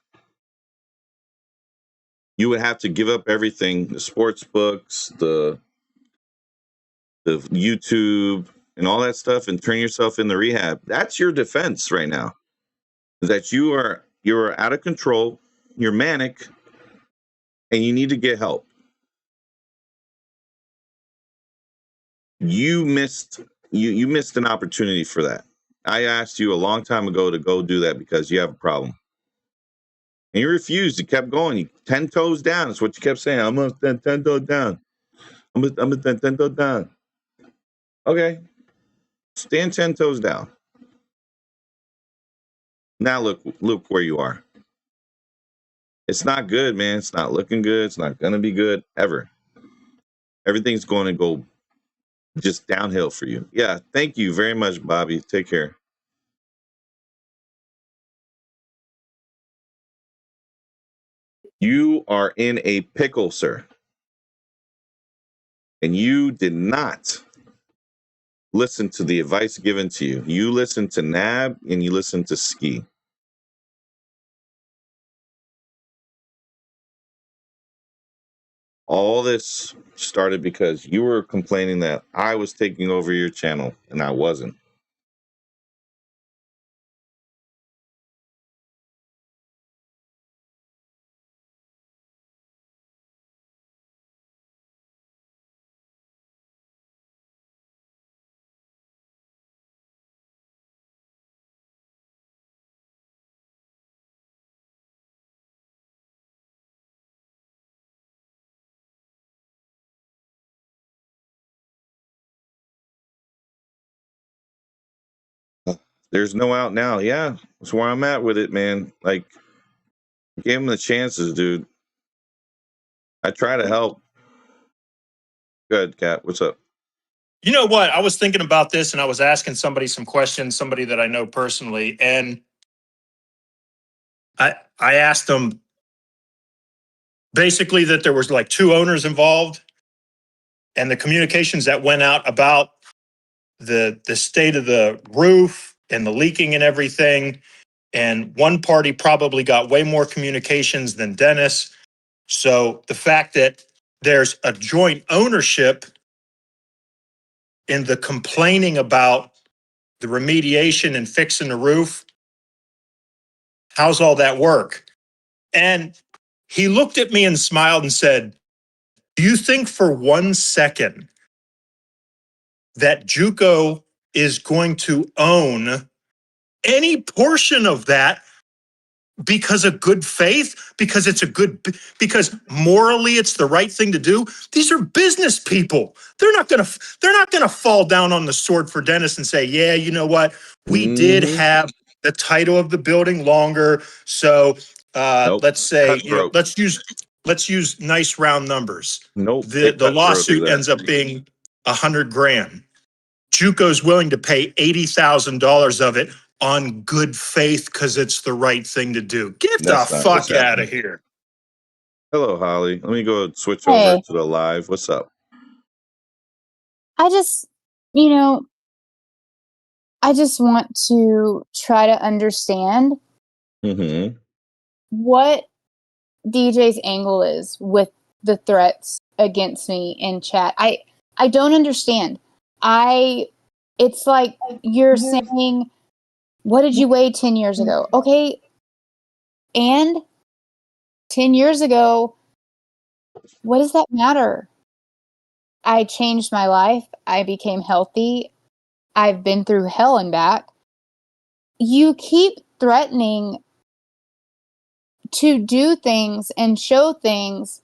You would have to give up everything, the sports books, the YouTube, and all that stuff, and turn yourself into rehab. That's your defense right now. That you're out of control, you're manic, and you need to get help. You missed an opportunity for that. I asked you a long time ago to go do that because you have a problem. And you refused. You kept going. You 10 toes down. That's what you kept saying. I'm going to stand 10 toes down. I'm going to stand 10 toes down. Okay. Stand 10 toes down. Now look where you are. It's not good, man. It's not looking good. It's not going to be good ever. Everything's going to go just downhill for you. Yeah. Thank you very much, Bobby. Take care. You are in a pickle, sir. And you did not listen to the advice given to you. You listened to Nab and you listened to Ski. All this started because you were complaining that I was taking over your channel and I wasn't. There's no out now. Yeah, that's where I'm at with it, man. Like, gave him the chances, dude. I try to help. Good, Kat. What's up? You know what? I was thinking about this and I was asking somebody some questions, somebody that I know personally. And I asked them basically that there was like 2 owners involved and the communications that went out about the state of the roof and the leaking and everything. And one party probably got way more communications than Dennis. So the fact that there's a joint ownership in the complaining about the remediation and fixing the roof, how's all that work? And he looked at me and smiled and said, do you think for 1 second that JUCO is going to own any portion of that because of good faith, because because morally it's the right thing to do? These are business people. They're not going to fall down on the sword for Dennis and say, yeah, you know what? We did have the title of the building longer. So Nope. let's say, Cutthroat. let's use nice round numbers. Nope. The lawsuit ends up being $100,000. JUCO's willing to pay $80,000 of it on good faith because it's the right thing to do. Get the fuck out of here. Hello, Holly. Let me go switch over to the live. What's up? I just want to try to understand what DJ's angle is with the threats against me in chat. I don't understand. It's like you're saying, what did you weigh 10 years ago? Okay, and 10 years ago, what does that matter? I changed my life. I became healthy. I've been through hell and back. You keep threatening to do things and show things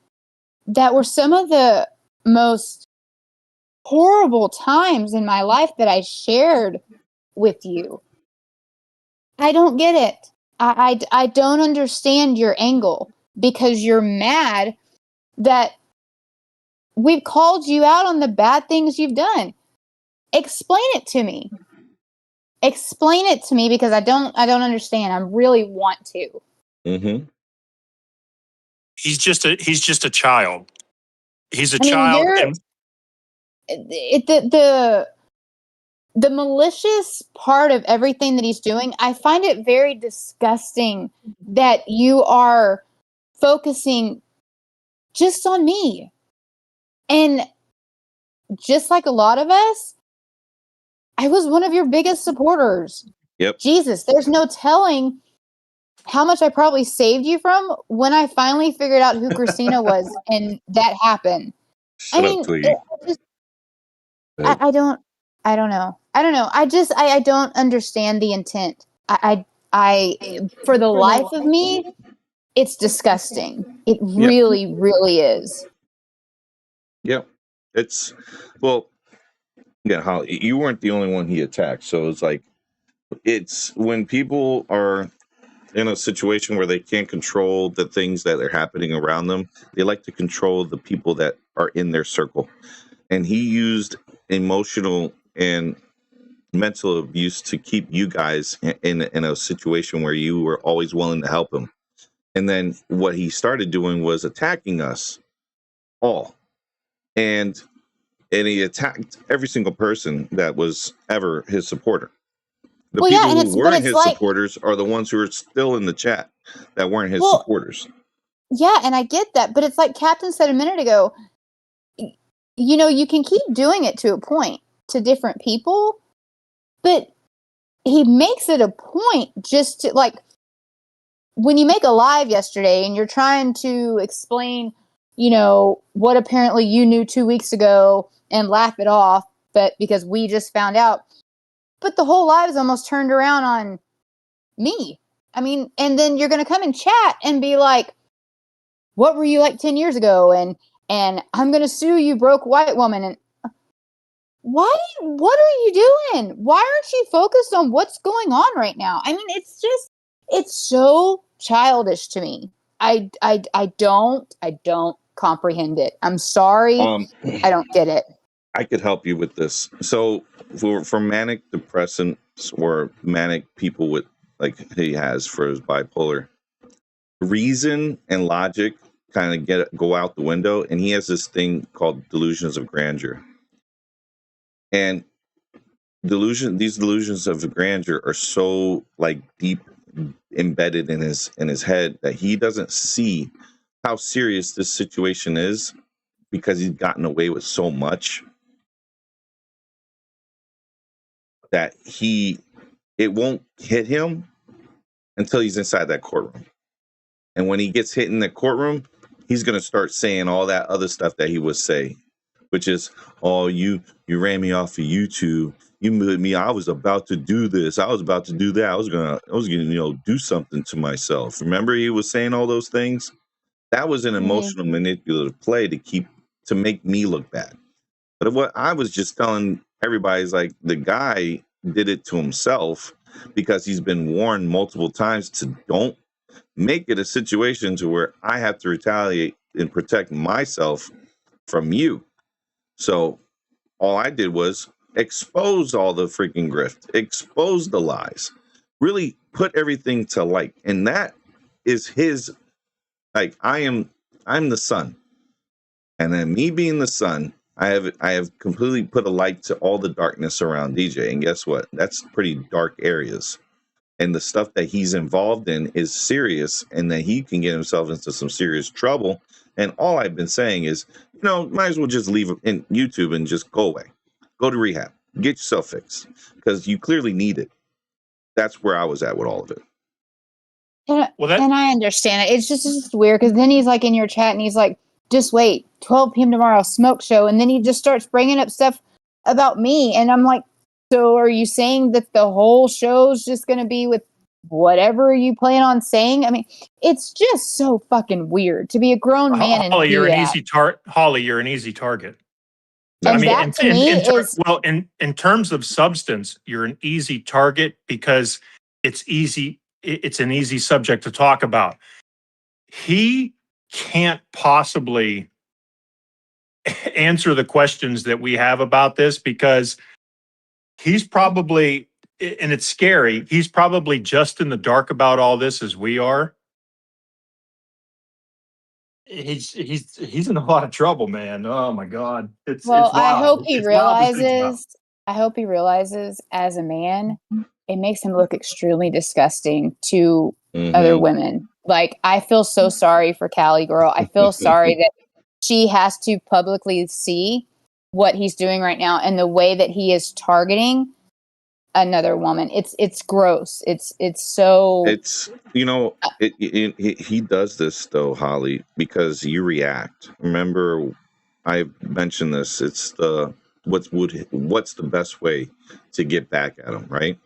that were some of the most horrible times in my life that I shared with you. I don't get it. I don't understand your angle because you're mad that we've called you out on the bad things you've done. Explain it to me. Explain it to me because I don't understand. I really want to. Mm-hmm. He's just a child. He's a child. And The malicious part of everything that he's doing, I find it very disgusting that you are focusing just on me. And just like a lot of us, I was one of your biggest supporters. Yep. Jesus, there's no telling how much I probably saved you from when I finally figured out who Christina was and that happened. Shut up, Twiggy. I don't know. I don't understand the intent. I for the life of me, it's disgusting. It really, really is. Yep. It's, well, yeah, Holly, you weren't the only one he attacked. So it's like, it's when people are in a situation where they can't control the things that are happening around them, they like to control the people that are in their circle. And he used emotional and mental abuse to keep you guys in a situation where you were always willing to help him. And then what he started doing was attacking us all. And he attacked every single person that was ever his supporter. The people who weren't his supporters are the ones who are still in the chat that weren't his supporters. Yeah, and I get that. But it's like Captain said a minute ago, you know, you can keep doing it to a point to different people, but he makes it a point just to, like, when you make a live yesterday and you're trying to explain, you know, what apparently you knew 2 weeks ago and laugh it off, but because we just found out, but the whole live is almost turned around on me. I mean, and then you're going to come and chat and be like, what were you like 10 years ago? And I'm going to sue you, broke white woman. And what are you doing? Why aren't you focused on what's going on right now? I mean, it's so childish to me. I don't comprehend it. I'm sorry. I don't get it. I could help you with this. So for manic depressants or manic people with, like he has for his bipolar, reason and logic kind of go out the window, and he has this thing called delusions of grandeur. And these delusions of grandeur are so like deep embedded in his head that he doesn't see how serious this situation is because he's gotten away with so much that it won't hit him until he's inside that courtroom. And when he gets hit in the courtroom, he's going to start saying all that other stuff that he would say, which is, oh, you ran me off of YouTube. You moved me. I was about to do this. I was about to do that. I was gonna, do something to myself. Remember, he was saying all those things. That was an emotional manipulative play to make me look bad. But what I was just telling everybody is like, the guy did it to himself because he's been warned multiple times to don't make it a situation to where I have to retaliate and protect myself from you. So all I did was expose all the freaking grift, expose the lies, really put everything to light. And that is his, like, I'm the sun. And then me being the sun, I have completely put a light to all the darkness around DJ. And guess what? That's pretty dark areas. and the stuff that he's involved in is serious, and that he can get himself into some serious trouble. And all I've been saying is, might as well just leave in YouTube and just go away. Go to rehab. Get yourself fixed, because you clearly need it. That's where I was at with all of it. And I understand it. It's just weird, because then he's like in your chat and he's like, just wait, 12 p.m. tomorrow, smoke show. And then he just starts bringing up stuff about me. And I'm like, so are you saying that the whole show's just going to be with whatever you plan on saying? I mean, it's just so fucking weird to be a grown man. Holly, you're an easy target. Holly, you're an easy target. And that to me is in terms of substance, you're an easy target because it's easy. It's an easy subject to talk about. He can't possibly answer the questions that we have about this, because he's probably, and it's scary, he's probably just in the dark about all this as we are. He's in a lot of trouble, man. Oh my God. It's wild. I hope he realizes. I hope he realizes, as a man, it makes him look extremely disgusting to other women. Like, I feel so sorry for Callie girl. I feel sorry that she has to publicly see what he's doing right now and the way that he is targeting another woman. It's gross. It's so. It's he does this though, Holly, because you react. Remember, I mentioned this. It's the what's the best way to get back at him, right?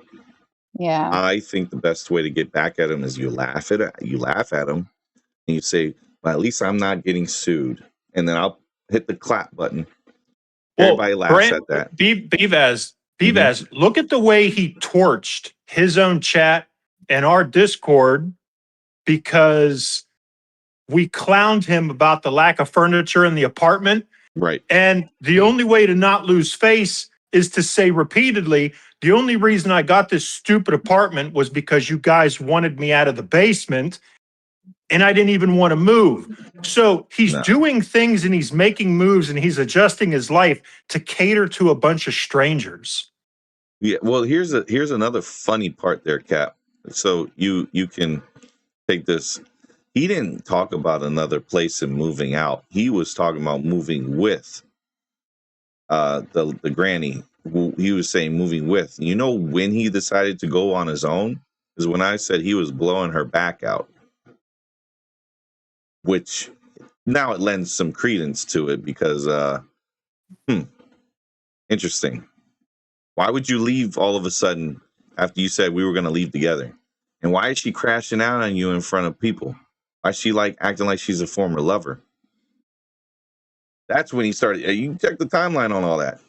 Yeah. I think the best way to get back at him is you laugh at him, and you say, "Well, at least I'm not getting sued," and then I'll hit the clap button. Everybody laughs at that. BVaz, look at the way he torched his own chat and our Discord because we clowned him about the lack of furniture in the apartment. Right. And the only way to not lose face is to say repeatedly, the only reason I got this stupid apartment was because you guys wanted me out of the basement and I didn't even want to move. So he's doing things and he's making moves and he's adjusting his life to cater to a bunch of strangers. Yeah, well, here's another funny part there, Cap. So you can take this. He didn't talk about another place and moving out. He was talking about moving with the granny. Who he was saying moving with. You know when he decided to go on his own is when I said he was blowing her back out. Which now it lends some credence to it because interesting. Why would you leave all of a sudden after you said we were going to leave together? And why is she crashing out on you in front of people? Why is she acting like she's a former lover? That's when he started. You can check the timeline on all that.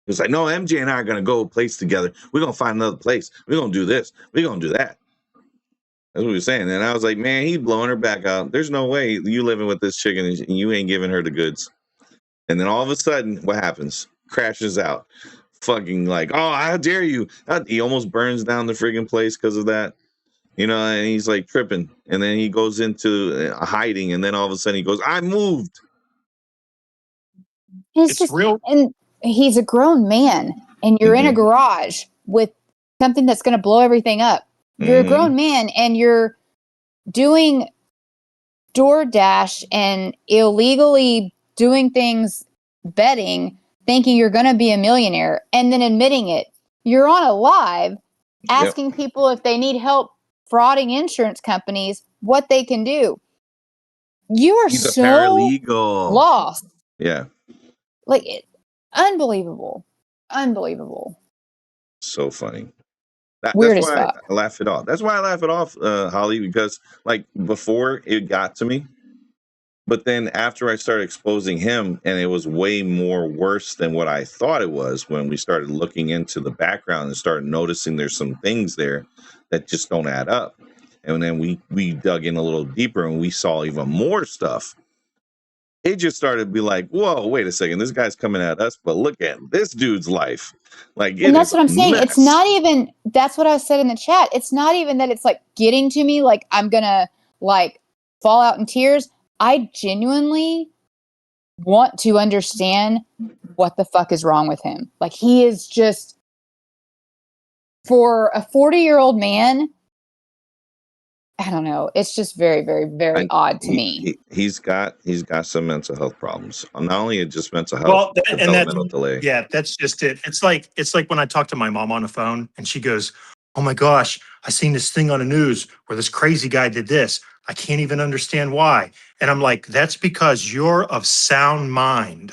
He was like, no, MJ and I are going to go a place together. We're going to find another place. We're going to do this. We're going to do that. That's what he was saying. And I was like, man, he's blowing her back out. There's no way you living with this chicken and you ain't giving her the goods. And then all of a sudden, what happens? Crashes out. Fucking like, oh, how dare you? He almost burns down the friggin' place because of that. And he's like tripping. And then he goes into hiding. And then all of a sudden he goes, I moved. It's just real. And he's a grown man. And you're in a garage with something that's going to blow everything up. You're a grown man and you're doing DoorDash and illegally doing things, betting, thinking you're going to be a millionaire and then admitting it. You're on a live asking people if they need help frauding insurance companies, what they can do. You are He's so a paralegal. Lost. Yeah. Unbelievable. Unbelievable. So funny. Weird that's as why fuck. I laugh it off. That's why I laugh it off, Holly, because before it got to me, but then after I started exposing him, and it was way more worse than what I thought it was when we started looking into the background and started noticing there's some things there that just don't add up. And then we dug in a little deeper and we saw even more stuff. It just started to be like, whoa, wait a second. This guy's coming at us, but look at this dude's life. And that's what I'm saying. It's not even, that's what I said in the chat. It's not even that it's getting to me, I'm going to fall out in tears. I genuinely want to understand what the fuck is wrong with him. He is just for a 40-year-old man, I don't know. It's just very, very, very odd to me. He's got some mental health problems. Not only just mental health, Well, developmental delay. Yeah, that's just it. It's like when I talk to my mom on the phone and she goes, "Oh my gosh, I seen this thing on the news where this crazy guy did this. I can't even understand why." And I'm like, "That's because you're of sound mind.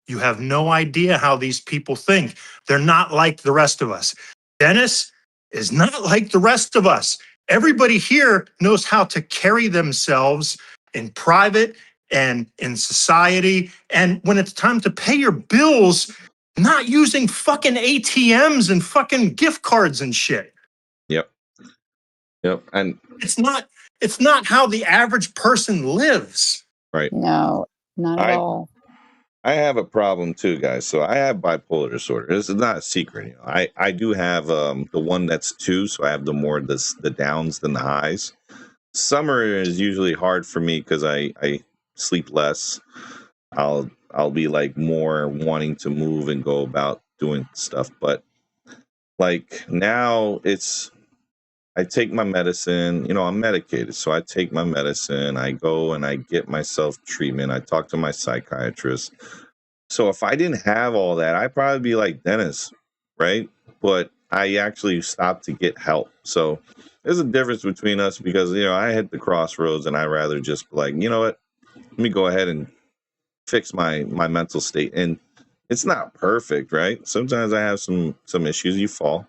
You have no idea how these people think. They're not like the rest of us. Dennis is not like the rest of us. Everybody here knows how to carry themselves in private and in society. And when it's time to pay your bills, not using fucking ATMs and fucking gift cards and shit." Yep. And it's not how the average person lives. Right. No, not at all. I have a problem too, guys. So I have bipolar disorder. This is not a secret. I do have the one that's 2, so I have the downs than the highs. Summer is usually hard for me because I sleep less. I'll be like more wanting to move and go about doing stuff. But like now I take my medicine, I'm medicated. So I take my medicine, I go and I get myself treatment. I talk to my psychiatrist. So if I didn't have all that, I'd probably be like Dennis, right? But I actually stopped to get help. So there's a difference between us because, I hit the crossroads and I'd rather just be like, you know what? Let me go ahead and fix my mental state. And it's not perfect, right? Sometimes I have some issues, you fall,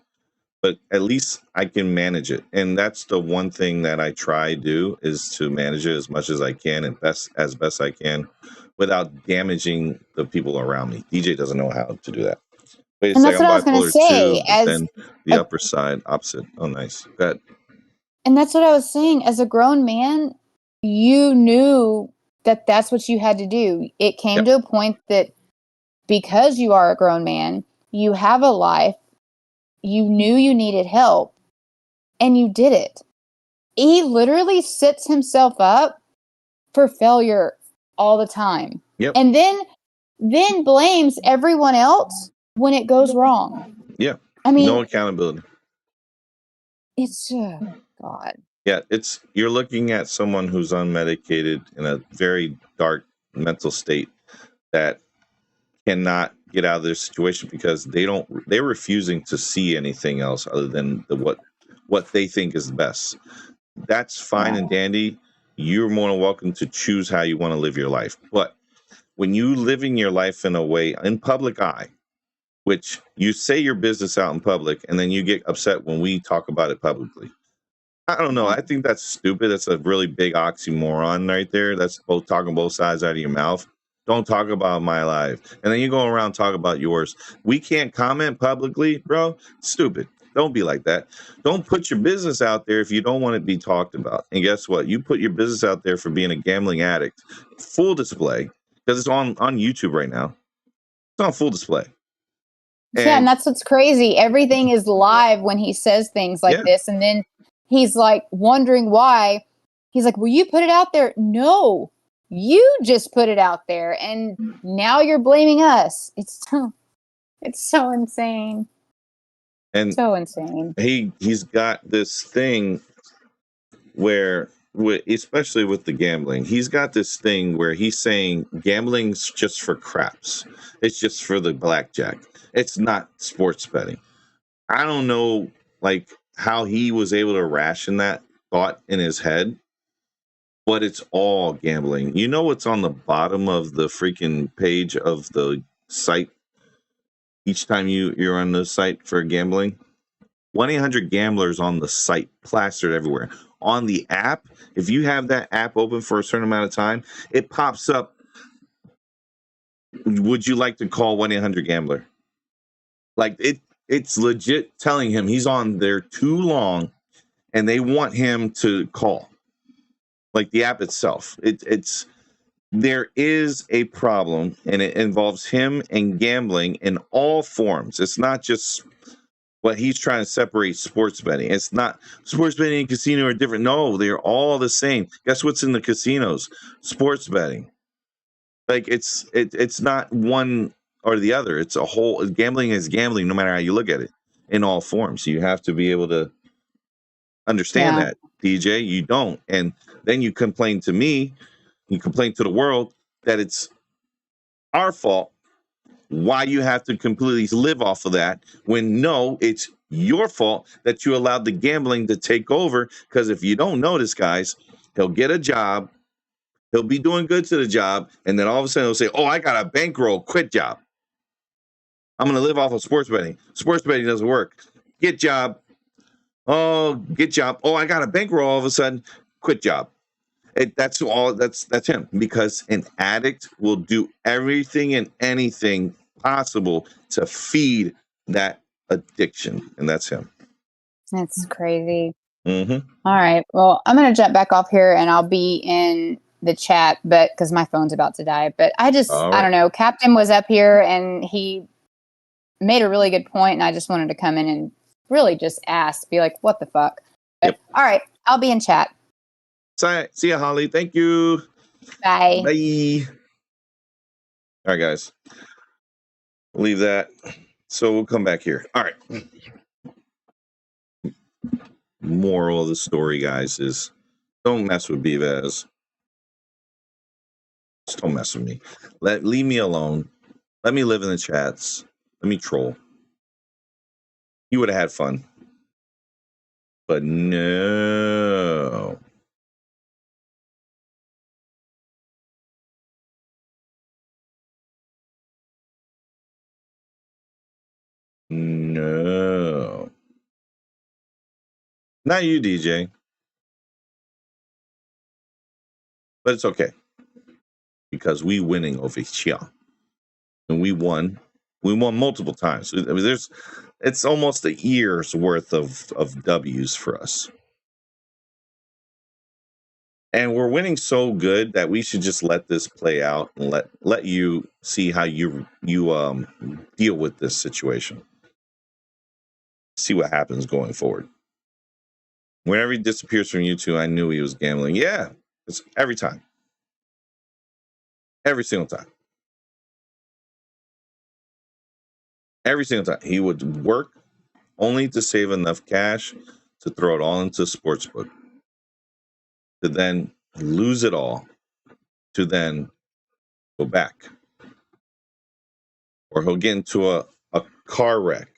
but at least I can manage it. And that's the one thing that I try to do is to manage it as much as I can and as best I can without damaging the people around me. DJ doesn't know how to do that. Wait a And second, that's what I was going to say. then the upper side, opposite. Oh, nice. Go ahead. And that's what I was saying. As a grown man, you knew that that's what you had to do. It came to a point that because you are a grown man, you have a life, you knew you needed help, and you did it. He literally sets himself up for failure all the time. Yep. And then blames everyone else when it goes wrong. Yeah. I mean, no accountability. It's God. Yeah, you're looking at someone who's unmedicated in a very dark mental state that cannot get out of their situation because they're refusing to see anything else other than what they think is best. That's fine and dandy. You're more than welcome to choose how you want to live your life. But when you living your life in a way in public eye, which you say your business out in public and then you get upset when we talk about it publicly. I don't know. I think that's stupid. That's a really big oxymoron right there. That's talking both sides out of your mouth. Don't talk about my life. And then you go around talk about yours. We can't comment publicly, bro. Stupid. Don't be like that. Don't put your business out there if you don't want it to be talked about. And guess what? You put your business out there for being a gambling addict. Full display. Because it's on YouTube right now. It's on full display. And that's what's crazy. Everything is live when he says things like this. And then he's like wondering why. He's like, well, you put it out there. No, you just put it out there. And now you're blaming us. It's so insane. And so insane. He's got this thing where, especially with the gambling, he's got this thing where he's saying gambling's just for craps. It's just for the blackjack. It's not sports betting. I don't know, like, how he was able to ration that thought in his head, but it's all gambling. You know what's on the bottom of the freaking page of the site each time you're on the site for gambling? 1-800-GAMBLERS on the site, plastered everywhere. On the app, if you have that app open for a certain amount of time, it pops up. Would you like to call 1-800-GAMBLER? Like, it's legit telling him he's on there too long and they want him to call. Like the app itself. There is a problem, and it involves him and gambling in all forms. It's not just what he's trying to separate sports betting. It's not sports betting and casino are different. No, they're all the same. Guess what's in the casinos? Sports betting. Like it's not one or the other. It's a whole. Gambling is gambling, no matter how you look at it. in all forms. You have to be able to understand that, DJ. You don't. And then you complain to me, you complain to the world that it's our fault. Why you have to completely live off of that when no, it's your fault that you allowed the gambling to take over. Because if you don't notice, guys, he'll get a job, he'll be doing good to the job, and then all of a sudden he'll say, oh, I got a bankroll, quit job. I'm going to live off of sports betting. Sports betting doesn't work. Get job. Oh, get job. Oh, I got a bankroll all of a sudden, quit job. That's him, because an addict will do everything and anything possible to feed that addiction, and that's him. That's crazy. Mm-hmm. All right. Well, I'm going to jump back off here and I'll be in the chat, but because my phone's about to die. But I don't know. Captain was up here and he made a really good point, and I just wanted to come in and really just ask, be like, what the fuck? But, all right. I'll be in chat. See ya, Holly. Thank you. Bye. Bye. All right, guys. We'll leave that. So we'll come back here. All right. Moral of the story, guys, is don't mess with BVaz. Just don't mess with me. Leave me alone. Let me live in the chats. Let me troll. You would have had fun. But no. No. Not you, DJ. But it's okay. Because we winning over here. And we won. We won multiple times. I mean, it's almost a year's worth of W's for us. And we're winning so good that we should just let this play out and let you see how you deal with this situation. See what happens going forward. Whenever he disappears from YouTube, I knew he was gambling. Yeah, it's every time. Every single time. Every single time. He would work only to save enough cash to throw it all into a sportsbook. To then lose it all. To then go back. Or he'll get into a car wreck.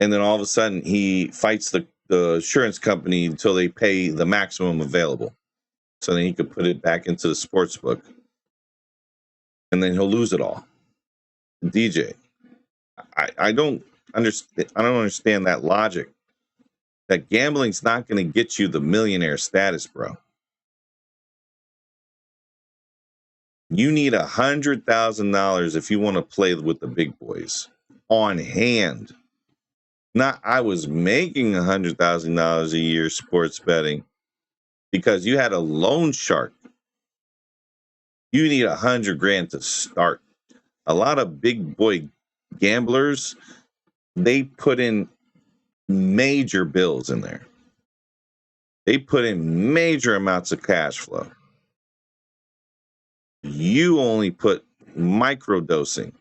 And then all of a sudden he fights the insurance company until they pay the maximum available. So then he could put it back into the sports book. And then he'll lose it all. DJ, I don't understand that logic. That gambling's not going to get you the millionaire status, bro. You need $100,000 if you want to play with the big boys on hand. Not I was making $100,000 a year sports betting because you had a loan shark. You need $100,000 to start. A lot of big boy gamblers, they put in major bills in there. They put in major amounts of cash flow. You only put microdosing.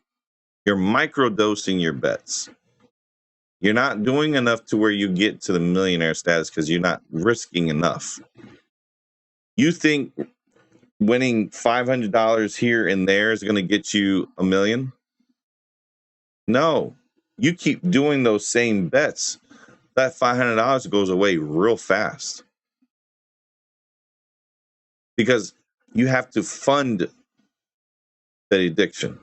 You're microdosing your bets. You're not doing enough to where you get to the millionaire status because you're not risking enough. You think winning $500 here and there is going to get you $1 million? No. You keep doing those same bets. That $500 goes away real fast. Because you have to fund the addiction.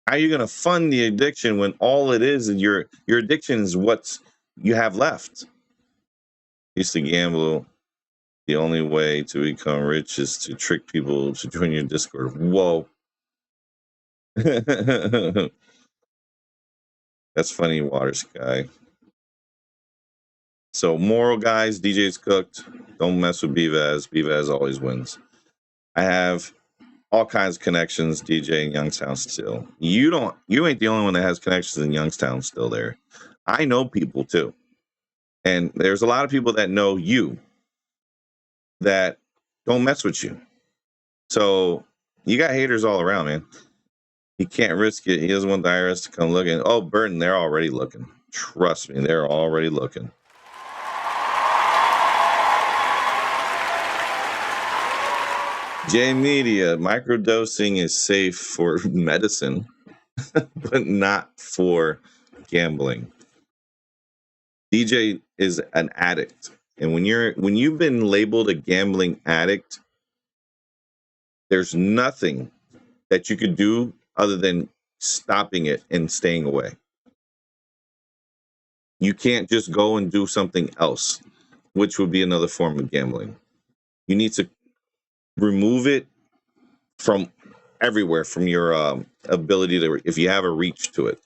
How are you going to fund the addiction when all it is your addiction is what you have left? Used to gamble. The only way to become rich is to trick people to join your Discord. Whoa. That's funny, Water Sky. So, moral guys, DJ's cooked. Don't mess with BVaz. BVaz always wins. I have all kinds of connections, DJ in Youngstown still. You ain't the only one that has connections in Youngstown still there. I know people too. And there's a lot of people that know you that don't mess with you. So you got haters all around, man. He can't risk it. He doesn't want the IRS to come looking. Oh, Burton, they're already looking. Trust me, they're already looking. J Media, microdosing is safe for medicine, but not for gambling. DJ is an addict. And when you've been labeled a gambling addict, there's nothing that you could do other than stopping it and staying away. You can't just go and do something else, which would be another form of gambling. You need to remove it from everywhere, from your ability to, if you have a reach to it.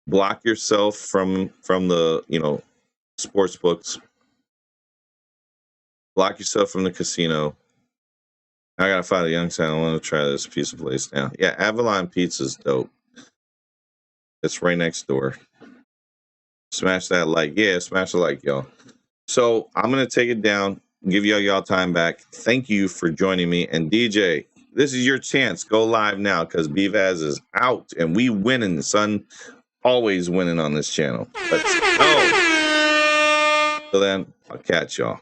Block yourself from the sports books. Block yourself from the casino. I gotta find a Youngstown. I want to try this pizza place now. Yeah, Avalon Pizza's dope. It's right next door. Smash that like. Yeah, smash the like, y'all. So I'm gonna take it down, give y'all time back. Thank you for joining me. And DJ, this is your chance. Go live now because BVaz is out and we winning, son. Always winning on this channel. Let's go. So then I'll catch y'all.